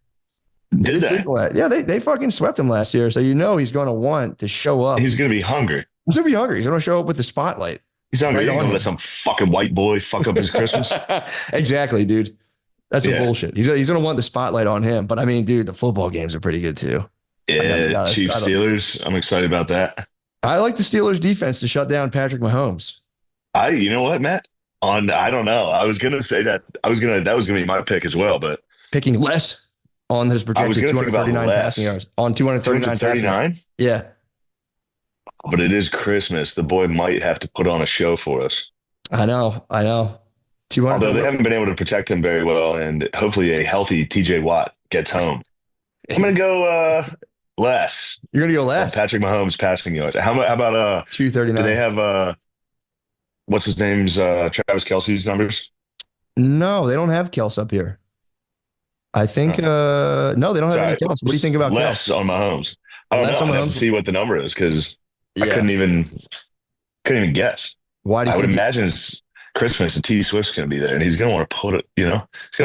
Did they? Yeah, they fucking swept him last year. So you know he's going to want to show up. He's going to be hungry. He's going to be hungry. He's going to show up with the spotlight. He's hungry. Right He's on going to him. let some fucking white boy fuck up his Christmas. Exactly, dude. That's some Yeah. bullshit. He's going to want the spotlight on him. But, I mean, dude, the football games are pretty good, too. Yeah, I Chiefs don't- Steelers. I'm excited about that. I like the Steelers defense to shut down Patrick Mahomes. You know what, Matt? I don't know. I was gonna say that. That was gonna be my pick as well, but Picking less on his I was projected gonna think about 239 less. passing yards. On 239 passing yards. 239. Yeah. But it is Christmas. The boy might have to put on a show for us. I know. 200. Although they haven't been able to protect him very well, and hopefully a healthy TJ Watt gets home. I'm gonna go less. You're going to go on less. Patrick Mahomes passing yards. How about 239. do they have what's his name's Travis Kelce's numbers? No, they don't have Kels up here. I think no, they don't have any Kels. What do you think about less Kels? on Mahomes? I don't know. I'd have to see what the number is because I couldn't even guess. Why do you I would think imagine it's Christmas and T Swift's going to be there, and he's going to want to put it. He's going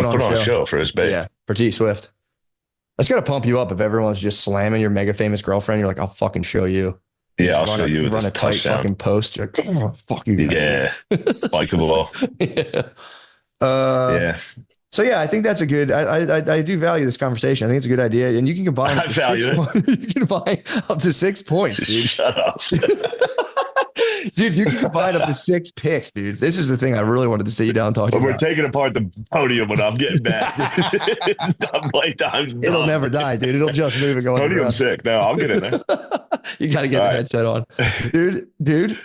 to put on a show for his babe. Yeah, for T Swift. That's got to pump you up if everyone's just slamming your mega famous girlfriend. You're like, I'll fucking show you. Yeah, I'll show you with run this a tight touchdown. fucking post. You're like, oh, fuck you. Yeah, spike the ball. Yeah. So yeah, I think that's a good. I do value this conversation. I think it's a good idea, and you can combine. I value it. You can combine up to 6 points, dude. Shut up. Dude, you can combine up to 6 picks, dude. This is the thing I really wanted to sit you down and talk to you We're about. taking apart the podium when I'm getting back. Playtime's done. It'll never die, dude. It'll just move and go. Podium's sick. No, I'll get in there. You got to get the headset on, dude.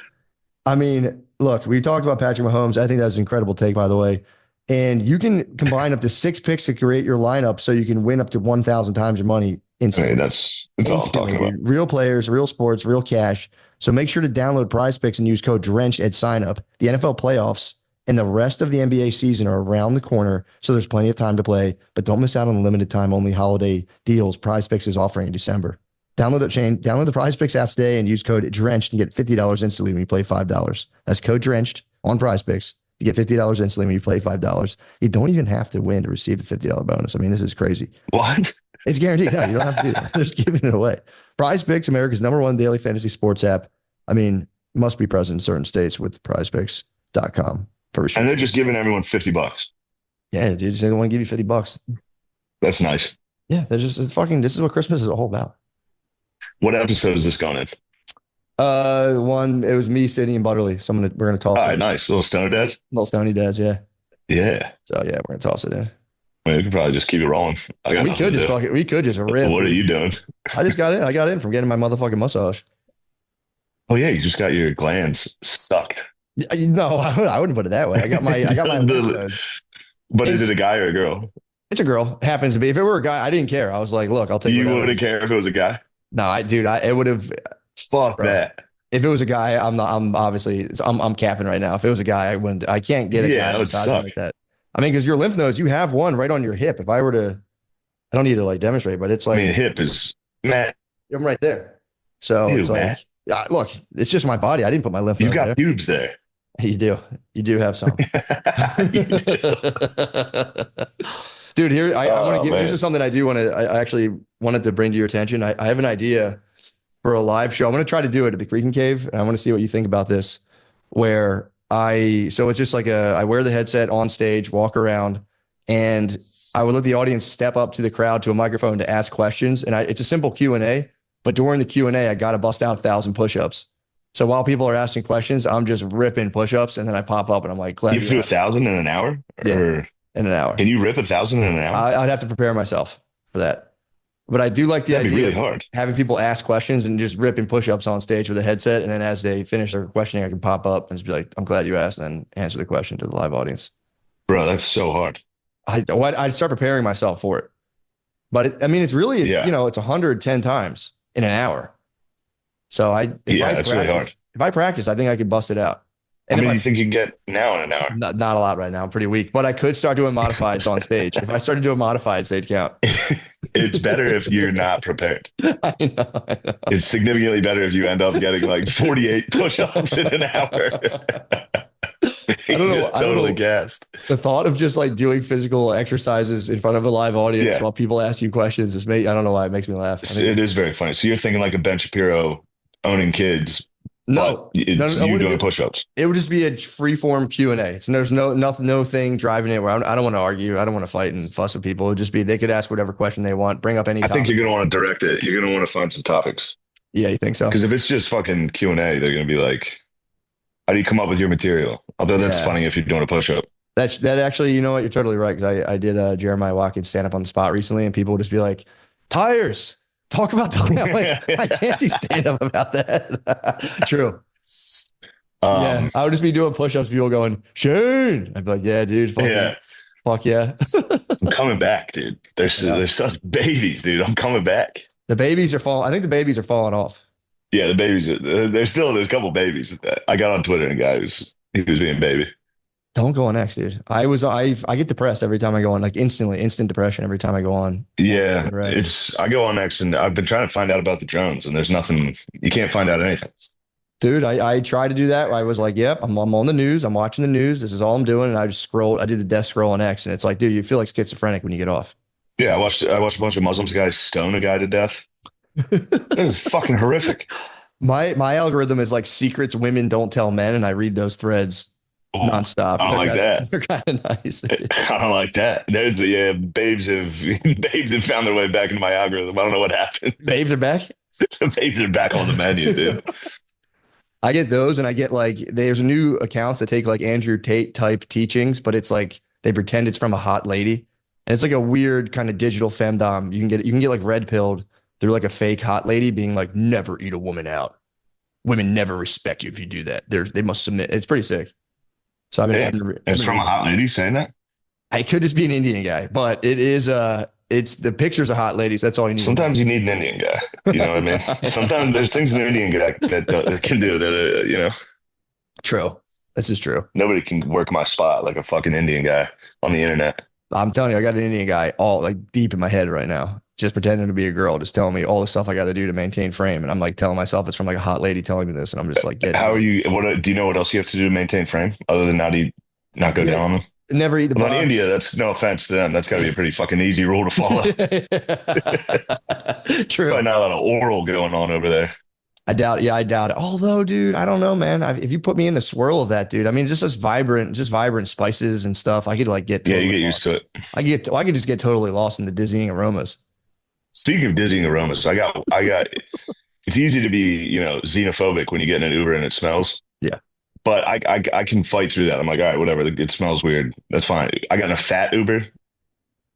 I mean, look, we talked about Patrick Mahomes. I think that's an incredible take, by the way. And you can combine up to 6 picks to create your lineup so you can win up to 1,000 times your money instantly. I mean, that's all I'm talking about. Real players, real sports, real cash. So make sure to download Prize Picks and use code DRENCHED at sign up. The NFL playoffs and the rest of the NBA season are around the corner, so there's plenty of time to play. But don't miss out on the limited time only holiday deals Prize Picks is offering in December. Download the Prize Picks app today and use code DRENCHED and get $50 instantly when you play $5. That's code DRENCHED on Prize Picks. You get $50 instantly when you play $5. You don't even have to win to receive the $50 bonus. I mean, this is crazy. What? It's guaranteed. No, you don't have to do that. They're just giving it away. Prize Picks, America's #1 daily fantasy sports app. I mean, must be present in certain states with prizepicks.com for And they're just giving everyone $50. Yeah, dude. They don't want to give you $50. That's nice. Yeah, they're just this is what Christmas is all about. What episode is this going in? It was me, Sydney, and Butterly. So we're gonna toss it. All right, nice. Little Stoner Dads? Little Stony Dads, yeah. Yeah. So yeah, we're gonna toss it in. I mean, we could probably just keep it rolling. We could just rip. What are you doing? I just got in. I got in from getting my motherfucking massage. Oh yeah, you just got your glands sucked. No, I wouldn't put it that way. I got my But is it a guy or a girl? It's a girl. Happens to be. If it were a guy, I didn't care. I was like, look, I'll take. You wouldn't care if it was a guy? No, it would have. Fuck that. If it was a guy, I'm capping right now. If it was a guy, I wouldn't. I can't get a guy massaging like that. I mean, because your lymph nodes, you have one right on your hip. If I were to, I don't need to like demonstrate, but it's like, I mean, hip is Matt. I'm right there. So Dude, it's like, Matt. yeah, look, it's just my body. I didn't put my lymph You've nodes got there. pubes there. You do have some. You do. Dude, here I want to give. Man. This is something I actually wanted to bring to your attention. I have an idea for a live show. I'm going to try to do it at the Creek and Cave, and I want to see what you think about this. So it's just like I wear the headset on stage, walk around, and I would let the audience step up to the crowd to a microphone to ask questions. And it's a simple Q&A, but during the Q&A, I got to bust out 1,000 push-ups. So while people are asking questions, I'm just ripping push-ups, and then I pop up and I'm like, glad you do 1,000 in an hour? Yeah, or in an hour. Can you rip 1,000 in an hour? I'd have to prepare myself for that. But I do like the That'd idea be really of hard. having people ask questions and just ripping push-ups on stage with a headset. And then as they finish their questioning, I can pop up and just be like, I'm glad you asked, and then answer the question to the live audience. Bro, that's so hard. I'd start preparing myself for it. But it's 110 times in an hour. So it's really hard. If I practice, I think I could bust it out. How many do you think you get now in an hour? Not a lot right now. I'm pretty weak, but I could start doing modifieds on stage. If I started doing modifieds, they'd count. It's better if you're not prepared. I know. It's significantly better if you end up getting like 48 push-ups in an hour. I don't know. Totally gassed. The thought of just like doing physical exercises in front of a live audience while people ask you questions I don't know why it makes me laugh. It is very funny. So you're thinking like a Ben Shapiro owning kids. No, you doing push-ups. It would just be a free form Q&A. So there's no thing driving it where I don't want to argue. I don't want to fight and fuss with people. It would just be, they could ask whatever question they want, bring up any topic. I think you're going to want to direct it. You're going to want to find some topics. Yeah, you think so? Because if it's just fucking Q&A, they're going to be like, how do you come up with your material? Although that's funny if you're doing a push-up. That actually, you know what? You're totally right. Because I did Jeremiah Watkins stand up on the spot recently, and people would just be like, tires. Talk about tires. I'm like, I can't do stand up about that. True. I would just be doing push-ups, people going, Shane. I'd be like, yeah, dude. Fuck yeah. I'm coming back, dude. They're such babies, dude. I'm coming back. The babies are falling. I think the babies are falling off. Yeah, the babies. There's a couple babies. I got on Twitter and a guy he was being baby. Don't go on X, dude. I get depressed every time I go on, like instant depression every time I go on. Yeah, Right. I go on X and I've been trying to find out about the drones, and there's nothing. You can't find out anything. Dude, I tried to do that. I was like, yep, I'm on the news. I'm watching the news. This is all I'm doing. And I just scrolled. I did the death scroll on X, and it's like, dude, you feel like schizophrenic when you get off. Yeah, I watched a bunch of Muslims guys stone a guy to death. It was fucking horrific. My algorithm is like secrets women don't tell men, and I read those threads Oh, nonstop. I don't like that. They're kind of nice. I don't like that. Babes have found their way back into my algorithm. I don't know what happened. Babes are back. Babes are back on the menu, dude. I get those, and I get like there's new accounts that take like Andrew Tate type teachings, but it's like they pretend it's from a hot lady, and it's like a weird kind of digital femdom. You can get like red pilled through like a fake hot lady being like, never eat a woman out. Women never respect you if you do that. They must submit. It's pretty sick. So It's from a hot lady saying that. I could just be an Indian guy, but it is it's the pictures of hot ladies. That's all you need. Sometimes you need an Indian guy. You know what I mean? Sometimes there's things an Indian guy that can do that. True. This is true. Nobody can work my spot like a fucking Indian guy on the internet. I'm telling you, I got an Indian guy all like deep in my head right now, just pretending to be a girl, just telling me all the stuff I got to do to maintain frame. And I'm like telling myself it's from like a hot lady telling me this. And I'm just like, how are you? Do you know what else you have to do to maintain frame other than not go down on them? Never eat the Well, bugs. in India, that's no offense to them. That's got to be a pretty fucking easy rule to follow. There's True. probably not a lot of oral going on over there. I doubt it. Yeah, I doubt it. Although, dude, I don't know, man. If you put me in the swirl of that, dude, I mean, just vibrant spices and stuff. I could like get Yeah, totally you get lost. used to it. I could just get totally lost in the dizzying aromas. Speaking of dizzying aromas, I got. It's easy to be, xenophobic when you get in an Uber and it smells. Yeah. But I can fight through that. I'm like, all right, whatever. It smells weird. That's fine. I got in a fat Uber.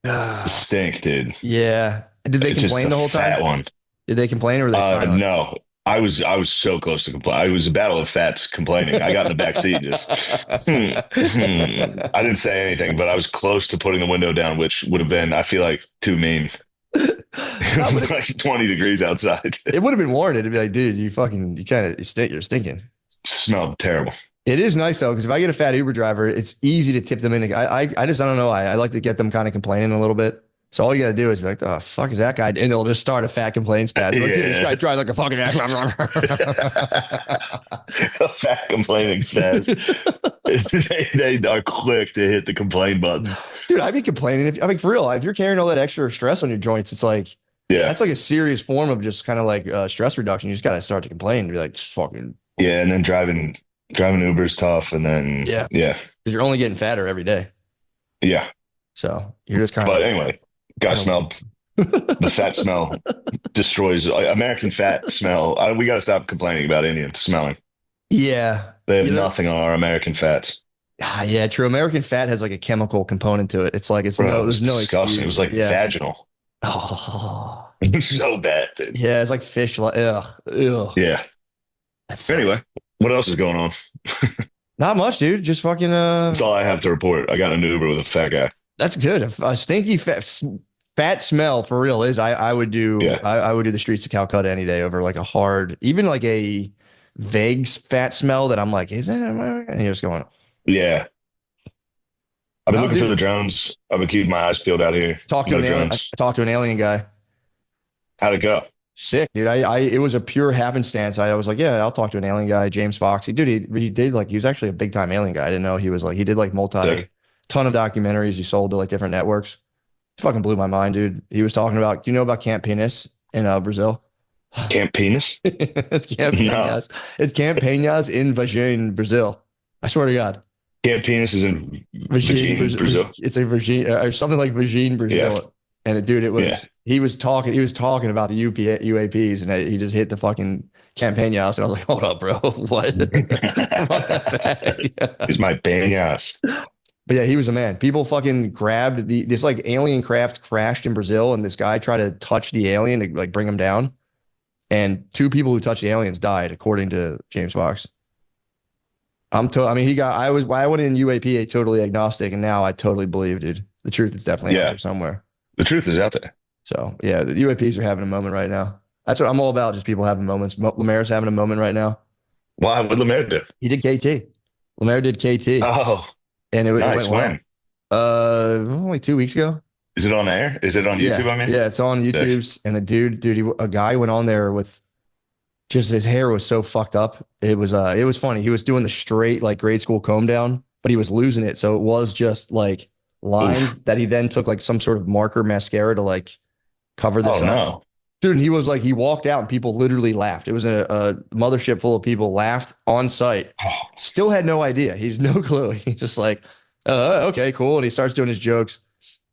It stink, dude. Yeah. Did they It's complain just the a whole fat time? one. Did they complain or were they silent? No. I was so close to complain. It was a battle of fats complaining. I got in the back seat just. I didn't say anything, but I was close to putting the window down, which would have been, I feel like, too mean. It was like 20 degrees outside. It would have been warranted to be like, dude, you're stinking. Smelled terrible. It is nice though, because if I get a fat Uber driver, it's easy to tip them in. I don't know. I like to get them kind of complaining a little bit. So all you got to do is be like, "Oh, fuck is that guy?" And they'll just start a fat complaint spaz. Like, dude, this guy drives like a fucking ass. A fat complaining spaz. They are quick to hit the complain button. Dude, I'd be complaining for real. If you're carrying all that extra stress on your joints, it's like, Yeah. that's like a serious form of just kind of like stress reduction. You just got to start to complain and be like, fucking. Yeah. And then driving Uber's tough. And then, Yeah. Yeah. Because you're only getting fatter every day. Yeah. So you're just kind But of. anyway, guy smelled. The fat smell destroys American fat smell. We got to stop complaining about Indians smelling. Yeah. They have nothing on our American fats. Yeah, true. American fat has like a chemical component to it. It's like, there's no disgusting. excuse. It was like vaginal. Oh. It's so bad, dude. Yeah, it's like fish. Ugh. Yeah. Anyway, what else is going on? Not much, dude. Just fucking. That's all I have to report. I got an Uber with a fat guy. That's good. A stinky fat smell for real is. I would do. Yeah. I would do the streets of Calcutta any day over like a hard, even like a vague fat smell that I'm like, is that? And you're just going. Yeah. I've been looking for the drones. I've been keeping my eyes peeled out here. Talked to an alien guy. How'd it go? Sick, dude. It was a pure happenstance. I was like, yeah, I'll talk to an alien guy, James Fox. Dude, he did like, he was actually a big time alien guy. I didn't know he was like, he did like ton of documentaries. He sold to like different networks. It fucking blew my mind, dude. He was talking about, do you know about Camp Penis in Brazil? Camp Penis? It's Camp Penis. No. It's Camp Penis in Vagine, Brazil. I swear to God. Camp Penis is in Vagine, Brazil. It's a Vagine or something like Vagine, Brazil. Yeah. And dude, it was he was talking about the UAPs, and he just hit the fucking Campeñas, and I was like, hold up, bro, what? He's my Peñas. But yeah, he was a man. People fucking grabbed this like alien craft crashed in Brazil, and this guy tried to touch the alien to like bring him down, and 2 people who touched the aliens died, according to James Fox. I went in UAP totally agnostic, and now I totally believe, dude. The truth is definitely out there somewhere. The truth is out there. So yeah, the UAPs are having a moment right now. That's what I'm all about. Just people having moments. Lemaire's having a moment right now. Why? What did Lemaire do? He did KT. Lemaire did KT. Oh. and it Nice. went well. Only 2 weeks ago. Is it on air? Is it on YouTube? I mean, yeah, it's on Sick. YouTube's. And a guy went on there with just his hair was so fucked up. It was funny. He was doing the straight like grade school comb down, but he was losing it. So it was just like lines that he then took like some sort of marker mascara to like cover this Oh up. no. Dude, and he was like, he walked out and people literally laughed. It was a mothership full of people laughed on site. Still had no idea. He's no clue. He's just like, okay, cool. And he starts doing his jokes.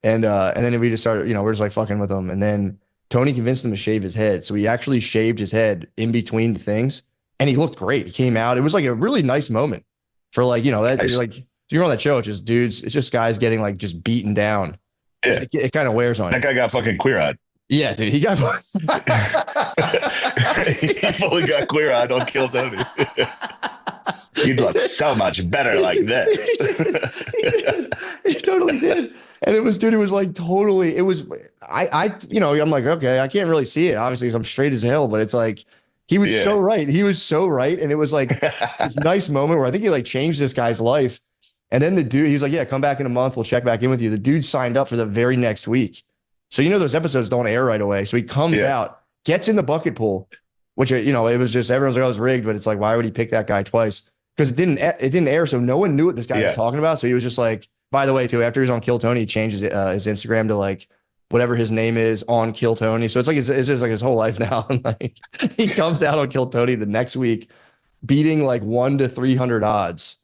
And then we just started, we're just like fucking with him. And then Tony convinced him to shave his head. So he actually shaved his head in between the things. And he looked great. He came out. It was like a really nice moment for like, that Nice. like, you're on that show. It's just dudes. It's just guys getting like just beaten down. Yeah. It kind of wears on That you. guy got fucking queer-eyed. Yeah, dude. He got He fully got queer-eyed on Kill Tony. You'd look so much better like this. He totally did. And it was like totally, it was, I'm like, okay, I can't really see it, obviously, because I'm straight as hell, but it's like, he was so right. He was so right. And it was like this nice moment where I think he like changed this guy's life. And then the dude, he was like, yeah, come back in a month. We'll check back in with you. The dude signed up for the very next week. So, those episodes don't air right away. So he comes out, gets in the bucket pool, which, it was just, everyone's like, oh, it was rigged, but it's like, why would he pick that guy twice? Because it didn't air. So no one knew what this guy was talking about. So he was just like, by the way, too, after he was on Kill Tony, he changed his Instagram to like whatever his name is on Kill Tony. So it's like, it's just like his whole life now. And like he comes out on Kill Tony the next week, beating like 1 to 300 odds.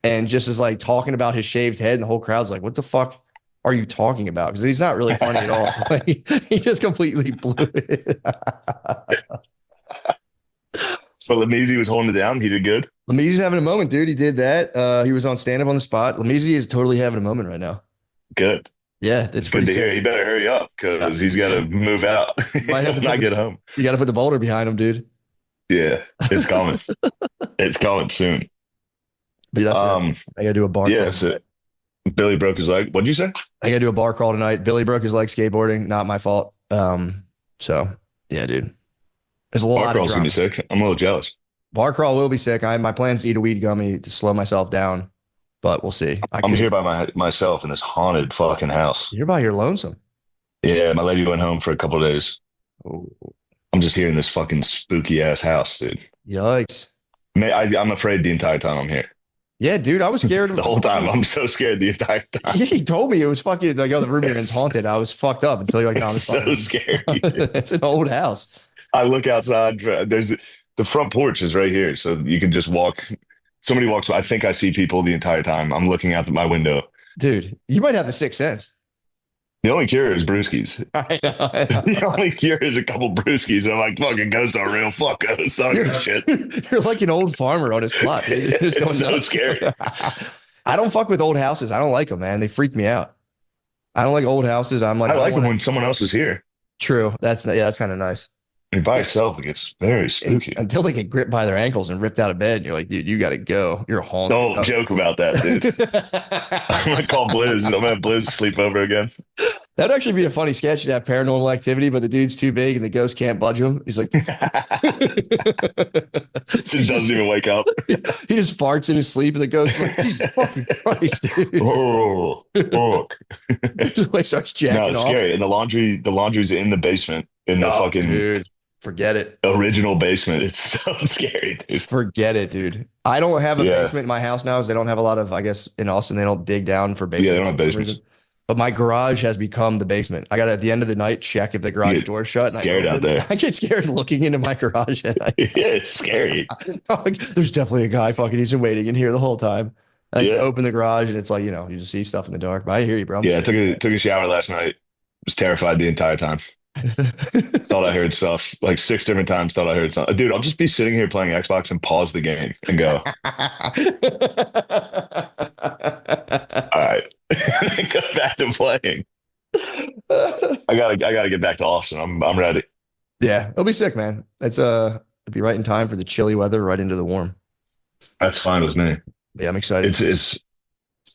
And just is like talking about his shaved head. And the whole crowd's like, what the fuck are you talking about? Because he's not really funny at all. So like, he just completely blew it. But Lemezi was holding it down. He did good. Lemezy's having a moment, dude. He did that. He was on stand up on the spot. Lemezi is totally having a moment right now. Good. Yeah, it's Good to pretty hear. sick. He better hurry up because he's got to move out. Might have He'll to not get home. You got to put the boulder behind him, dude. Yeah, it's coming. It's coming soon. But that's I got to do a bar crawl. Yeah, so Billy broke his leg. What'd you say? I got to do a bar crawl tonight. Billy broke his leg skateboarding. Not my fault. So, yeah, dude. There's a lot Bar of crawl's drama. gonna be sick. I'm a little jealous. Bar crawl will be sick. My plan is to eat a weed gummy to slow myself down, but we'll see. I'm here by myself in this haunted fucking house. You're by your lonesome. Yeah, my lady went home for a couple of days. Oh, I'm just here in this fucking spooky ass house, dude. yikes. I'm afraid the entire time I'm here. Yeah, dude, I was scared. The whole time. I'm so scared the entire time. Yeah, he told me it was fucking like, oh, the room is haunted. I was fucked up until you're like, no, It's it's so fucking- scary. It's an old house. I look outside. There's the front porch is right here, so you can just walk. Somebody walks by. I think I see people the entire time. I'm looking out my window. Dude, you might have the sixth sense. The only cure is brewskis. I know. The only cure is a couple brewskis. And I'm like, fucking ghosts are real. Fuck ghosts. I don't give a shit. You're like an old farmer on his plot. Dude. You're just going It's so nuts. scary. I don't fuck with old houses. I don't like them, man. They freak me out. I don't like old houses. I'm like, I like them wanna- when someone else is here. True. That's kind of nice. I mean, by itself, it gets very spooky. Until they get gripped by their ankles and ripped out of bed. You're like, dude, you got to go. You're haunted. Don't joke about that, dude. I'm gonna call Blizz. I'm gonna have Blizz sleep over again. That'd actually be a funny sketch to have paranormal activity, but the dude's too big and the ghost can't budge him. He's like, She doesn't even wake up. he just farts in his sleep, and the ghost like, Jesus fucking Christ, dude. Oh, fuck. So he starts jacking No, it's off. scary. And the laundry's in the basement, in the fucking dude, forget it. original basement. It's so scary, dude. Forget it, dude. I don't have a Yeah. basement in my house now, because they don't have a lot of, I guess, in Austin, they don't dig down for basements. Yeah, they don't have for some basements. reason. But my garage has become the basement. I got to, at the end of the night, check if the garage get door's shut. and I scared open out it. there. I get scared looking into my garage at night. Yeah, it's scary. Like, there's definitely a guy fucking, he's been waiting in here the whole time. And I just Yeah. open the garage and it's like, you just see stuff in the dark. But I hear you, bro. Yeah, I took a shower last night. Was terrified the entire time. Thought I heard stuff like 6 different times. Thought I heard something. Dude, I'll just be sitting here playing Xbox and pause the game and go, all right, go back to playing. I gotta get back to Austin. I'm ready. Yeah, it'll be sick, man. It'll be right in time for the chilly weather, right into the warm. That's fine with me. Yeah, I'm excited. It's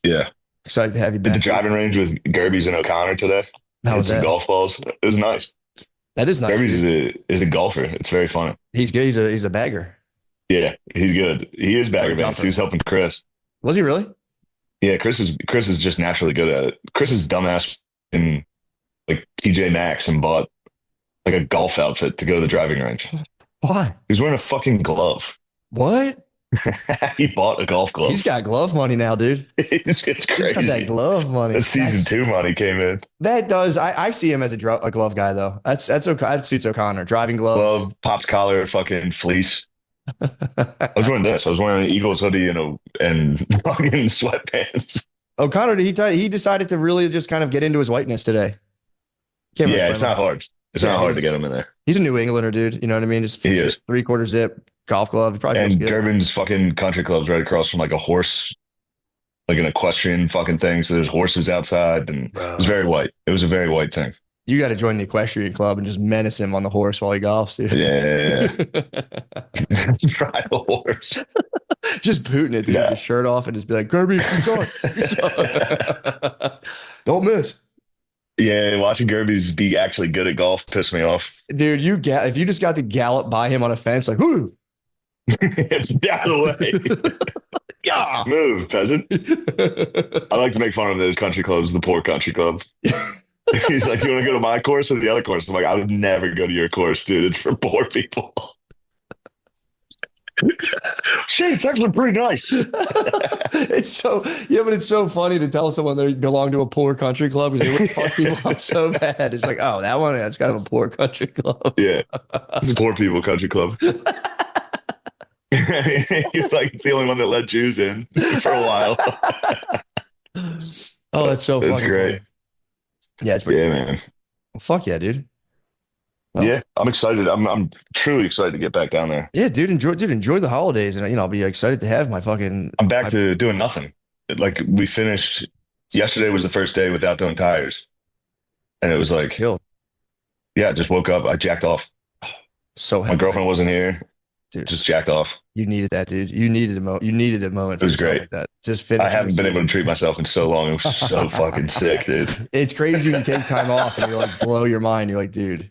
yeah. Excited to have you Did back. the driving range with Gerbies and O'Connor today. How Hit was some that? golf balls. It was nice. That is nice. Gerbies dude. is a golfer. It's very funny. He's good. He's a bagger. Yeah, he's good. He is bagger Very man. tougher. He was helping Chris. Was he really? Yeah, Chris is just naturally good at it. Chris is dumbass in like TJ Maxx and bought like a golf outfit to go to the driving range. Why? He's wearing a fucking glove. What? He bought a golf glove. He's got glove money now, dude. It's He's crazy. got that glove money. The season 2 money came in. That does. I see him as a glove guy though. That's okay. That suits O'Connor. Driving gloves. Glove, popped collar, fucking fleece. I was wearing this. I was wearing the Eagles hoodie and fucking sweatpants. O'Connor, he decided to really just kind of get into his whiteness today. Can't really Yeah, blame it's him. not hard. It's not hard to get him in there. He's a New Englander, dude. You know what I mean? Just He is. 3/4 zip, golf glove. He probably feels And good. Durbin's fucking country club's right across from like a horse, like an equestrian fucking thing. So there's horses outside, and it was very white. It was a very white thing. You got to join the equestrian club and just menace him on the horse while he golfs, dude. Yeah. Ride a horse. Just booting it, dude. Yeah. His shirt off and just be like, Kirby, he's on. Don't miss. Yeah, watching Gerbies be actually good at golf pissed me off. Dude, if you just got to gallop by him on a fence, like, whoo. Get out of the way. Yeah. Move, peasant. I like to make fun of those country clubs, the poor country club. He's like, you want to go to my course or the other course? I'm like, I would never go to your course, dude. It's for poor people. Shit, it's actually pretty nice. But it's so funny to tell someone they belong to a poor country club because they would fuck people up so bad. It's like, oh, that's kind of a poor country club. Yeah, it's a poor people country club. He's like, it's the only one that let Jews in for a while. Oh, that's so That's fucking great. funny. Yeah, it's pretty Yeah, man. well, fuck yeah, dude. Well, Yeah, I'm excited. I'm truly excited to get back down there. Yeah, dude, enjoy the holidays, and I'll be excited to have my fucking. I'm back to doing nothing. Like we finished yesterday was the first day without doing tires, and it was like, Killed. yeah, just woke up. I jacked off. So My happy. girlfriend wasn't here. Dude. Just jacked off. You needed that, dude. You needed a moment. You needed a moment. It was yourself great. Like that. Just finish. I haven't been able to treat myself in so long. It was so fucking sick, dude. It's crazy when you take time off and you like blow your mind. You're like, dude.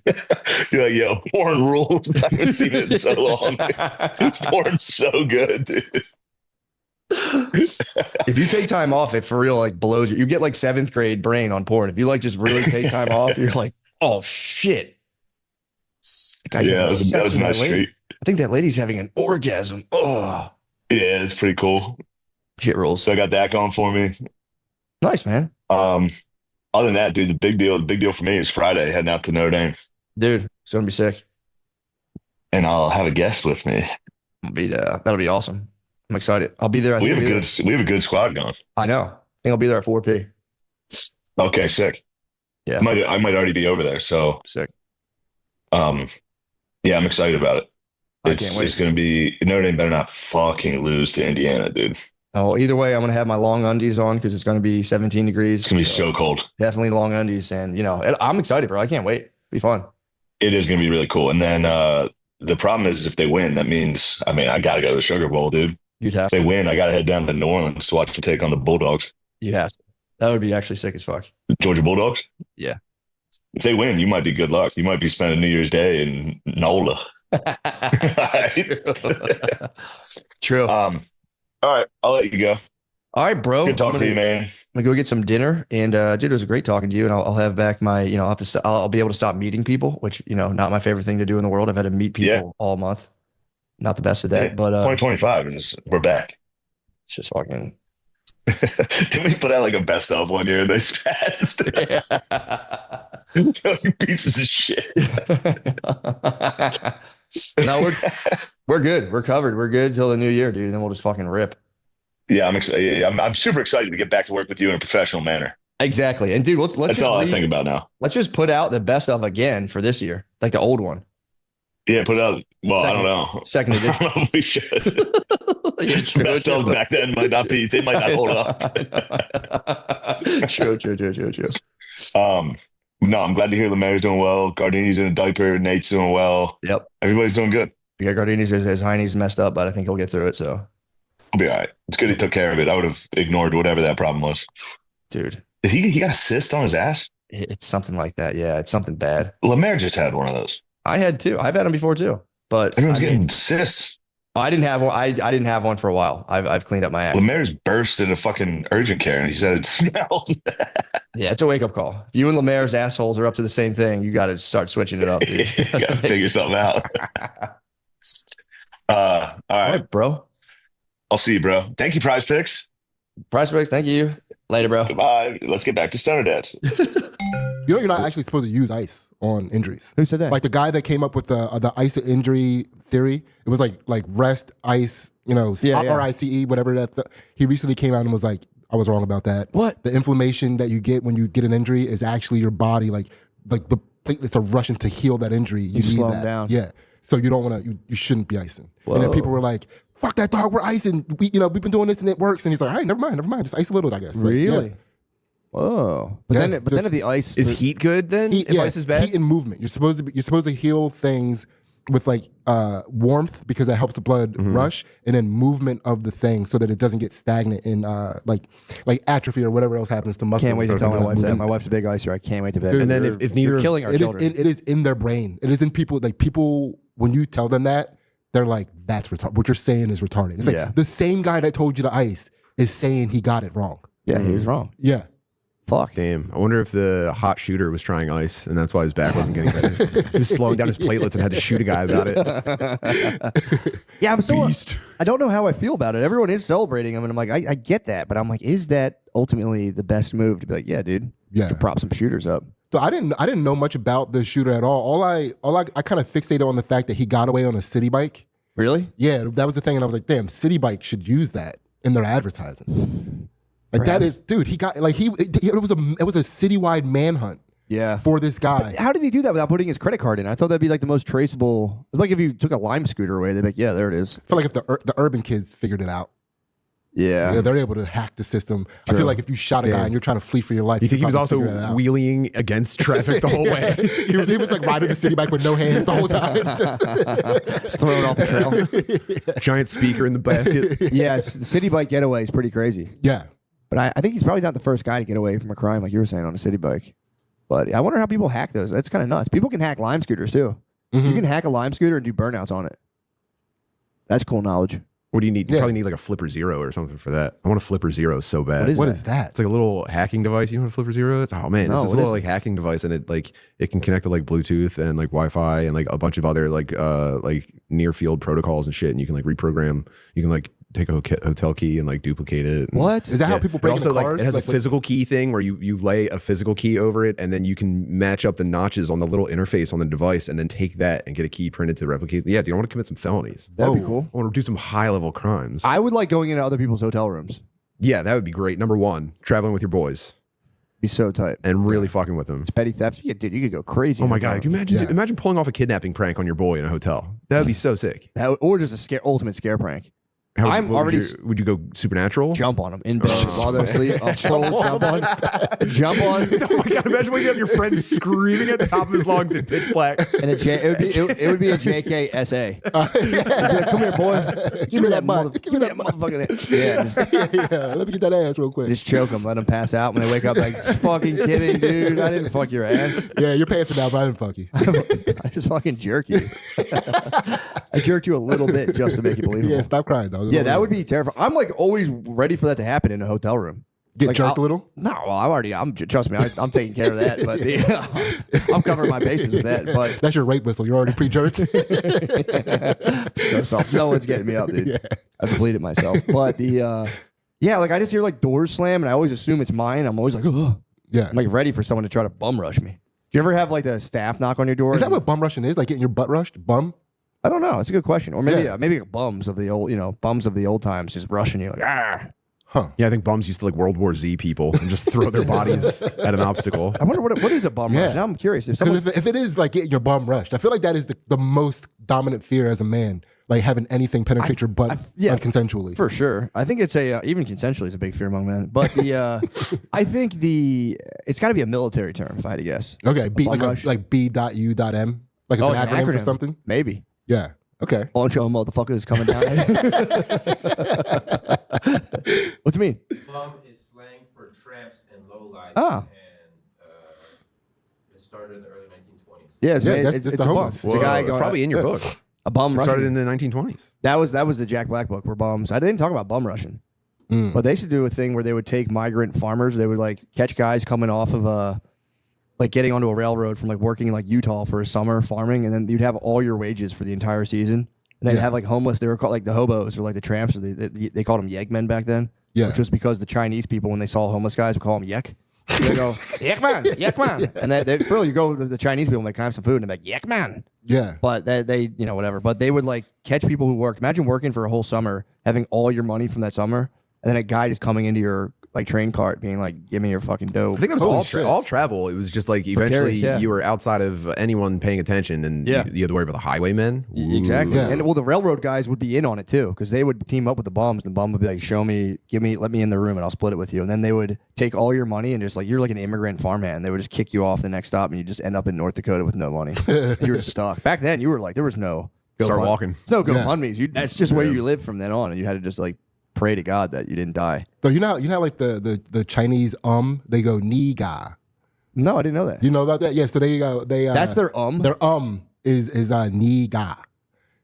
You're like, yo, porn rules. I haven't seen it in so long. Porn's so good, dude. If you take time off, it for real like blows you. You get like 7th grade brain on porn. If you like just really take time off, you're like, oh shit. That Yeah, that was a nice lady. treat. I think that lady's having an orgasm. Oh, Yeah, it's pretty cool. shit rules. So I got that going for me. Nice, man. Other than that, dude, the big deal for me is Friday heading out to Notre Dame, Dude, it's gonna be sick. and I'll have a guest with me. That'll be awesome. I'm excited. I'll be there. We have a good squad going. I know. I think I'll be there at 4 p. Okay, sick. Yeah. I might already be over there. So, Sick. yeah, I'm excited about it. I can't wait. It's going to be Notre Dame better not fucking lose to Indiana, dude. Oh, either way, I'm gonna have my long undies on because it's gonna be 17 degrees. It's going to be so cold. Definitely long undies, and I'm excited, bro. I can't wait. Be fun. It is going to be really cool. And then the problem is if they win, that means, I got to go to the Sugar Bowl, dude. You'd have If they win, I got to head down to New Orleans to watch them take on the Bulldogs. You'd have to. That would be actually sick as fuck. Georgia Bulldogs? Yeah. If they win, you might be good luck. You might be spending New Year's Day in NOLA. True. All right, I'll let you go. All right, bro. Good talking to you, man. I'm gonna go get some dinner, and dude, it was great talking to you. And I'll have back my, I'll be able to stop meeting people, which not my favorite thing to do in the world. I've had to meet people all month. Not the best at that, but 2025 we're back. it's just fucking. Didn't we put out like a best of one year and they passed? Pieces of shit. No, we're good. We're covered. We're good till the new year, dude. And then we'll just fucking rip. Yeah, I'm excited. I'm super excited to get back to work with you in a professional manner. Exactly. And dude, let's That's all I think about now. Let's just put out the best of again for this year, like the old one. Yeah, put it out. Well, I don't know. Second I edition. don't know if we should. Yeah, true. Best of back then might not be. They might not hold up. True. No, I'm glad to hear Lemaire's doing well. Gardini's in a diaper. Nate's doing well. Yep. Everybody's doing good. Yeah, Gardini's his Heine's messed up, but I think he'll get through it. So, I'll be all right. It's good he took care of it. I would have ignored whatever that problem was. dude, He got a cyst on his ass? it's something like that. Yeah, it's something bad. Lemaire just had one of those. I had two. I've had them before too. But Everyone's getting cysts. I didn't have one. I didn't have one for a while. I've cleaned up my act. Lemaire's burst into fucking urgent care, and he said it smelled. Yeah, it's a wake up call. If you and Lemaire's assholes are up to the same thing, you got to start switching it up, dude. You gotta figure something out. All right, bro. I'll see you, bro. Thank you, Prize Picks. Prize Picks, thank you. Later, bro. Goodbye. Let's get back to Stoner Dads. You know, you're not actually supposed to use ice on injuries. Who said that? Like the guy that came up with the ice injury theory. It was like rest, ice, you know, RICE, whatever that. He recently came out and was like, I was wrong about that. What? The inflammation that you get when you get an injury is actually your body, like the platelets are rushing to heal that injury. You need slow that. them down. Yeah. So you don't want to. You shouldn't be icing. Whoa. And then people were like, "Fuck that, dog. We're icing. We've been doing this and it works." And he's like, "All right, never mind. Just ice a little, I guess." Like, Really? yeah. Whoa. But Yeah, then if the ice Is heat good then? If ice is bad? Heat and movement. You're supposed to heal things with like warmth because that helps the blood rush, and then movement of the thing so that it doesn't get stagnant in like atrophy or whatever else happens to muscles. Can't wait to tell my wife that. Movement. My wife's a big icer. I can't wait to bet. Dude, And then if neither You're of killing our It is, children. it is in their brain. It is in people. Like people, when you tell them that, they're like, "That's retarded. What you're saying is retarded." It's like the same guy that told you to ice is saying he got it wrong. Yeah, he was wrong. Yeah. Fuck. Damn. I wonder if the hot shooter was trying ice and that's why his back wasn't getting better. He was slowing down his platelets and had to shoot a guy about it. Yeah, I'm so. I don't know how I feel about it. Everyone is celebrating him, and I'm like, I get that, but I'm like, is that ultimately the best move to be like, yeah, dude, Yeah. to prop some shooters up? So I didn't know much about the shooter at all. I kind of fixated on the fact that he got away on a city bike. Really? Yeah, that was the thing, and I was like, damn, city bike should use that in their advertising. Like that is, dude. He got like it was a citywide manhunt. Yeah. For this guy. But how did he do that without putting his credit card in? I thought that'd be like the most traceable. Like if you took a Lime scooter away, they'd be like, yeah, there it is. I feel like if the urban kids figured it out, Yeah. they're able to hack the system. I feel like if you shot a guy and you're trying to flee for your life, You think he was could also probably figure it out. wheeling against traffic the whole way? he was like riding the city bike with no hands the whole time. Just throw it off the trail. Giant speaker in the basket. Yeah, the city bike getaway is pretty crazy. Yeah. But I think he's probably not the first guy to get away from a crime like you were saying on a city bike. But I wonder how people hack those. That's kind of nuts. People can hack Lime scooters too. You can hack a Lime scooter and do burnouts on it. That's cool knowledge. What do you need? You probably need like a Flipper Zero or something for that. I want a Flipper Zero so bad. What is that? It's like a little hacking device. You know what a Flipper Zero is? Oh man, No, it's this what little is like hacking device, and it can connect to like Bluetooth and like Wi-Fi and like a bunch of other like near field protocols and shit. And you can like reprogram. You can like take a hotel key and like duplicate it. And, What? Is that how people But break also into like cars? it has Like, a physical key thing where you lay a physical key over it, and then you can match up the notches on the little interface on the device, and then take that and get a key printed to replicate. Yeah, dude, I want to commit some felonies. That'd be cool. I want to do some high level crimes. I would like going into other people's hotel rooms. Yeah, that would be great. Number one, traveling with your boys Be so tight. and really fucking with them. It's petty theft. Yeah, dude, you could go crazy. Oh in my a god! hotel Can you imagine? Imagine pulling off a kidnapping prank on your boy in a hotel. That would be so sick. or just a ultimate scare prank. How I'm what already Would you go supernatural? Jump on them in bed while they're asleep. Jump on. Jump on. Oh my god! Imagine waking up your friend screaming at the top of his lungs in pitch black. And it would be a JKSA. Like, come here, boy. Give me that Give me that motherfucking. Yeah. yeah, let me get that ass real quick. Just choke them. Let them pass out when they wake up. Like, just fucking kidding, dude. I didn't fuck your ass. Yeah, your pants are down, but I didn't fuck you. I just fucking jerked you. I jerked you a little bit just to make it believable. Yeah, stop crying, dog. Yeah, that would be terrifying. I'm like always ready for that to happen in a hotel room. Get Like, jerked a little? No, well, trust me, I'm taking care of that. But I'm covering my bases with that. But That's your rape whistle. You're already pre-jerked. so soft. No one's getting me up, dude. Yeah. I've depleted myself. But yeah, like I just hear like doors slam, and I always assume it's mine. I'm always like, ugh. Yeah. I'm like ready for someone to try to bum rush me. Do you ever have like the staff knock on your door? Is that what bum rushing is? Like getting your butt rushed? Bum? I don't know. It's a good question. Or maybe Yeah. maybe bums of the old times just rushing you like ah. Huh. Yeah, I think bums used to like World War Z people and just throw their bodies at an obstacle. I wonder what is a bum rush. Yeah. Now I'm curious. If Because someone if it is like getting your bum rushed, I feel like that is the most dominant fear as a man. Like having anything penetrate your butt unconsensually. For sure. I think it's even consensually is a big fear among men. But I think it's got to be a military term if I had to guess. Okay, bum rush. like B.U.M. Like it's an acronym for something? Maybe. Yeah. Okay. Bunch of motherfuckers coming down. What's it mean? Bum is slang for tramps and lowlights. Ah. And it started in the early 1920s. Yeah, Yeah, that's it's the a bum. homeless. It's a guy It's going probably in your book. A bum It rushing. started in the 1920s. That was the Jack Black book where bums. I didn't talk about bum rushing, but they used to do a thing where they would take migrant farmers. They would like catch guys coming off of like getting onto a railroad from like working in like Utah for a summer farming, and then you'd have all your wages for the entire season. And they'd have like homeless. They were called like the hobos or like the tramps. Or they called them yeggmen back then. Yeah. Which was because the Chinese people, when they saw homeless guys, would call them yek. They go, yek man, yek man. And they you go to the Chinese people and they kind of some food and they're like, yek man. Yeah. But they whatever. But they would like catch people who worked. Imagine working for a whole summer, having all your money from that summer, and then a guy just coming into your like train cart being like, give me your fucking dough. I think it was all travel. It was just like eventually yeah. you were outside of anyone paying attention, and you had to worry about the highwaymen. Exactly. Yeah. And well, the railroad guys would be in on it too, because they would team up with the bums. The bum would be like, show me, let me in the room and I'll split it with you. And then they would take all your money and just like, you're like an immigrant farmhand. They would just kick you off the next stop and you just end up in North Dakota with no money. You were stuck. Back then you were like, there was no Start walking. There's no GoFundMe's. That's just where you lived from then on. And you had to just like pray to God that you didn't die. So you know like the Chinese they go ni ga. No, I didn't know that. You know about that? Yeah. So they That's their Their is ni ga.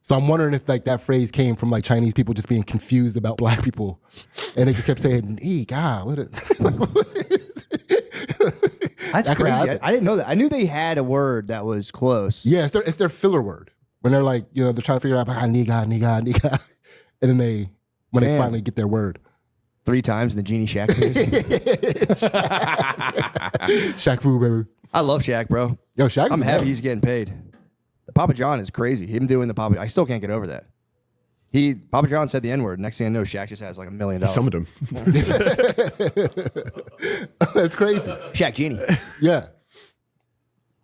So I'm wondering if like that phrase came from like Chinese people just being confused about black people, and they just kept saying ni ga. That's That could crazy. happen. I didn't know that. I knew they had a word that was close. Yeah, it's their filler word when they're like they're trying to figure out ni ga, and then they finally get their word. 3 times in the Genie Shack days. Shaq Fu, baby. I love Shaq, bro. Yo, Shaq. I'm happy he's getting paid. The Papa John is crazy. Him doing the Papa, I still can't get over that. Papa John said the N-word. Next thing I know, Shaq just has like $1 million. Summoned him. That's crazy. Shaq Genie. Yeah.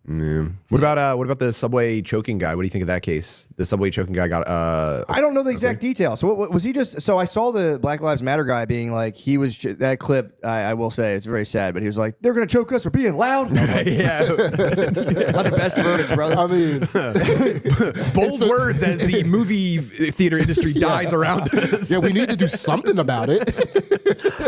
Yeah. What about the subway choking guy? What do you think of that case? The subway choking guy got I don't know the exact details. So what was he just? So I saw the Black Lives Matter guy being like, he was that clip. I will say it's very sad, but he was like, they're gonna choke us for being loud. Like, yeah. not the best verbiage, brother. I mean, Bold words as the movie theater industry dies around us. yeah, we need to do something about it.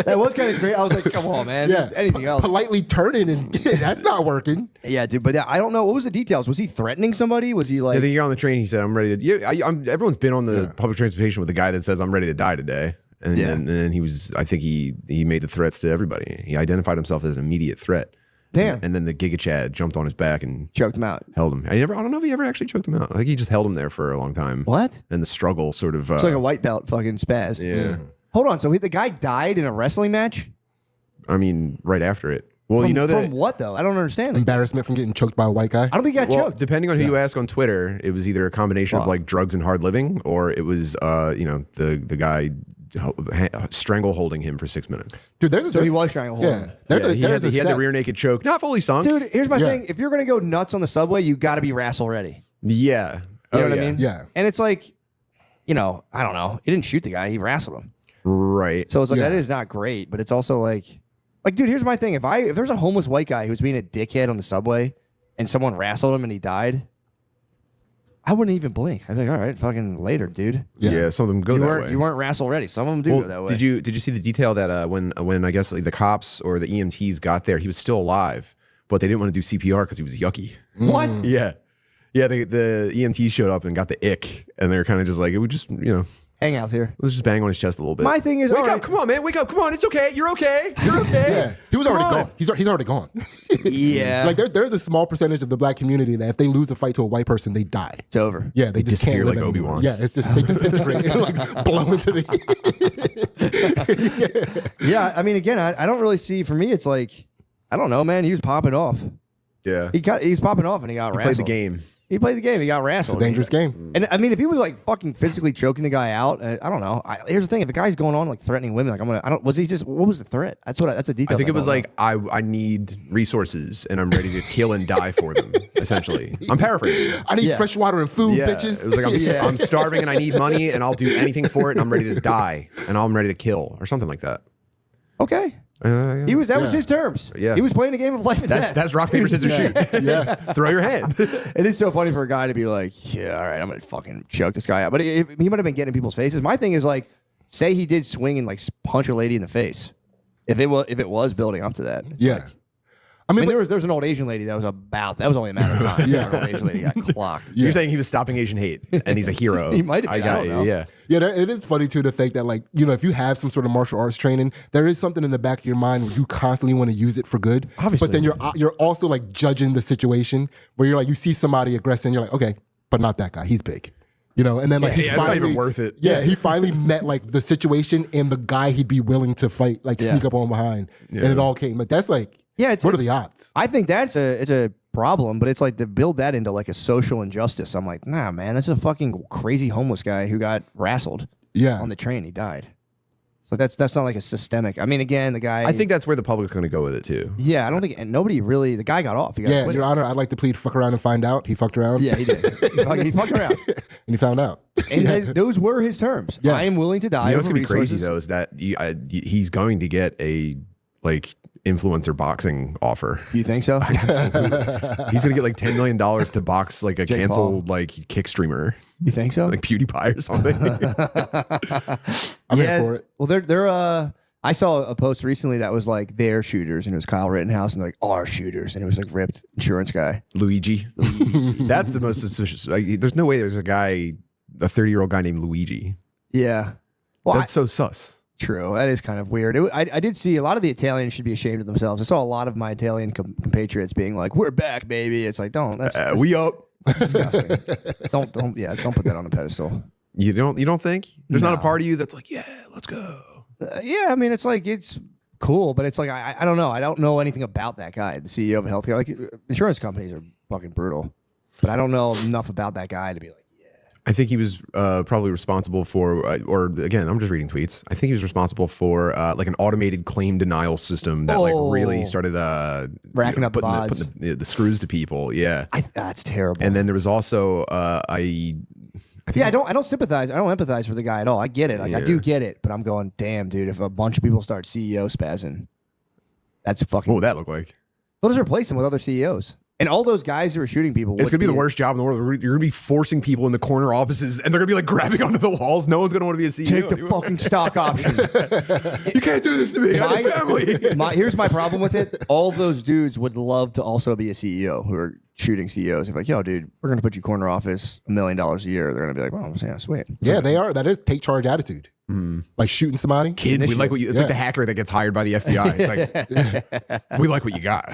That was kind of great. I was like, come on, man. Yeah. Anything else? Politely turning is that's not working. Yeah, dude. But I don't know. What was the details? Was he threatening somebody? Was he like? I think you're on the train. He said, "I'm ready to." Yeah, everyone's been on the public transportation with a guy that says, "I'm ready to die today." And then he was. I think he made the threats to everybody. He identified himself as an immediate threat. Damn. And then the Giga Chad jumped on his back and Choked him out. held him. I don't know if he ever actually choked him out. I think he just held him there for a long time. What? And the struggle sort of. It's like a white belt fucking spaz. Yeah. Hold on. So the guy died in a wrestling match? I mean, right after it. Well, From, you know that. from what though? I don't understand. Embarrassment from getting choked by a white guy. I don't think he got Well, choked. depending on who you ask on Twitter, it was either a combination of like drugs and hard living, or it was, the guy strangle holding him for 6 minutes. Dude, So he was trying to hold him. He had the rear naked choke, not fully sunk. Dude, here's my Yeah. thing. If you're gonna go nuts on the subway, you got to be wrestle ready. Yeah. You know what I mean? Yeah. And it's like, I don't know. He didn't shoot the guy. He wrestled him. Right. So it's like Yeah. that is not great, but it's also like, dude, here's my thing. If there's a homeless white guy who's being a dickhead on the subway and someone wrestled him and he died, I wouldn't even blink. I'd be like, all right, fucking later, dude. Yeah. Some of them go You that weren't way. you weren't wrestle ready. Some of them do Well, go that way. Did you see the detail that when I guess like, the cops or the EMTs got there, he was still alive, but they didn't want to do CPR because he was yucky. What? Yeah. Yeah, the EMTs showed up and got the ick, and they were kind of just like, it would just, Hang out here. let's just bang on his chest a little bit. My thing is, wake all up, right. come on, man, wake up, come on, it's okay, you're okay, you're okay. Yeah, he was already gone. He's already gone. Yeah. Like there's a small percentage of the black community that if they lose a fight to a white person, they die. It's over. Yeah, they just disappear can't live like anymore. Obi-Wan. Yeah, it's just they disintegrate and like blow into the. Yeah, I mean, again, I don't really see. For me, it's like, I don't know, man. He was popping off. Yeah, He's popping off, and he got he wrestled. played the game. He played the game. He got wrestled. Dangerous game. And I mean, if he was like fucking physically choking the guy out, I don't know. Here's the thing: if a guy's going on like threatening women, like was he just? What was the threat? That's a detail. I think it was like I need resources and I'm ready to kill and die for them. Essentially, I'm paraphrasing. I need fresh water and food, Yeah, bitches. it was like I'm starving and I need money and I'll do anything for it and I'm ready to die and I'm ready to kill or something like that. Okay. Yeah. That was his terms. Yeah. He was playing a game of life and death. That's rock paper scissors shoot. Yeah. Throw your hand. It is so funny for a guy to be like, yeah, all right, I'm gonna fucking choke this guy out. But he might have been getting in people's faces. My thing is like, say he did swing and like punch a lady in the face. If it was building up to that, Yeah. I mean, there was an old Asian lady that was only a matter of time. An old Asian lady got clocked. You're saying he was stopping Asian hate, and he's a hero. He might have been. I don't know. Yeah. Yeah, it is funny too to think that, like, you know, if you have some sort of martial arts training, there is something in the back of your mind where you constantly want to use it for good. Obviously. But then you're also like judging the situation where you're like, you see somebody aggressing, you're like, okay, but not that guy. He's big. You know, and then like it's not even worth it. Yeah, he finally met like the situation and the guy he'd be willing to fight, like sneak up on behind, and it all came. But that's like, what are the odds? I think it's a problem, but it's like to build that into like a social injustice. I'm like, nah, man, that's a fucking crazy homeless guy who got wrestled. On the train, he died. So that's not like a systemic. I mean, again, the guy. I think that's where the public's going to go with it too. Yeah, I don't think, and nobody really. The guy got off. He got Your acquitted. Honor, I'd like to plead fuck around and find out. He fucked around. Yeah, he did. He fucked around, and he found out. And those were his terms. Yeah. I am willing to die. You know what's over going to be crazy resources. though is that he's going to get a like influencer boxing offer. You think so? He's going to get like $10 million to box like a Jake canceled Paul. like kick streamer, You think so? like PewDiePie or something. I'm here for it. Well, they're I saw a post recently that was like their shooters, and it was Kyle Rittenhouse, and they're like our shooters, and it was like ripped insurance guy. Luigi. That's the most suspicious. Like, there's no way there's a 30-year-old guy named Luigi. Yeah. Well, That's so sus. True. That is kind of weird. I did see a lot of the Italians should be ashamed of themselves. I saw a lot of my Italian compatriots being like, "We're back, baby." It's like, don't. We up. That's disgusting. don't put that on a pedestal. You don't think there's not a part of you that's like, yeah, let's go. Yeah, I mean, it's like it's cool, but it's like I don't know. I don't know anything about that guy, the CEO of a healthcare. Like insurance companies are fucking brutal, but I don't know enough about that guy to be like. I think he was probably responsible for, or again, I'm just reading tweets. I think he was responsible for like an automated claim denial system that like really started racking up putting the screws to people. Yeah, that's terrible. And then there was also I don't sympathize. I don't empathize for the guy at all. I get it. Like I do get it, but I'm going, damn, dude. If a bunch of people start CEO spazzing, that's fucking. What would that look like? They'll just replace them with other CEOs. And all those guys who are shooting people. It's going to be the worst job in the world. You're going to be forcing people in the corner offices, and they're going to be like grabbing onto the walls. No one's going to want to be a CEO. Take the fucking stock option. You can't do this to me. I have a family. Here's my problem with it. All of those dudes would love to also be a CEO who are shooting CEOs. If like, yo, dude, we're going to put you corner office $1 million a year. They're going to be like, well, yeah, sweet. Yeah, they are. That is take charge attitude. Like shooting somebody. Kid, we like what you. It's like the hacker that gets hired by the FBI. It's like we like what you got.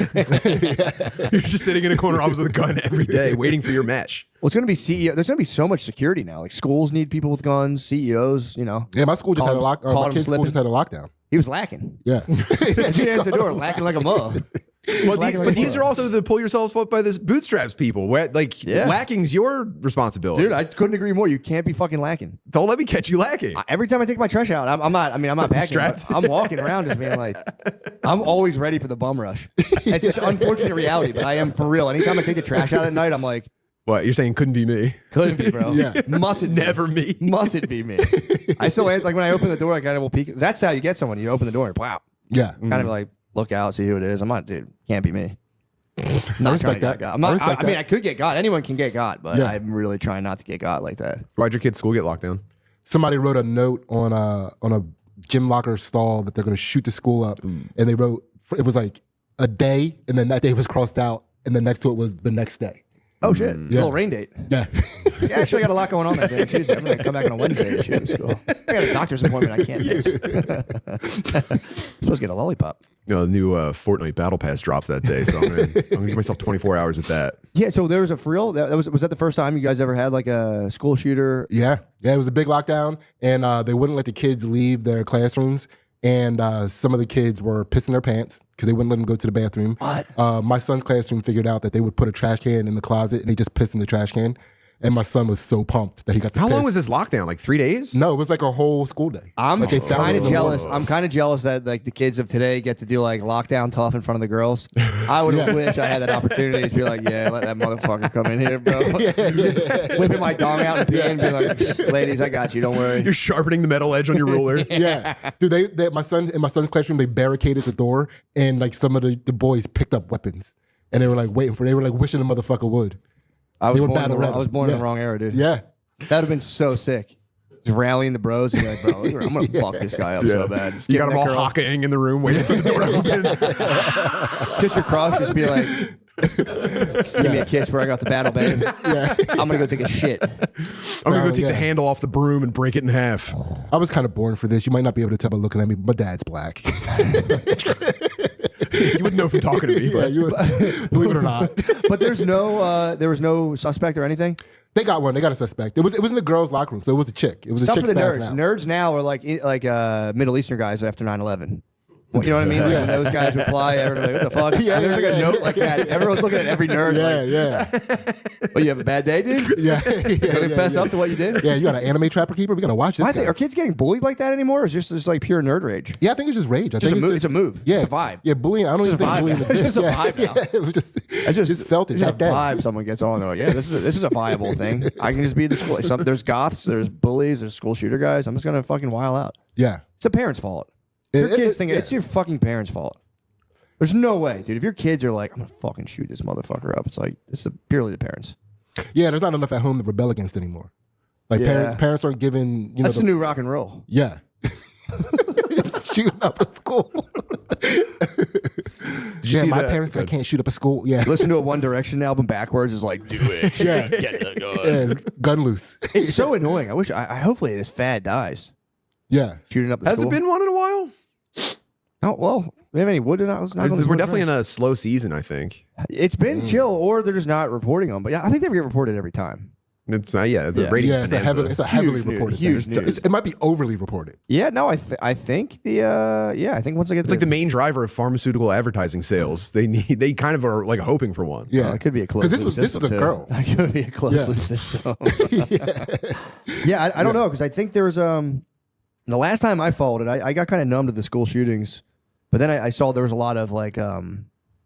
You're just sitting in a corner office with a gun every day, waiting for your match. Well, it's going to be CEO. There's going to be so much security now. Like schools need people with guns. CEOs, you know. Yeah, my school just had a lock. My kid's school just had a lockdown. He was lacking. Yeah, She answered the door, lacking like a mug. But these are also the pull yourselves up by this bootstraps people. Where lacking's your responsibility, dude. I couldn't agree more. You can't be fucking lacking. Don't let me catch you lacking. Every time I take my trash out, I'm not packing. Strapped. I'm walking around just being like, I'm always ready for the bum rush. It's just unfortunate reality, but I am for real. Anytime I take the trash out at night, I'm like, what you're saying couldn't be me. Couldn't be, bro. Yeah. Mustn't never be. Mustn't be me. I still like when I open the door, I kind of will peek. That's how you get someone. You open the door and wow. Yeah. Kind of like look out, see who it is. I'm not, dude. Can't be me. Not trying to get got. I mean, I could get got. Anyone can get got, but I'm really trying not to get got like that. Why'd your kid's school get locked down? Somebody wrote a note on a gym locker stall that they're going to shoot the school up, and they wrote it was like a day, and then that day was crossed out, and then next to it was the next day. Oh shit! Little rain date. Yeah. Yeah, actually, I got a lot going on that day. Tuesday. I'm gonna come back on a Wednesday and shoot at school. I got a doctor's appointment I can't miss. I'm supposed to get a lollipop. The new Fortnite Battle Pass drops that day, so I'm gonna give myself 24 hours with that. Yeah, so there was a for real. Was that the first time you guys ever had like a school shooter? Yeah, it was a big lockdown, and they wouldn't let the kids leave their classrooms, and some of the kids were pissing their pants because they wouldn't let them go to the bathroom. What? My son's classroom figured out that they would put a trash can in the closet, and they just pissed in the trash can. And my son was so pumped that he got to How piss. long was this lockdown? Like 3 days? No, it was like a whole school day. I'm Like, they found kind it of in the jealous. morning. I'm kind of jealous that like the kids of today get to do like lockdown tough in front of the girls. I would wish I had that opportunity to be like, yeah, let that motherfucker come in here, bro. Just whipping my dong out and peeing and be like, ladies, I got you. Don't worry. You're sharpening the metal edge on your ruler. Yeah, dude. In my son's classroom, they barricaded the door, and like some of the boys picked up weapons, and they were like wishing the motherfucker would. I was born in the wrong era, dude. Yeah. That would have been so sick. Just rallying the bros and be like, bro, I'm gonna fuck this guy up so bad. Just You got giving them all that girl- hocking in the room waiting for the door to open. Just your cross, just be like, give me a kiss where I got the battle, babe. I'm gonna go take a shit. I'm gonna go take yeah. the handle off the broom and break it in half. I was kind of born for this. You might not be able to tell by looking at me, but my dad's black. You wouldn't know from talking to me. Yeah, But you would, believe it or not. But there was no suspect or anything. They got one. They got a suspect. It was in the girls' locker room, so it was a chick. It was Stuff a chick for the spazzing nerds. out. Nerds now are like Middle Eastern guys after 9/11. You know what I mean? Like when those guys would fly, everyone's like, what the fuck? Yeah, There's yeah, like a yeah. note like that. Everyone's looking at every nerd. Yeah, Like, yeah, oh, you have a bad day, dude? yeah. Gonna fess up to what you did? Yeah, you got an anime trapper keeper. We gotta watch this. Why guy. are kids getting bullied like that anymore? Or is it just like pure nerd rage? Yeah, I think it's just rage. I Just think a move. It's a move. Yeah, It's a vibe. Yeah, bullying. I don't even It's just think a bullying vibe. exists. It's just a Yeah, vibe now. yeah, it was just felt it It's that a day. vibe someone gets on. They're like, yeah, this is a viable thing. I can just be the school. There's goths, there's bullies, there's school shooter guys. I'm just gonna fucking wild out. Yeah, It's the parents' fault. Your kids think yeah. it's your fucking parents' fault. There's no way, dude. If your kids are like, I'm gonna fucking shoot this motherfucker up, it's like it's purely the parents. Yeah, there's not enough at home to rebel against anymore. Like Yeah. parents aren't giving. You know, That's the new rock and roll. Yeah. Shooting up a school. Did you Yeah, see my that? parents said I can't shoot up a school. Yeah. Listen to a One Direction album backwards is like, do it. Yeah. Get the gun. Yeah, it's gun loose. It's so annoying. I wish. I hopefully this fad dies. Yeah. Shooting up the Has school. it been one in a while? Oh well. We have any wood in us? We're definitely in a slow season, I think. It's been chill, or they're just not reporting them. But yeah, I think they get reported every time. It's it's a ratings Yeah, it's a bonanza. heavily Huge news, reported. huge thing. news. It might be overly reported. Yeah, no, I think I think once I get It's like the main driver of pharmaceutical advertising sales. They kind of are like hoping for one. Yeah. it could be a closed this loop was this system, was a too. girl. It could be a closed Yeah. loop system. Yeah, I don't know because I think there was the last time I followed it, I got kind of numb to the school shootings, but then I saw there was a lot of like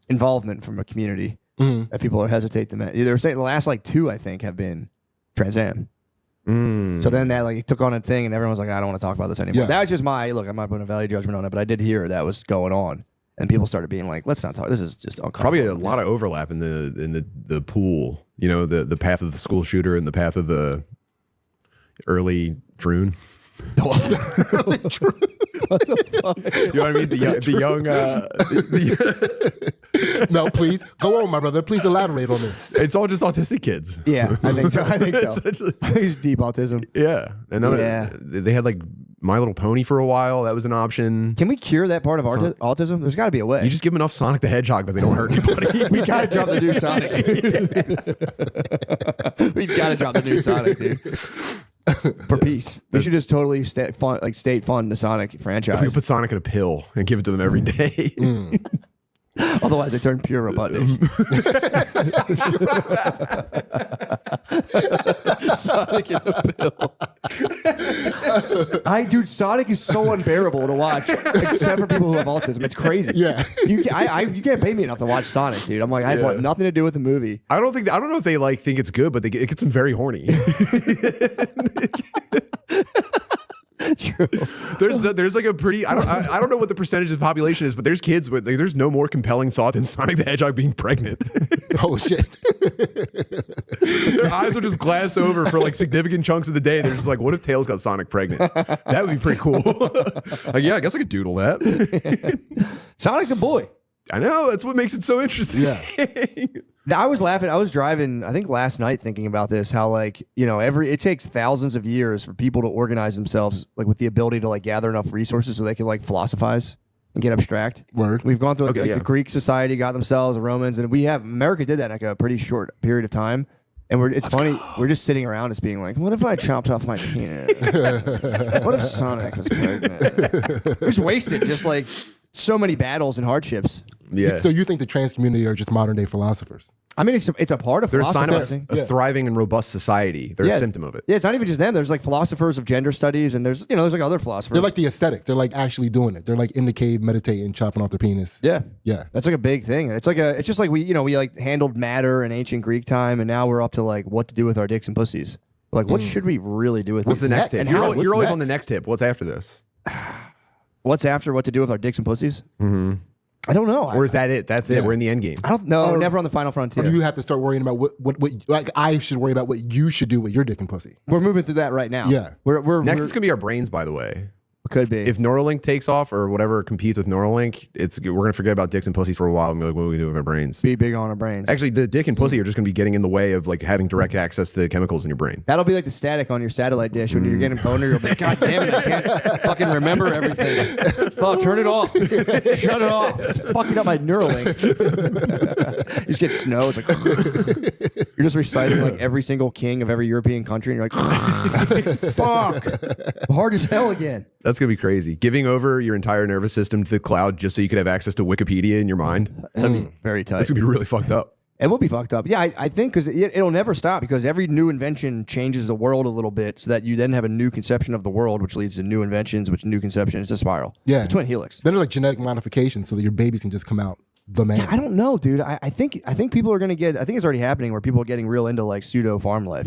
involvement from a community that people hesitate to mention. They were saying the last like 2 I think have been Trans Am. So then that like took on a thing, and everyone's like, I don't want to talk about this anymore. Yeah. That was just I'm not putting a value judgment on it, but I did hear that was going on, and people started being like, let's not talk. This is just uncomfortable. Probably a lot of overlap in the pool. You know, the path of the school shooter and the path of the early Droon. You know what I mean? The young. No, please go on, my brother. Please elaborate on this. It's all just autistic kids. Yeah, I think so. I think so. Essentially. I think it's deep autism. Yeah, and Yeah. they had like My Little Pony for a while. That was an option. Can we cure that part of autism? There's got to be a way. You just give them enough Sonic the Hedgehog that they don't hurt anybody. we gotta drop the new Sonic. We gotta drop the new Sonic, dude. For peace, we should just totally state fund the Sonic franchise. If we put Sonic in a pill and give it to them every day. Otherwise, they turn pure Robotnik. Sonic in a pill. Dude, Sonic is so unbearable to watch, except for people who have autism. It's crazy. Yeah. you can't pay me enough to watch Sonic, dude. I'm like, I want nothing to do with the movie. I don't know if they like think it's good, but it gets them very horny. True. There's like a pretty I don't know what the percentage of the population is, but there's kids with there's no more compelling thought than Sonic the Hedgehog being pregnant. Oh shit. Their eyes will just glass over for like significant chunks of the day. They're just like, what if Tails got Sonic pregnant? That would be pretty cool. Like, yeah, I guess I could doodle that. Sonic's a boy. I know, that's what makes it so interesting. Yeah. I was laughing. I was driving, I think last night, thinking about this, how like, it takes thousands of years for people to organize themselves, like with the ability to like gather enough resources so they can like philosophize and get abstract. Word. We've gone through Okay, yeah. the Greek society got themselves, the Romans, and America did that in like a pretty short period of time. And it's funny, we're just sitting around just being like, what if I chopped off my penis? What if Sonic was pregnant? We're just wasted, just like so many battles and hardships. Yeah. So you think the trans community are just modern day philosophers? I mean, it's a part of They're a sign philosophy. of a thriving and robust society. They're a symptom of it. Yeah, it's not even just them. There's like philosophers of gender studies, and there's like other philosophers. They're like the aesthetics. They're like actually doing it. They're like in the cave meditating, chopping off their penis. yeah, Yeah. that's like a big thing. It's just like we like handled matter in ancient Greek time, and now we're up to like what to do with our dicks and pussies. Like, what should we really do with What's the next next? tip? And You're, how- you're what's always on next? the next tip. What's after this? What's after what to do with our dicks and pussies? I don't know. Or is that it? That's it. We're in the end game. I don't know. Or- Never on the final frontier. Or do you have to start worrying about what like I should worry about what you should do with your dick and pussy? We're moving through that right now. Yeah. Next is gonna be our brains, by the way. Could be. If Neuralink takes off or whatever competes with Neuralink, we're gonna forget about dicks and pussies for a while and be like, what do we do with our brains? Be big on our brains. Actually, the dick and pussy are just gonna be getting in the way of like having direct access to the chemicals in your brain. That'll be like the static on your satellite dish when you're getting boner. You'll be like, God damn it, I can't fucking remember everything. Oh, turn it off. Shut it off. It's fucking up my Neuralink. You just get snow. It's like you're just reciting like every single king of every European country, and you're like, fuck, hard as hell again. That's gonna be crazy. Giving over your entire nervous system to the cloud just so you could have access to Wikipedia in your mind. That'd be very tight. That's gonna be really fucked up. It will be fucked up. Yeah, I think because it'll never stop because every new invention changes the world a little bit so that you then have a new conception of the world, which leads to new inventions, which new conception. It's a spiral. Yeah. It's a twin helix. Then there's like genetic modification so that your babies can just come out the man. Yeah, I don't know, dude. I think people are going to get, I think it's already happening where people are getting real into like pseudo farm life.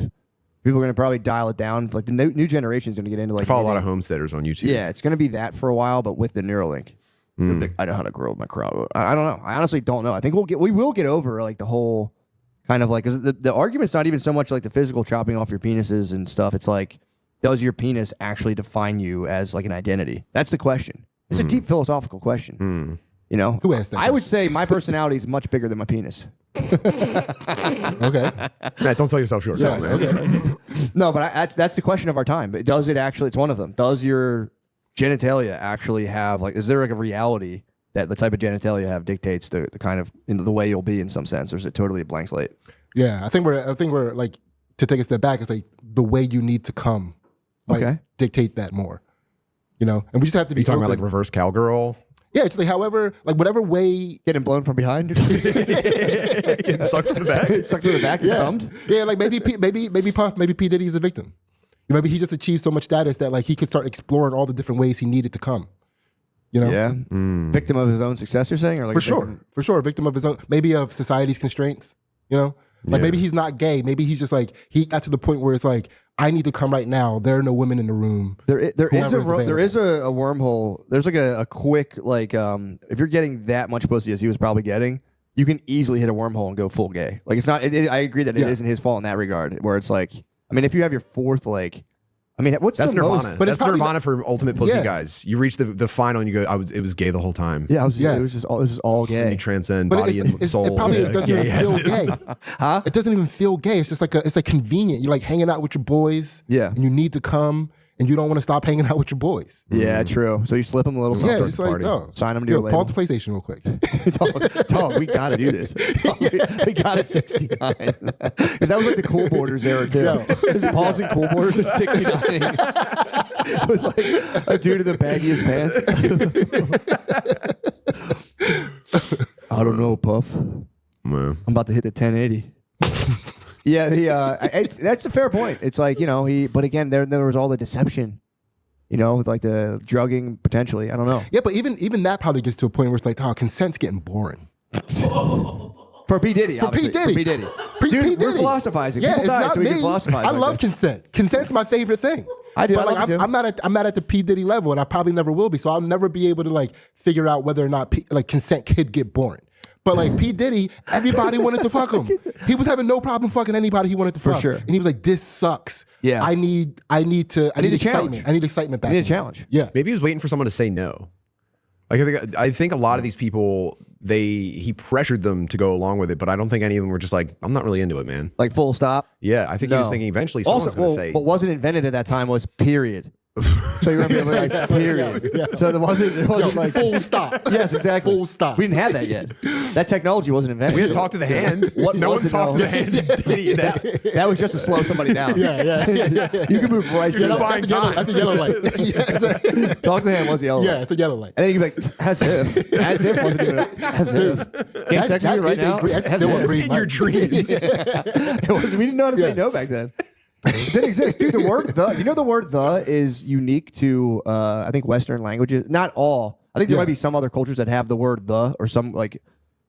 People are going to probably dial it down. Like the new generation is going to get into like. I follow a lot of homesteaders on YouTube. Yeah, it's going to be that for a while, but with the Neuralink. I know how to grow my crop. I don't know. I honestly don't know. I think we will get over like the whole kind of like, because the argument's not even so much like the physical chopping off your penises and stuff. It's like, does your penis actually define you as like an identity? That's the question. It's a deep philosophical question. You know, Who asked that I would say my personality is much bigger than my penis. Okay. Matt, don't sell yourself short. Yeah, Man. okay. No, but that's the question of our time. But does it actually? It's one of them. Does your genitalia actually have like? Is there like a reality that the type of genitalia you have dictates the kind of the way you'll be in some sense, or is it totally a blank slate? Yeah, I think we're like, to take a step back, it's like the way you need to come might dictate that more. You know, and we just have to be You talking about open. like reverse cowgirl? Yeah, it's like however, like whatever way. Getting blown from behind, Getting sucked in the back? sucked to the back, and thumbed. Yeah, like maybe Puff, maybe P Diddy is a victim. Maybe he just achieved so much status that like he could start exploring all the different ways he needed to come. You know? Yeah, victim of his own success. You're saying, or like For sure, victim of his own, maybe of society's constraints. You know, like maybe he's not gay. Maybe he's just like he got to the point where it's like I need to come right now. There are no women in the room. There is a available. wormhole. There's like a quick like if you're getting that much pussy as he was probably getting, you can easily hit a wormhole and go full gay. Like it's not. I agree that it isn't his fault in that regard. Where it's like, I mean, if you have your fourth like. I mean, what's That's the Nirvana. most? But That's it's probably Nirvana for ultimate pussy Yeah. guys. You reach the final and you go, it was gay the whole time. Yeah, Yeah. it was just all And gay. you transcend But body and soul. it probably doesn't gay even feel heaven. gay. Huh? It doesn't even feel gay. It's just like it's like convenient. You're like hanging out with your boys. Yeah. And you need to come, and you don't want to stop hanging out with your boys. Yeah, true. So you slip him a little Yeah, something. it's like, party. oh, Sign him to your pause label. the PlayStation real quick. Dog, we gotta do this. Dog, we got a 69. Because that was like the Cool Borders era too. This is pausing Cool Borders at 69. With like a dude in the baggiest pants. I don't know, Puff. Man. I'm about to hit the 1080. Yeah, that's a fair point. It's like, you know, but again, there was all the deception, you know, with like the drugging potentially. I don't know. Yeah, but even that probably gets to a point where it's like, oh, consent's getting boring. For P. Diddy, For obviously. P. Diddy. For P. Diddy. P. Dude, P. we're Diddy. philosophizing. Yeah, People it's die, not so we me. can philosophize. I like love this. consent. Consent's my favorite thing. I do. But I like, love it too. I'm not at the P. Diddy level, and I probably never will be. So I'll never be able to like figure out whether or not consent could get boring. But like P. Diddy, everybody wanted to fuck him. He was having no problem fucking anybody he wanted to fuck. sure. And he was like, "This sucks. Yeah. I need a challenge. excitement. I need excitement back. I need a in me." challenge. Yeah. Maybe he was waiting for someone to say no. Like I think a lot of these people, he pressured them to go along with it, but I don't think any of them were just like, I'm not really into it, man. Like full stop. Yeah, I think he was No. thinking eventually someone's going to say. what wasn't invented at that time was period. So you remember like period. Yeah. So it wasn't like Full stop. Yes, exactly. Full stop. We didn't have that yet. That technology wasn't invented. we had to talk to the hand. What no one was it, talked to though? the hand. That was just to slow somebody down. Yeah. You can move right You're through just that. buying That's a yellow light. Yeah, it's Talk to the hand was the yellow. yeah, it's a yellow light. And then you can be like, as if wasn't even as if. Can't sex with you right now. That's As still a if. green In your light. dreams. It wasn't, we didn't know how to say Yeah. no back then. It didn't exist. Dude, the word the, you know the word the is unique to, I think, Western languages. Not all. I think there might be some other cultures that have the word the or some like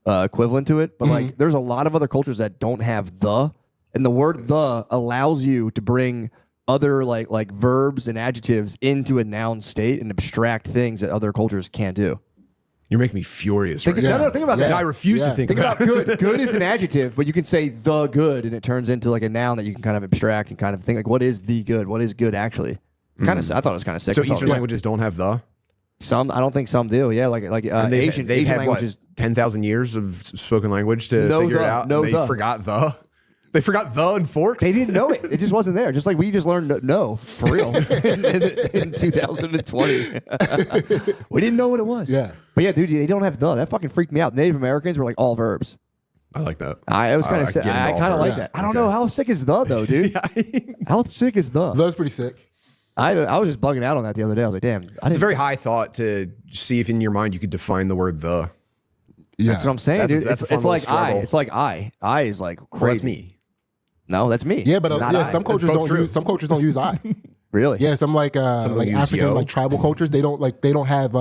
equivalent to it. But like there's a lot of other cultures that don't have the. And the word the allows you to bring other like verbs and adjectives into a noun state and abstract things that other cultures can't do. You're making me furious. Think, Right No, now. think about that. I refuse to think about good. Good is an adjective, but you can say the good, and it turns into like a noun that you can kind of abstract and kind of think like, what is the good? What is good actually? Kind of. I thought it was kind of sick. So Eastern languages don't have the. Some, I don't think some do. Yeah, like Asian had languages. what, 10,000 years of spoken language to No figure the, it out. no and they the. forgot the. They forgot the and forks. They didn't know it. It just wasn't there. Just like we just learned no for real in 2020. We didn't know what it was. Yeah. But yeah, dude, they don't have the. That fucking freaked me out. Native Americans were like all verbs. I like that. It was kind of sick. I kind of like that. I don't know how sick is the though, dude. How sick is the? That's pretty sick. I was just bugging out on that the other day. I was like, damn. It's a very high thought to see if in your mind you could define the word the. Yeah. That's what I'm saying, That's a- dude. that's a fun It's little like I. struggle. It's like I. I is like crazy. Well, that's me. No, that's me. Yeah, but Not yeah, I. some cultures both don't true. use. Some cultures don't use I. Really? Yeah, some like don't use African yo. like tribal cultures. They don't have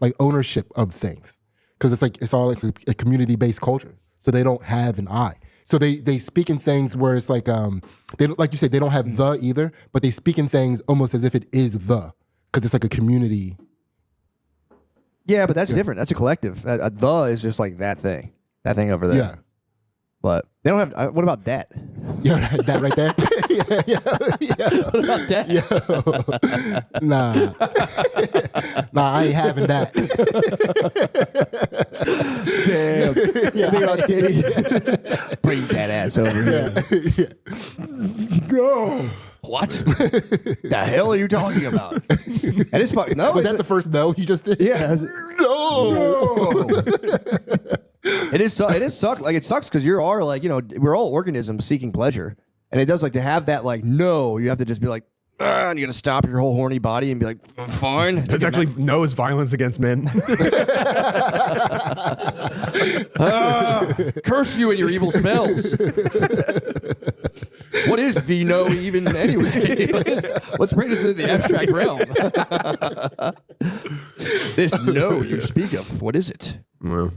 like ownership of things because it's all like a community based culture. So they don't have an I. So they speak in things where it's like they don't, like you said, they don't have the either, but they speak in things almost as if it is the because it's like a community. Yeah, but that's different. That's a collective. The is just like that thing over there. Yeah. But they don't have. What about that? Yeah, that right there. yeah. What about that? Nah, I ain't having that. Damn. Think about Diddy. Bring that ass over here. Go. What? The hell are you talking about? And it's fucking no. Was that the first no you just did? Yeah. No. It is suck. Like it sucks because you are like, we're all organisms seeking pleasure, and it does like to have that like no. You have to just be like, and you got to stop your whole horny body and be like, fine. It's actually no is violence against men. Curse you and your evil spells. What is the no even anyway? Let's bring this into the abstract realm. This no you speak of, what is it? Well,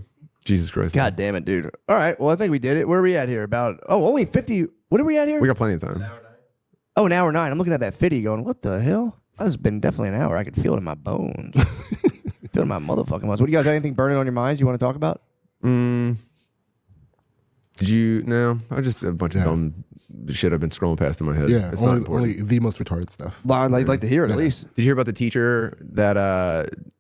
Jesus Christ. God damn it, dude. All right, well, I think we did it. Where are we at here? Only 50. What are we at here? We got plenty of time. Oh, an hour 9. I'm looking at that 50 going, what the hell? That's been definitely an hour. I could feel it in my bones. Feel it in my motherfucking bones. What do you guys got anything burning on your minds you want to talk about? Did you? No, I just a bunch of dumb shit I've been scrolling past in my head. Yeah, it's not only, important. only the most retarded stuff. I'd like to hear it at least. Did you hear about the teacher that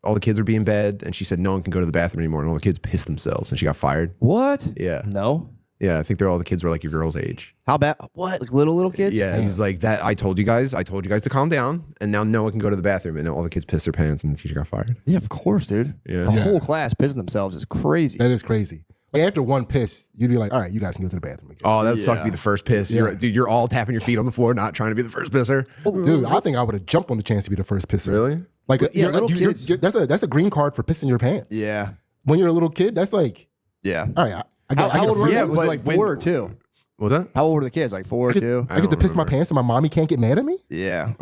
all the kids would be in bed and she said no one can go to the bathroom anymore and all the kids pissed themselves and she got fired? What? Yeah. No. Yeah, I think all the kids were like your girl's age. How bad? What? Like little kids? Yeah, he was like that. I told you guys to calm down, and now no one can go to the bathroom, and all the kids pissed their pants, and the teacher got fired. Yeah, of course, dude. Yeah. The whole class pissing themselves is crazy. That is crazy. Like after one piss, you'd be like, all right, you guys can go to the bathroom again. Oh, that sucked to be the first piss. Yeah. You're all tapping your feet on the floor, not trying to be the first pisser. Dude, I think I would have jumped on the chance to be the first pisser. Really? Like, yeah, little kids. that's a green card for pissing your pants. Yeah. When you're a little kid, that's like, Yeah. all right, I get How old were a they? Yeah, Was it but like when- 4 or 2? What was that? How old were the kids? Like 4 or 2? I get to piss my pants and my mommy can't get mad at me? Yeah.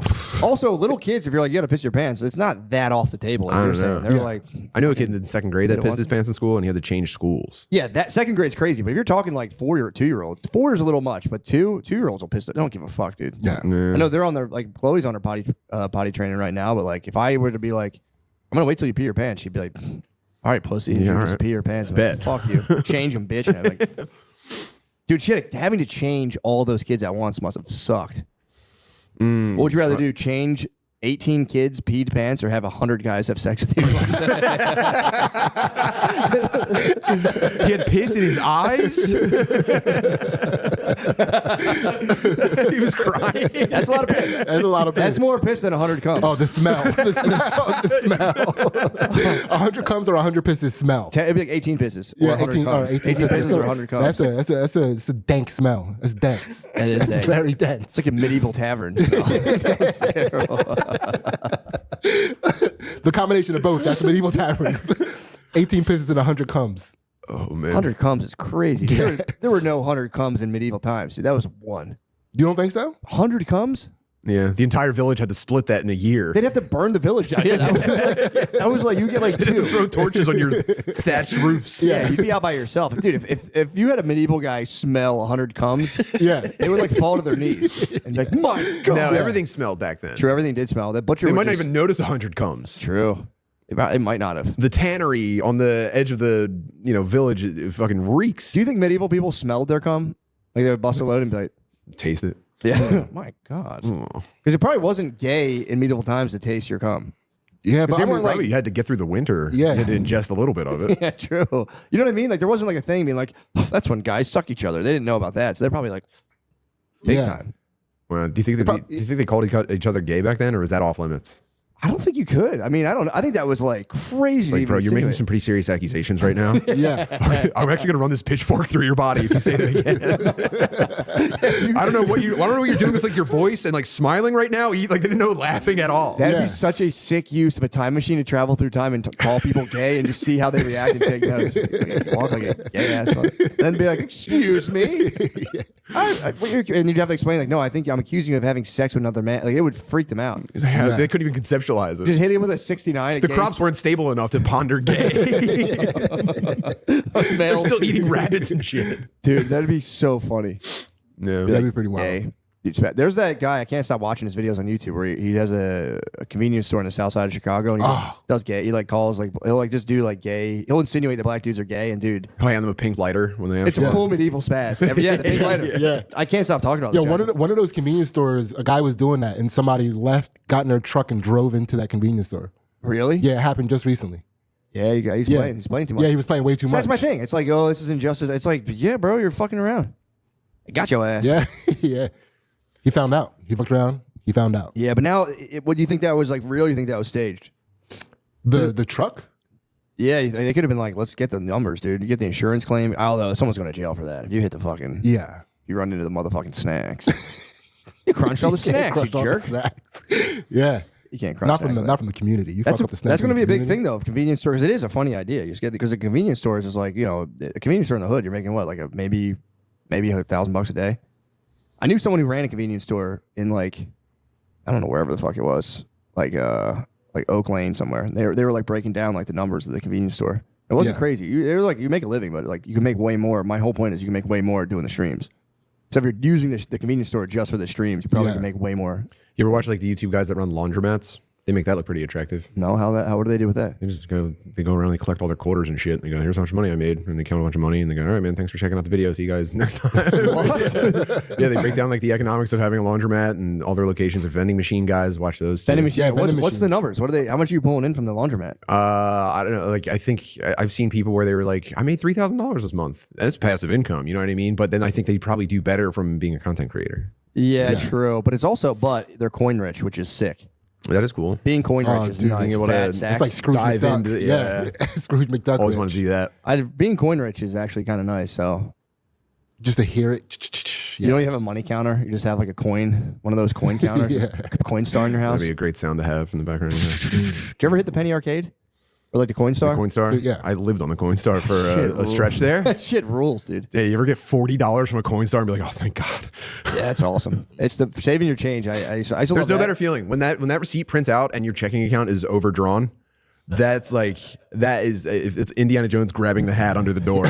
Also, little kids, if you're like, you got to piss your pants, it's not that off the table. Like I you're don't saying. know. They're Yeah. like, I knew a kid in second grade that Did it pissed his once? pants in school, and he had to change schools. yeah, that second grade's crazy. But if you're talking like 4 or 2-year-old, 4 is a little much, but 2-year-olds will piss. They don't give a fuck, dude. Yeah. I know they're on their like Chloe's on her potty training right now, but like if I were to be like, I'm gonna wait till you pee your pants, she'd be like, all right, pussy, and Yeah, she'd all just right. pee your pants. I'm Bet. like, fuck you, change them, bitch. And I'm like, dude, having to change all those kids at once must have sucked. What would you rather do? Change 18 kids peed pants or have 100 guys have sex with you? He had piss in his eyes. He was crying. That's a lot of piss. That's a lot of piss. That's more piss than 100 comes. Oh, the smell. the smell. 100 comes or 100 pisses smell. It'd be like 18 pisses. Or Yeah, 100 18, comes. 18 pisses or 100 comes. That's a dank smell. That's dense. That is dank. Very dense. It's like a medieval tavern. It's terrible. The combination of both. That's a medieval tavern. 18 pisses and 100 comes. Oh man. 100 comes is crazy. There were no 100 comes in medieval times, dude. That was one. You don't think so? 100 comes? Yeah, the entire village had to split that in a year. They'd have to burn the village down. Yeah, that was like you get like They had to 2. throw torches on your thatched roofs. Yeah, you'd be out by yourself. Dude, if you had a medieval guy smell 100 comes, Yeah. they would like fall to their knees and be like, my God. No, everything smelled back then. True, everything did smell. That butcher They would might not just- even notice 100 comes. True. It might not have. The tannery on the edge of the village, it fucking reeks. Do you think medieval people smelled their cum? Like they would bust a load and be like, taste it? yeah. My God. Because it probably wasn't gay in medieval times to taste your cum. Yeah, but they I mean, weren't like, Probably you had to get through the winter. Yeah. You had to ingest a little bit of it. yeah, true. You know what I mean? Like there wasn't like a thing being like, oh, that's when guys suck each other. They didn't know about that, so they're probably like, big time. Well, do you think they called each other gay back then, or was that off limits? I don't think you could. I mean, I don't. I think that was like crazy. Like, bro, you're making some pretty serious accusations right now. yeah. I'm actually gonna run this pitchfork through your body if you say that again. I don't know what you're doing with like your voice and like smiling right now. Like they didn't know laughing at all. That'd be such a sick use of a time machine to travel through time and call people gay and just see how they react and take notes. Walk like a gay ass fuck. Then be like, "Excuse me," and you'd have to explain like, "No, I think I'm accusing you of having sex with another man." Like it would freak them out. They couldn't even conceptualize it. Just hit him with a 69. The crops weren't stable enough to ponder gay. They're still eating rabbits and shit. Dude, that'd be so funny. No. That'd be pretty wild. Gay. There's that guy, I can't stop watching his videos on YouTube where he has a convenience store in the south side of Chicago and he does gay. He like calls like he'll like just do like gay. He'll insinuate that black dudes are gay and dude. He'll hand them a pink lighter when they have It's a full medieval spaz. The pink lighter. Yeah. I can't stop talking about this. One of those convenience stores, a guy was doing that and somebody left, got in their truck and drove into that convenience store. Really? Yeah, it happened just recently. Yeah, he's playing. He's playing too much. Yeah, he was playing way too So much. that's my thing. It's like, oh, this is injustice. It's like, yeah, bro, you're fucking around. I got your ass. Yeah, yeah. He found out. He fucked around. He found out. Yeah, but now, what do you think that was like real? Or you think that was staged? The truck? Yeah, they could have been like, let's get the numbers, dude. You get the insurance claim. Although someone's going to jail for that. If you hit the fucking, Yeah. you run into the motherfucking snacks. You crunched all the snacks, you Crushed all the jerk. snacks. Yeah. You can't crunch Not from snacks the like not from the community. You That's fuck up the snacks. going to be a big community. thing though of convenience stores. It is a funny idea. You just get because the convenience stores is like a convenience store in the hood. You're making what like maybe $1,000 a day. I knew someone who ran a convenience store in like I don't know wherever the fuck it was like Oak Lane somewhere. They were like breaking down like the numbers of the convenience store. It wasn't crazy. They were like you make a living, but like you can make way more. My whole point is you can make way more doing the streams. So if you're using the convenience store just for the streams, you probably can make way more. You ever watch like the YouTube guys that run laundromats? They make that look pretty attractive. No, what do they do with that? They go around, they collect all their quarters and shit. They go, here's how much money I made, and they count a bunch of money, and they go, all right, man, thanks for checking out the video. See you guys next time. Yeah, they break down like the economics of having a laundromat and all their locations of vending machine guys. Watch those. Too. Vending machine. Yeah, What's vending the numbers? How much are you pulling in from the laundromat? I don't know. Like I think I've seen people where they were like, I made $3,000 this month. That's passive income. You know what I mean? But then I think they probably do better from being a content creator. Yeah, true. But they're coin rich, which is sick. That is cool. Being coin rich is dude, nice. being able Fat to- sacks. It's like Scrooge Dive McDuck. into it, Yeah. Scrooge McDuck. Always rich. want to do that. Being coin rich is actually kind of nice. So Just to hear it. you don't even have a money counter. You just have like a coin, one of those coin counters, just a coin star in your house. That'd be a great sound to have in the background. Did you ever hit the penny arcade or like the coin star? Coinstar? Yeah. I lived on the Coinstar for Shit, a stretch there. That shit rules, dude. Hey, you ever get $40 from a Coinstar and be like, oh, thank God. Yeah, that's awesome. It's the saving your change. I used to There's love no that. better feeling when that receipt prints out and your checking account is overdrawn. That's like it's Indiana Jones grabbing the hat under the door.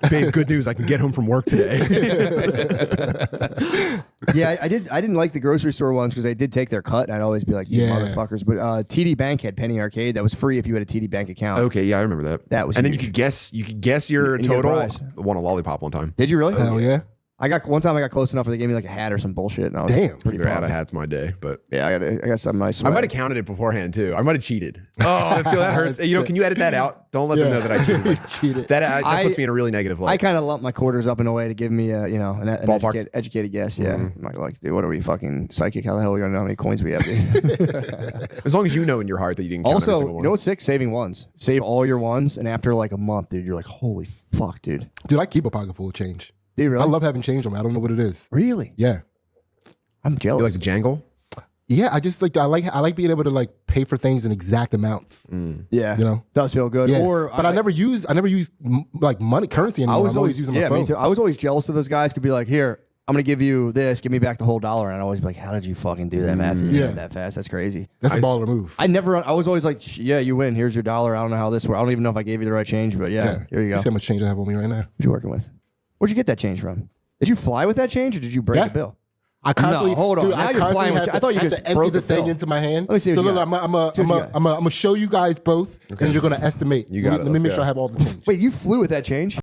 Babe, good news! I can get home from work today. Yeah, I didn't like the grocery store ones because they did take their cut, and I'd always be like, "You motherfuckers!" But TD Bank had Penny Arcade that was free if you had a TD Bank account. Okay, yeah, I remember that. That was and huge. then you could guess your And you get a total. prize. I won a lollipop one time. Did you really? Hell yeah. One time I got close enough where they gave me like a hat or some bullshit. And I was Damn. pretty Either out pumped. of hats my day, but Yeah, I got something nice. I might have counted it beforehand too. I might have cheated. Oh, I feel that hurts. You know, can you edit that out? Don't let them know that I cheated. Cheated. That puts me in a really negative light. I kind of lumped my quarters up in a way to give me an Ballpark. educated guess. Yeah, I'm like, dude, what are we fucking psychic? How the hell are we gonna know how many coins we have? Dude? As long as you know in your heart that you didn't count every Also, single you one. know what's sick? Saving ones. Save all your ones, and after like a month, dude, you're like, holy fuck, dude. Dude, I keep a pocket full of change. Dude, really? I love having change on me. I don't know what it is. Really? Yeah. I'm You jealous. like the jangle? Yeah, I like being able to like pay for things in exact amounts. Yeah, You know? does feel good. Yeah. Or but I never use like money currency anymore. I was I'm always using my me phone. too. I was always jealous of those guys. Could be like, here, I'm gonna give you this. Give me back the whole $1, and I'd always be like, how did you fucking do that math? Yeah. That fast? That's crazy. That's a baller move. I was always like, yeah, you win. Here's your $1. I don't know how this works. I don't even know if I gave you the right change, but yeah, here you go. See how much change I have on me right now. What you working with? Where'd you get that change from? Did you fly with that change, or did you break Yeah. a bill? I constantly hold on. Dude, Now I you're constantly flying with have I thought you have just to empty broke the the thing bill. into my hand. Let me see what So you look, got. I'm gonna show you guys both, and you're gonna estimate. You got it. Let me Let's make go. sure I have all the change. Wait, you flew with that change?